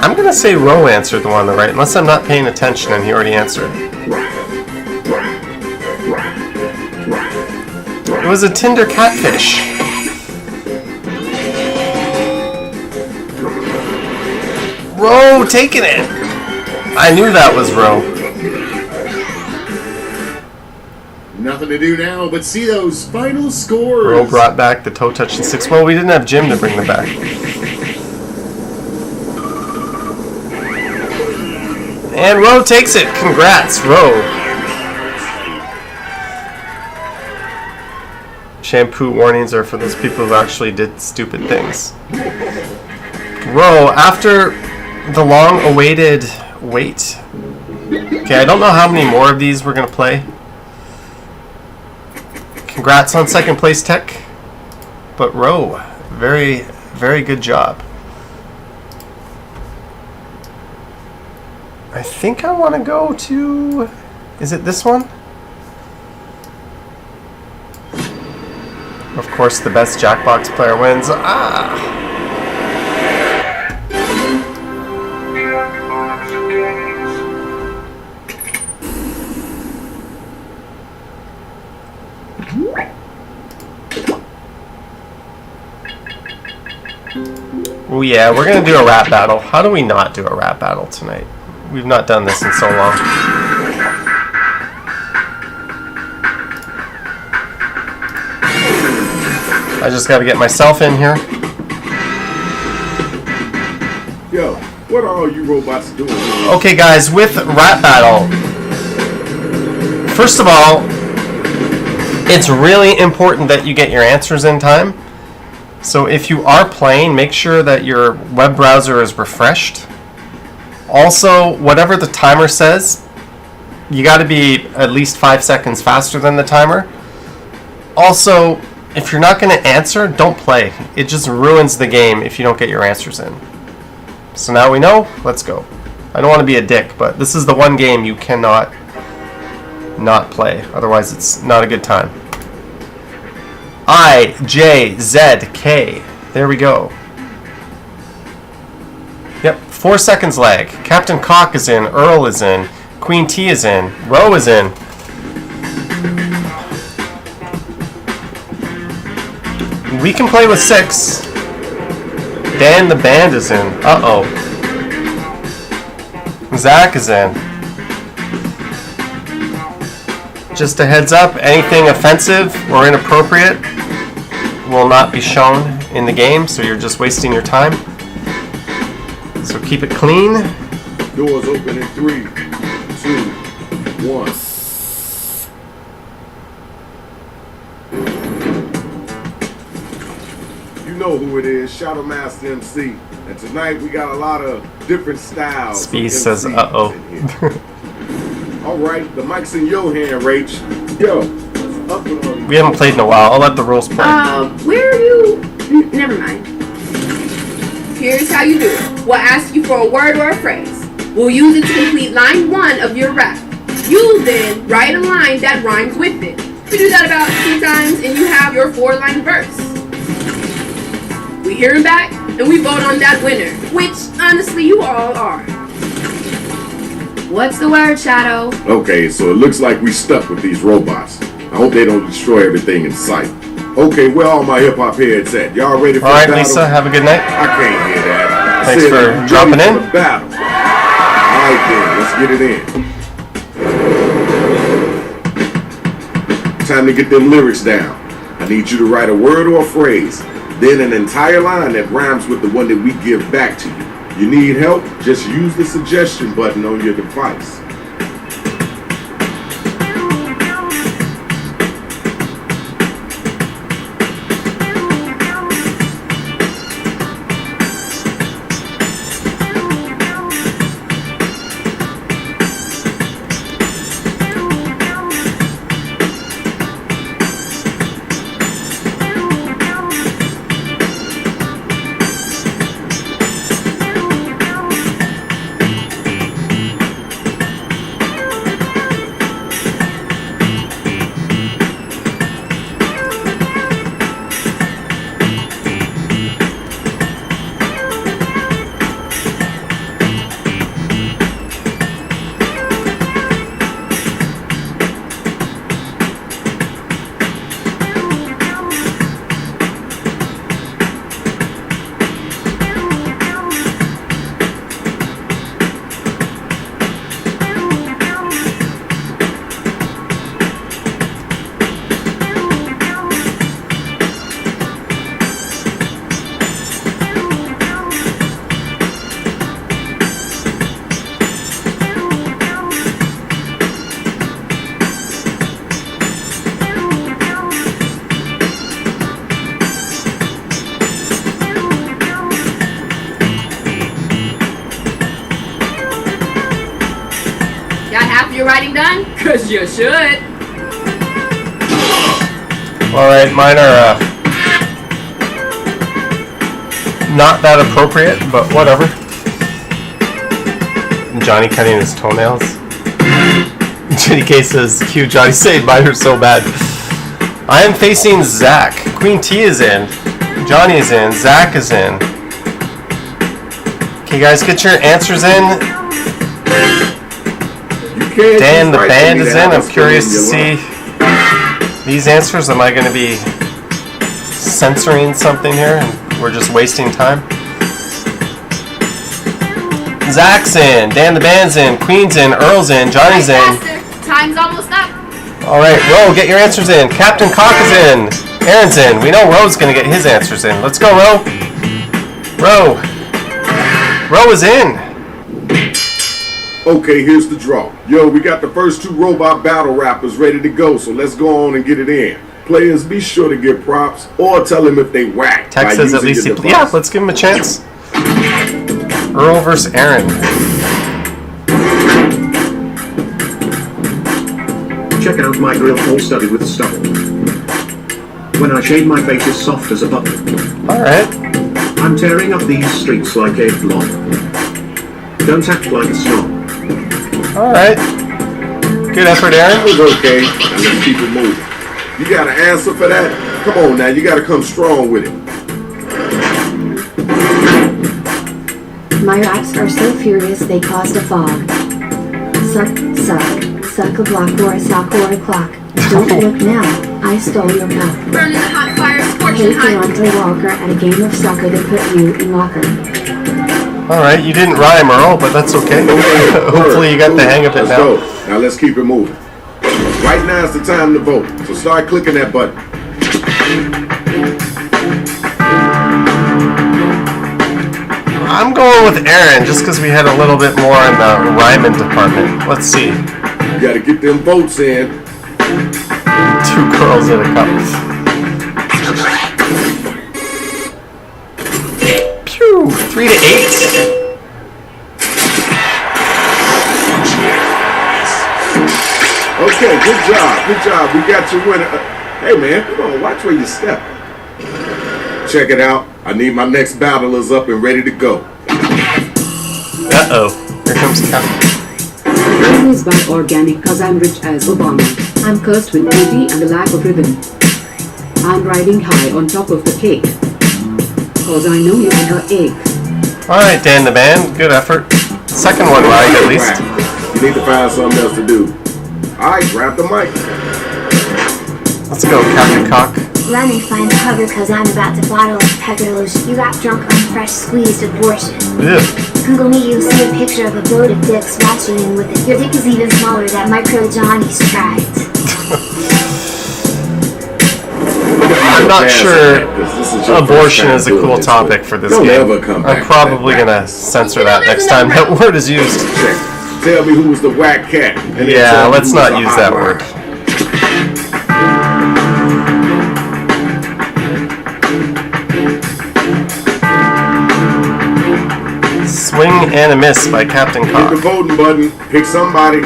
I'm gonna say row answered the one on the right, unless I'm not paying attention and he already answered. It was a Tinder catfish. Row, taking it! I knew that was row. Nothing to do now but see those final scores. Row brought back the toe touch in 6. Well, we didn't have Jim to bring them back. And Row takes it. Congrats, Row. Shampoo warnings are for those people who actually did stupid things. Row, after the long-awaited wait. Okay, I don't know how many more of these we're going to play. Congrats on second place, Tech. But Row, very, very good job. I think I want to go to... Is it this one? Of course, the best Jackbox player wins. Ah! Oh yeah, we're gonna do a rap battle. How do we not do a rap battle tonight? We've not done this in so long. I just gotta get myself in here. Yo, what are all you robots doing? Okay guys, with rap battle, first of all, it's really important that you get your answers in time. So if you are playing, make sure that your web browser is refreshed. Also, whatever the timer says, you got to be at least 5 seconds faster than the timer. Also, if you're not going to answer, don't play. It just ruins the game if you don't get your answers in. So now we know, let's go. I don't want to be a dick, but this is the one game you cannot not play. Otherwise, it's not a good time. I, J, Z, K. There we go. Yep, 4 seconds lag. Captain Cock is in, Earl is in, Queen T is in, Row is in. We can play with 6. Dan the Band is in. Uh-oh. Zach is in. Just a heads up, anything offensive or inappropriate will not be shown in the game, so you're just wasting your time. So keep it clean. Doors open in 3, 2, 1. You know who it is, Shadow Master MC. And tonight we got a lot of different styles. Speed says, uh-oh. Alright, the mic's in your hand, Rach. Yo, up and on. We haven't played in a while. I'll let the rules play. Where are you? Never mind. Here's how you do it. We'll ask you for a word or a phrase. We'll use it to complete line 1 of your rap. You then write a line that rhymes with it. You do that about 2 times and you have your 4-line verse. We hear him back and we vote on that winner, which honestly you all are. What's the word, Shadow? Okay, so it looks like we stuck with these robots. I hope they don't destroy everything in sight. Okay, where all my hip-hop heads at? Y'all ready for the battle? Alright, Lisa, have a good night. I can't hear that. Thanks for dropping in. For the battle. Alright then, let's get it in. Time to get them lyrics down. I need you to write a word or a phrase, then an entire line that rhymes with the one that we give back to you. You need help? Just use the suggestion button on your device. writing done? Cause you should. Alright, mine are not that appropriate, but whatever. Johnny cutting his toenails. Jenny K says, cue Johnny saying mine are so bad. I am facing Zach. Queen T is in. Johnny is in. Zach is in. Okay, guys, get your answers in. Dan the band is in. I'm curious to see these answers. Am I going to be censoring something here and we're just wasting time? Zach's in. Dan the band's in. Queen's in. Earl's in. Johnny's in. Time's almost up. Alright, Ro, get your answers in. Captain Cock is in. Aaron's in. We know Ro's going to get his answers in. Let's go, Ro. Ro is in. Okay, here's the draw. Yo, we got the first 2 robot battle rappers ready to go, so let's go on and get it in. Players, be sure to give props or tell them if they whack. Tech says at least yeah, let's give him a chance. Earl versus Aaron. Check out my grill all studded with stubble. When I shave, my face is soft as a button. Alright. I'm tearing up these streets like a blob. Don't act like a snob. Alright. Good effort, Aaron. That was okay. Now let's keep it moving. You got an answer for that? Come on now, you got to come strong with it. My raps are so furious they caused a fog. Suck, suck a block or a sock or a clock. Don't look now, I stole your cup. Burning the hot fire, scorching Hate Deontay Walker at a game of soccer that put you in locker. Alright, you didn't rhyme, Earl, but that's okay. Hopefully you got the hang of it now. Let's go. Now let's keep it moving. Right now is the time to vote, so start clicking that button. I'm going with Aaron, just because we had a little bit more in the rhyming department. Let's see. You gotta get them votes in. 2 girls in a cup. Pew! 3 to 8. Okay, good job. We got your winner. Hey man, come on, watch where you step. Check it out. I need my next battlers up and ready to go. Uh-oh. Here comes Cap. I always buy organic cause I'm rich as Obama. I'm cursed with beauty and a lack of ribbon. I'm riding high on top of the cake. Cause I know you're her egg. Alright, Dan the band. Good effort. Second one right, at least. You need to find something else to do. Alright, grab the mic. Let's go, Captain Cock. Let me find cover cause I'm about to bottle of pecker lotion. You got drunk on fresh squeezed abortion. Yeah. Google me, you'll see a picture of a boat of dicks watching in with it. Your dick is even smaller than micro Johnny's tried. I'm not sure abortion is a cool topic for this game. I'm probably gonna censor that next time that word is used. Tell me who was the whack cat. Yeah, let's not use that word. Swing and a miss by Captain Cock. Hit the voting button. Pick somebody.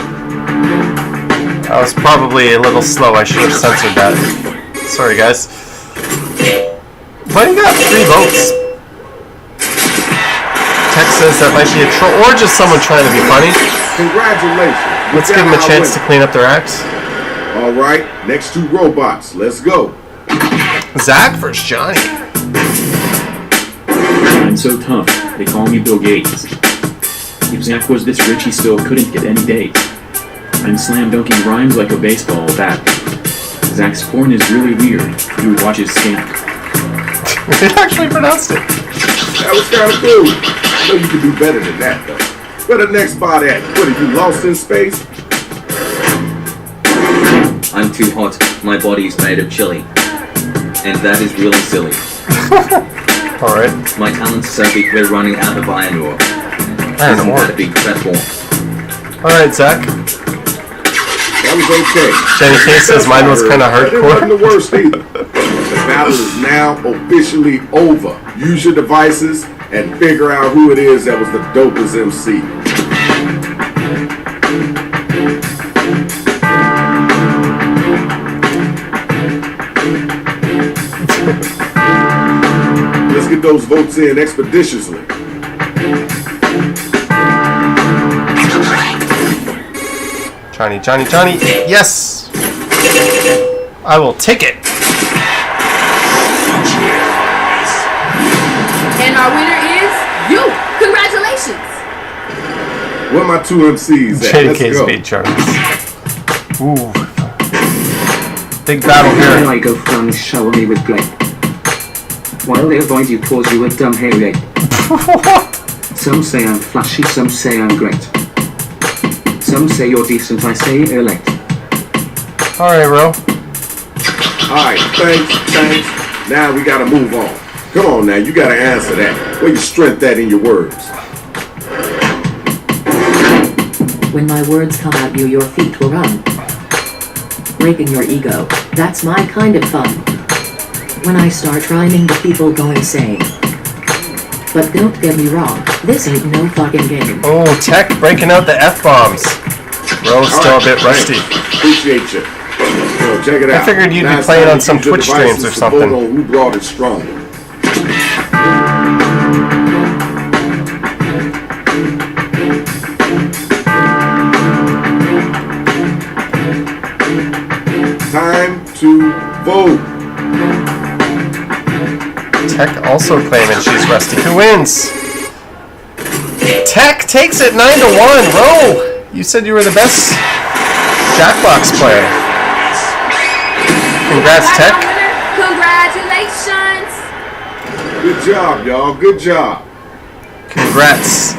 I was probably a little slow. I should have censored that. Sorry, guys. But he got 3 votes. Tech says that might be a troll or just someone trying to be funny. Congratulations. Let's give them a chance to clean up their acts. All right, next 2 robots. Let's go. Zach versus Johnny. I'm so tough, they call me Bill Gates. If Zach was this rich, he still couldn't get any dates. I'm slam dunking rhymes like a baseball bat. Zach's porn is really weird. You would watch his scamp. They actually pronounced it. That was kind of cool. I know you can do better than that, though. Where the next spot at? What, are you lost in space? I'm too hot. My body's made of chili. And that is really silly. Alright. My talent's so big we're running out of iron ore. Isn't that a big fat one? Alright, Zach. That was okay. Jenny K says mine was kind of hardcore. It wasn't the worst either. The battle is now officially over. Use your devices and figure out who it is that was the dopest MC. get those votes in expeditiously. Johnny, Johnny, Johnny. Yes! I will take it. And our winner is you. Congratulations. Where my two MCs at? Let's JK's go. made Charles. Ooh. Big battle Here here. I go from shower me with play. While they avoid you cause you a dumb hairlay. Some say I'm flashy, some say I'm great. Some say you're decent, I say elect. Alright, bro. Alright, thanks. Now we gotta move on. Come on now, you gotta answer that. Where your strength at in your words? When my words come at you, your feet will run. Breaking your ego, that's my kind of fun. When I start rhyming, the people go insane. But don't get me wrong, this ain't no fucking game. Oh, Tech breaking out the F-bombs. Bro's still a bit rusty. Appreciate you. So check it out. I figured you'd be Last playing time on you some used your Twitch streams devices or to vote something. on who brought it stronger. Time to vote. Tech also claiming she's rusty. Who wins? Tech takes it 9-1. Bro, you said you were the best jackbox player. Congrats, Tech. Congratulations. Good job, y'all. Good job. Congrats.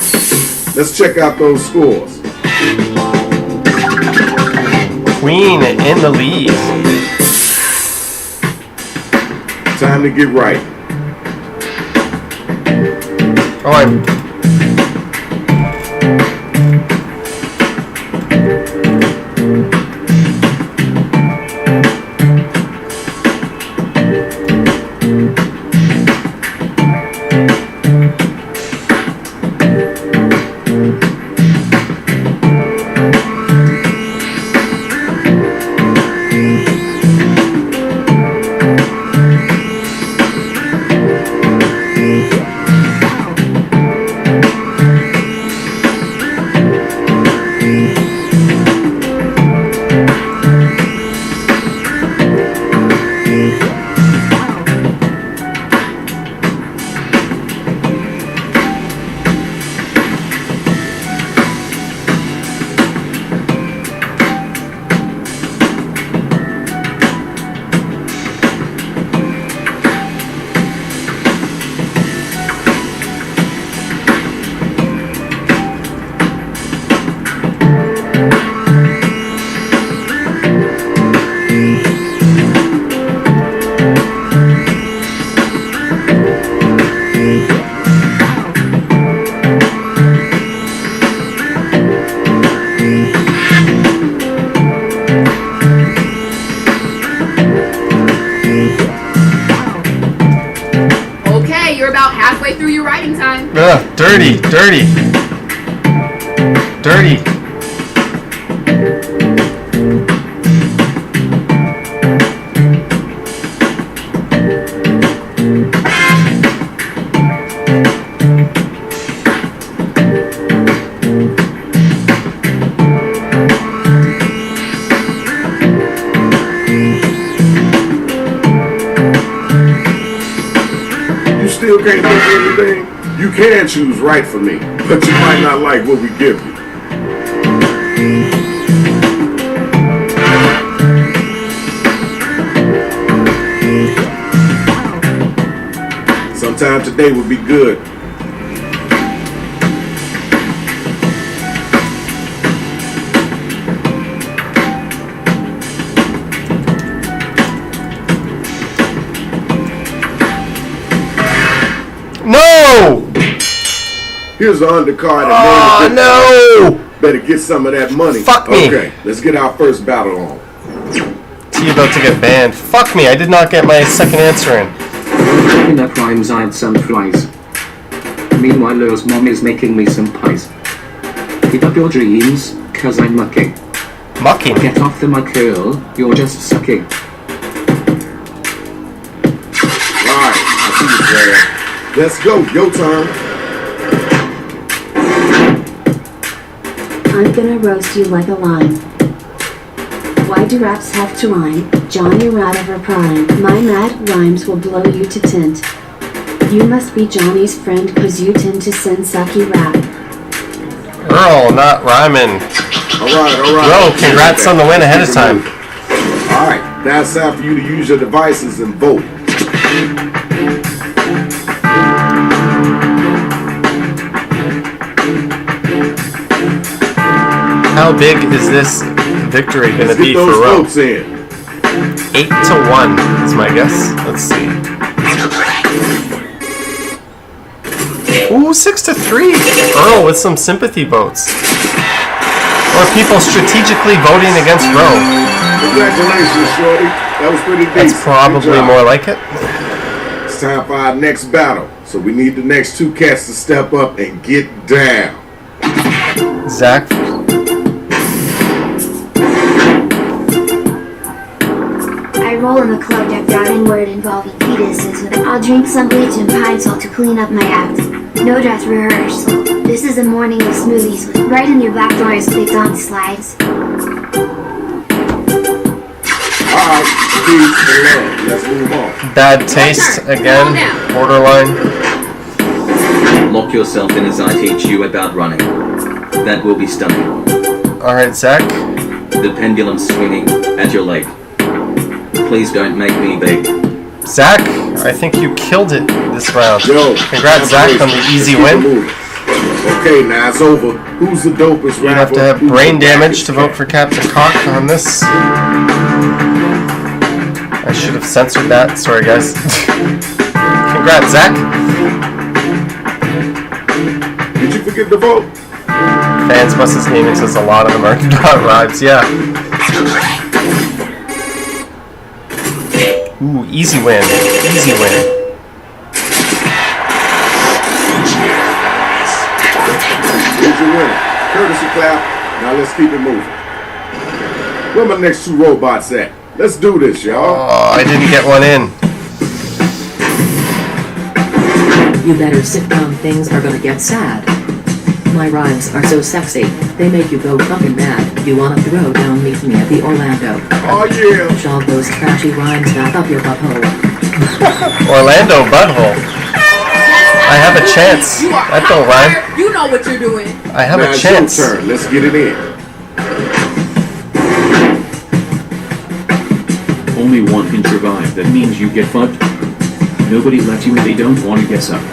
Let's check out those scores. Queen in the lead. Time to get right. Oh, I'm... Through your writing time. Ugh, dirty. Still can't think of anything? You can choose right for me, but you might not like what we give you. Sometime today would be good. No! Here's the undercard. Oh, no! Better get some of that money. Fuck me. Okay, let's get our first battle on. T about to get banned. Fuck me, I did not get my second answer in. Picking up rhymes, I had some flies. Meanwhile, Lil's mom is making me some pies. Keep up your dreams, cause I'm mucking. Mucking? Get off the muck girl, you're just sucking. Alright, I see you, player. Let's go. Your turn. I'm gonna roast you like a lime. Why do raps have to rhyme? John, you're out of her prime. My mad rhymes will blow you to tint. You must be Johnny's friend cause you tend to send sucky rap. Earl, not rhyming. Alright. Bro, congrats on the win ahead of time. Alright, now it's time for you to use your devices and vote. How big is this victory going to be for those Ro? votes in. 8-1 is my guess. Let's see. Ooh, 6-3. Earl with some sympathy votes. Or people strategically voting against Ro. Congratulations, Shorty. That was pretty decent. That's probably more like it. It's time for our next battle. So we need the next two cats to step up and get down. Zach. I roll in a club decked out in word involving fetuses. I'll drink some bleach and pine salt to clean up my act. No dress rehearsal. This is a morning of smoothies with right in your back door is clicked on slides. Alright, peace and love. Let's move on. Bad taste again. Borderline. Lock yourself in as I teach you about running. That will be stunning. Alright, Zach. The pendulum swinging at your leg. Please don't make me beg. Zach, I think you killed it this round. Yo, congrats, Zach, on the easy win. Okay, now it's over. Who's the dopest rapper? You have to have brain damage to vote for Captain Cock on this. I should have censored that. Sorry, guys. Congrats, Zach. Did you forget to vote? Fans Buses Gaming says a lot of them are not rhymes. Yeah. Ooh, easy win. Easy win. Here's your winner. Courtesy clap. Now let's keep it moving. Where my next two robots at? Let's do this, y'all. Oh, I didn't get one in. You better sit down, things are gonna get sad. My rhymes are so sexy, they make you go fucking mad. You wanna throw down, meet me at the Orlando. Oh yeah! Shove those trashy rhymes back up your butthole. Orlando butthole. I have a chance. That don't rhyme. You know what you're doing. I have now a chance. It's your turn. Let's get it in. Only one can survive. That means you get fucked. Nobody lets you if they don't want to get sucked.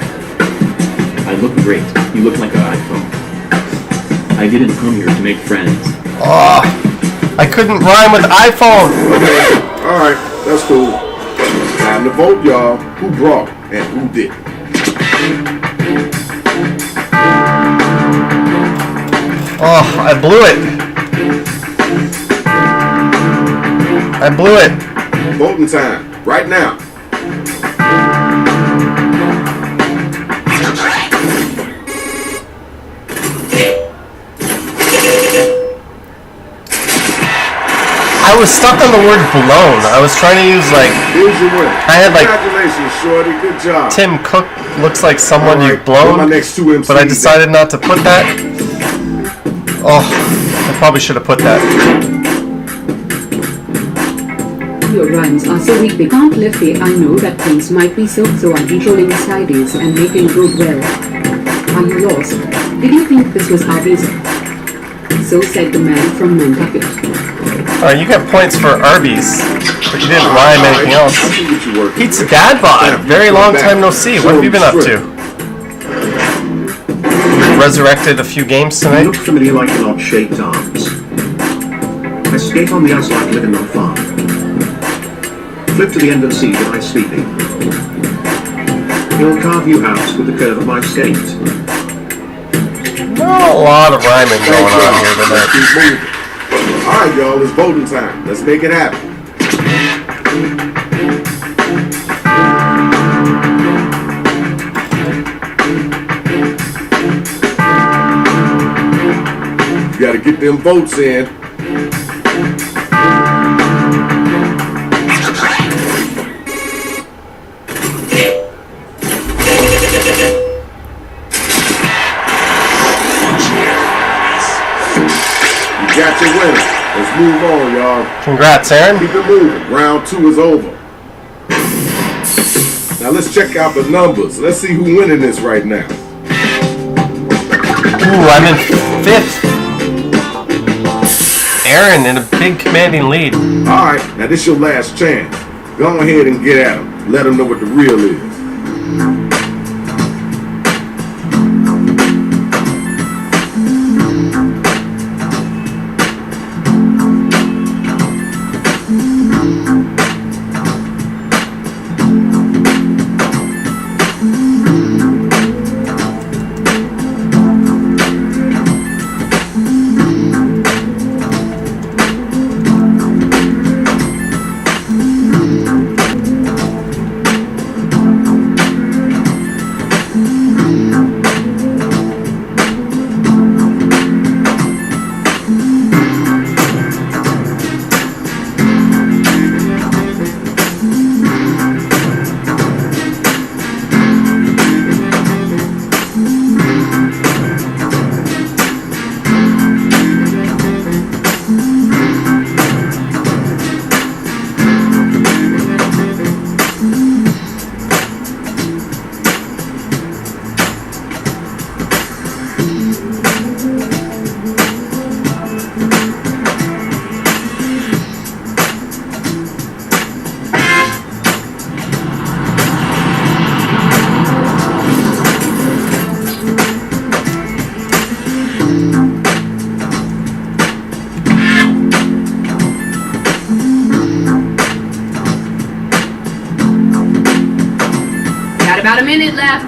I look great. You look like an iPhone. I didn't come here to make friends. Oh, I couldn't rhyme with iPhone. Okay, alright, that's cool. Time to vote, y'all. Who brought and who didn't? Oh, I blew it. I blew it. Voting time, right now. I was stuck on the word blown. I was trying to use like. Here's your winner. I had like. Congratulations, Shorty. Good job. Tim Cook looks like someone All right, you've blown, my next two MCs but I decided not to put that. Oh, I probably should have put that. Your rhymes are so weak they can't lift it. I know that things might be so I'm controlling the sides and making good well. Are you lost? Did you think this was obvious? So said the man from Nantucket. You get points for Arby's, but you didn't rhyme anything else. Pete's dad bod. Very long time no see. What have you been up to? You've resurrected a few games You tonight? look familiar like an odd-shaped arms. I skate on the ice like living on farm. Flip to the end and see that I'm sleeping. He'll carve you out with the curve of my skate. Not a lot of rhyming going on here tonight. Alright, y'all, it's voting time. Let's make it happen. You gotta get them votes in. Let's move on, y'all. Congrats, Aaron. Keep it moving. Round 2 is over. Now let's check out the numbers. Let's see who's winning this right now. Ooh, I'm in 5th. Aaron in a big commanding lead. Alright, now this is your last chance. Go ahead and get at him. Let him know what the real is. About a minute left.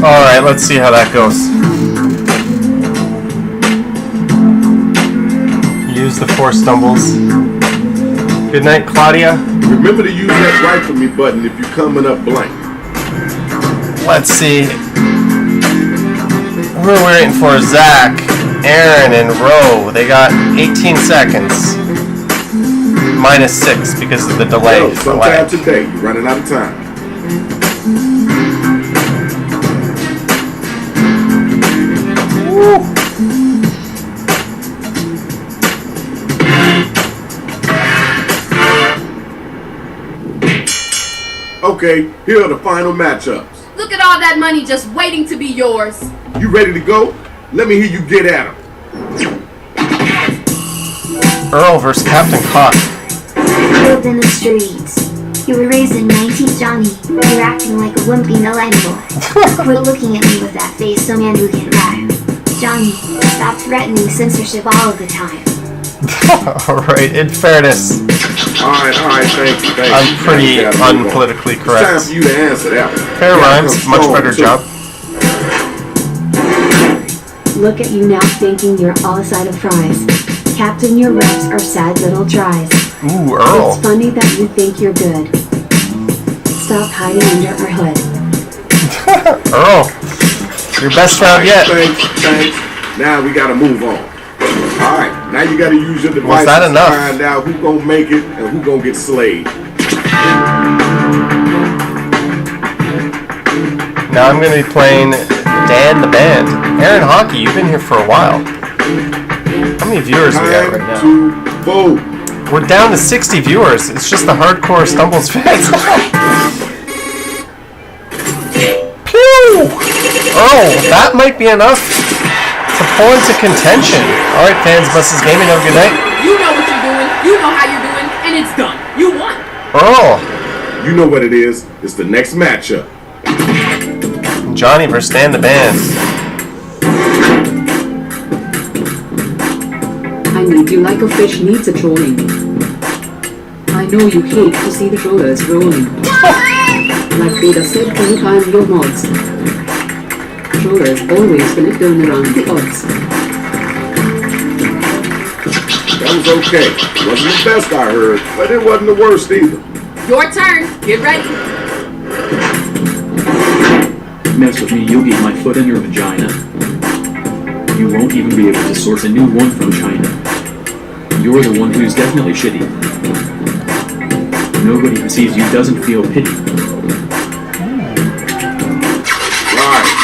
Alright, let's see how that goes. Use the 4 stumbles. Good night, Claudia. Remember to use that right for me button if you're coming up blank. Let's see. We're waiting for Zach, Aaron, and Ro. They got 18 seconds. -6 because of the delay. Yo, sometime today, you're running out of time. Woo. Okay, here are the final matchups. Look at all that money just waiting to be yours. You ready to go? Let me hear you get at him. Earl versus Captain Cock. You live in the streets. You were raised in 19th Johnny. You're acting like a wimpy millennial. Quit looking at me with that face so man who can rap. Johnny, stop threatening censorship all of the time. Alright, in fairness, Alright, thank you. I'm pretty unpolitically correct. It's time for you to answer that one. Fair rhymes, much better job. Look at you now thinking you're all a side of fries. Captain, your reps are sad little tries. Ooh, Earl. It's funny that you think you're good. Stop hiding under our hood. Earl, your best round yet. Thanks. Now we gotta move on. Alright, now you gotta use your device that to enough? find out who gonna make it and who gonna get slayed. Now I'm gonna be playing Dan the Band. Aaron Hockey, you've been here for a while. How many viewers we got right now? To vote. We're down to 60 viewers. It's just the hardcore Stumbles fans. Pew! Oh, that might be enough to pull into contention. Alright, fans, Buses Gaming, have a good night. You know what you're doing, you know how you're doing, and it's done. You won. Earl. You know what it is. It's the next matchup. Johnny versus Dan the Band. I need you like a fish needs a trolling. I know you hate to see the trollers rolling. Like Beta said, don't find your mods. Trollers always gonna turn around the odds. That was okay. Wasn't the best I heard, but it wasn't the worst either. Your turn. Get ready. Mess with me, you'll get my foot in your vagina. You won't even be able to source a new one from China. You're the one who's definitely shitty. Nobody who sees you doesn't feel pity. Right,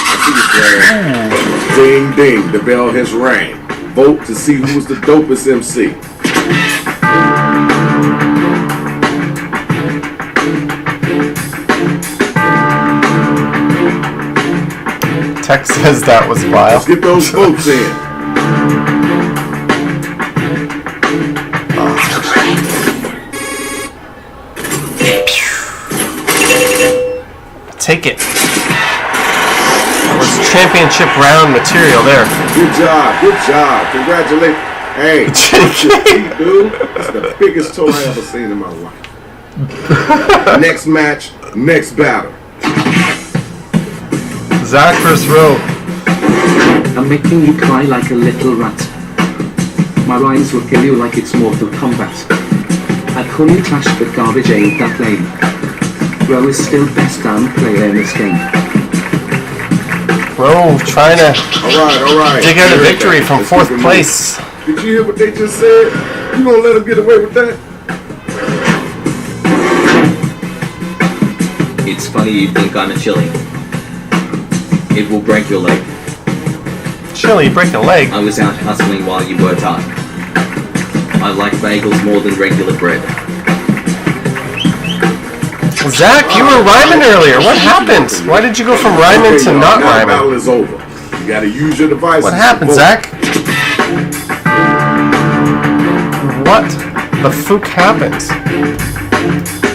I see you, Fred. Ding ding, the bell has rang. Vote to see who's the dopest MC. Tech says that was vile. Let's get those votes in. Take it. That was championship round material there. Good job. Congratulations. Hey, dude, that's the biggest toe I ever seen in my life. Next match, next battle. Zach vs. Rowe. I'm making you cry like a little rat. My rhymes will kill you like it's Mortal Kombat. I call you trash, but garbage ain't that lame. Rowe is still best damn player in this game. Rowe trying to all right. dig out a victory from fourth place. Did you hear what they just said? You gonna let him get away with that? It's funny you think I'm a chili. It will break your leg. Chili, break a leg? I was out hustling while you were tired. I like bagels more than regular bread. Zach, you were rhyming earlier. What happened? Why did you go from rhyming to not now rhyming? The battle is over. You gotta use your devices. What happened, Zach? What the fuck happened?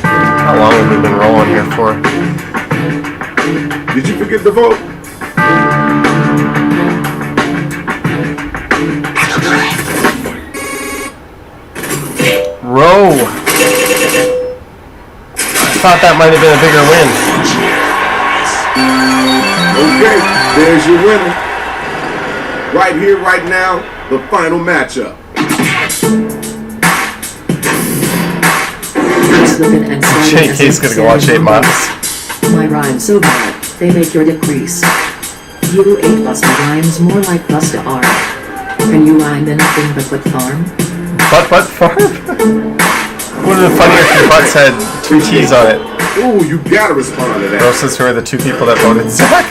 How long have we been rolling here for? Did you forget to vote? Row. I thought that might have been a bigger win. Okay, there's your winner. Right here, right now, the final matchup. JK's gonna go watch 8 Months. My rhymes so bad, they make your dick crease. You ate Buster rhymes more like Busta R. Can you rhyme anything but farm? But farm? Would have been funnier if your butts had 2 T's on it. Ooh, you gotta respond to that. Those who are the 2 people that voted Zach.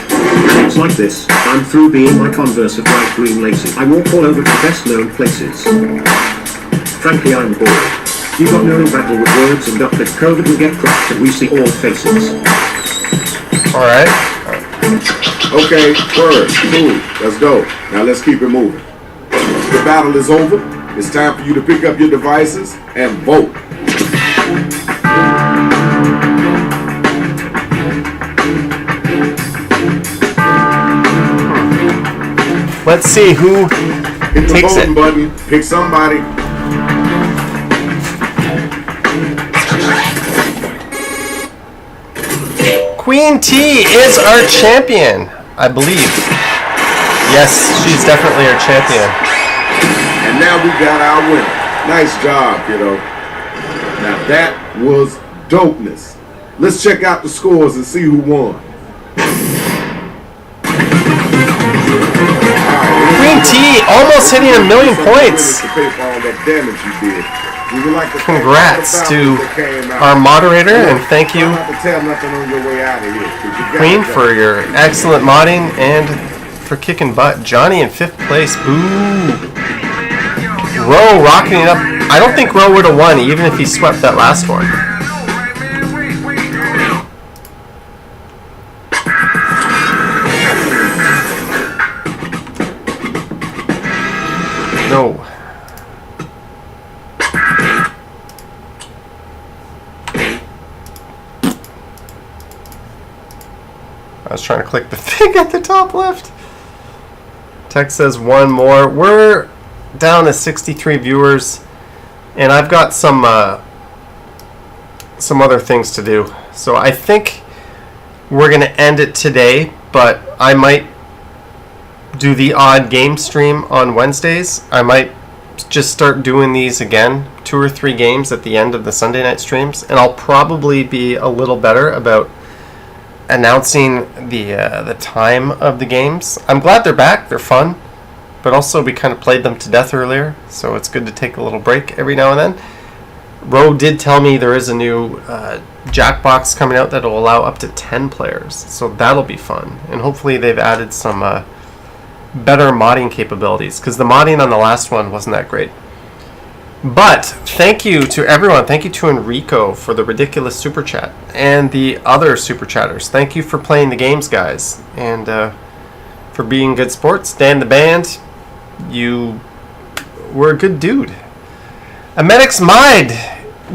It's like this. I'm through being my converse of bright green laces. I walk all over the best known places. Frankly, I'm bored. You got no battle with words, and up that COVID will get crushed and we see all faces. Alright. Okay, word, cool, let's go. Now let's keep it moving. The battle is over. It's time for you to pick up your devices and vote. Let's see who Hit the takes voting it. button. Pick somebody. Queen T is our champion, I believe. Yes, she's definitely our champion. And now we got our winner. Nice job, kiddo. Now that was dopeness. Let's check out the scores and see who won. Queen T almost hitting 1 million points. Congrats to our moderator, and thank you, Queen, for your excellent modding and for kicking butt. Johnny in 5th place. Boo. Rowe rocking it up. I don't think Rowe would have won even if he swept that last one. No. I was trying to click the thing at the top left. Tech says 1 more. We're down to 63 viewers, and I've got some other things to do. So I think we're going to end it today, but I might do the odd game stream on Wednesdays. I might just start doing these again, 2 or 3 games at the end of the Sunday night streams, and I'll probably be a little better about announcing the time of the games. I'm glad they're back. They're fun. but also we kind of played them to death earlier, so it's good to take a little break every now and then. Ro did tell me there is a new jackbox coming out that will allow up to 10 players, so that'll be fun. And hopefully they've added some better modding capabilities, because the modding on the last one wasn't that great. But thank you to everyone. Thank you to Enrico for the ridiculous super chat, and the other super chatters. Thank you for playing the games, guys, and for being good sports. Dan the Band, you were a good dude. Amedic's Mind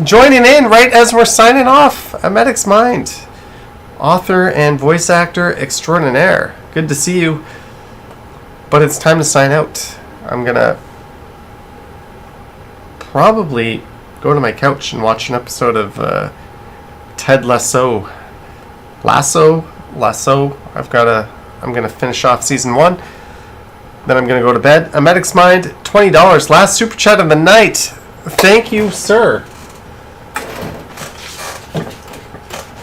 joining in right as we're signing off. Amedic's Mind, author and voice actor extraordinaire. Good to see you. But it's time to sign out. I'm gonna probably go to my couch and watch an episode of Ted Lasso. Lasso. I'm gonna finish off season 1. Then I'm gonna go to bed. Amedic's Mind, $20. Last super chat of the night. Thank you, sir.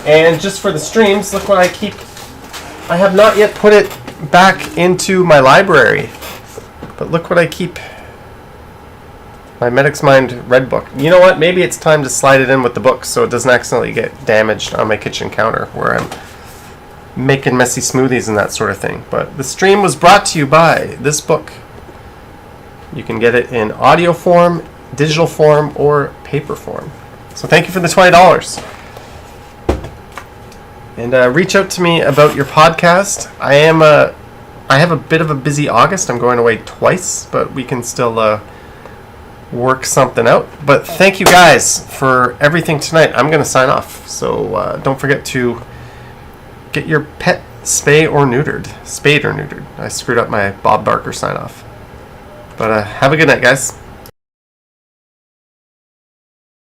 And just for the streams, look what I keep. I have not yet put it back into my library, but look what I keep. My Medic's Mind Red Book. You know what? Maybe it's time to slide it in with the book so it doesn't accidentally get damaged on my kitchen counter where I'm making messy smoothies and that sort of thing. But the stream was brought to you by this book. You can get it in audio form, digital form, or paper form. So thank you for the $20. And reach out to me about your podcast. I have a bit of a busy August. I'm going away twice, but we can still work something out. But thank you guys for everything tonight. I'm going to sign off. So don't forget to get your pet spayed or neutered. I screwed up my Bob Barker sign off. But have a good night, guys.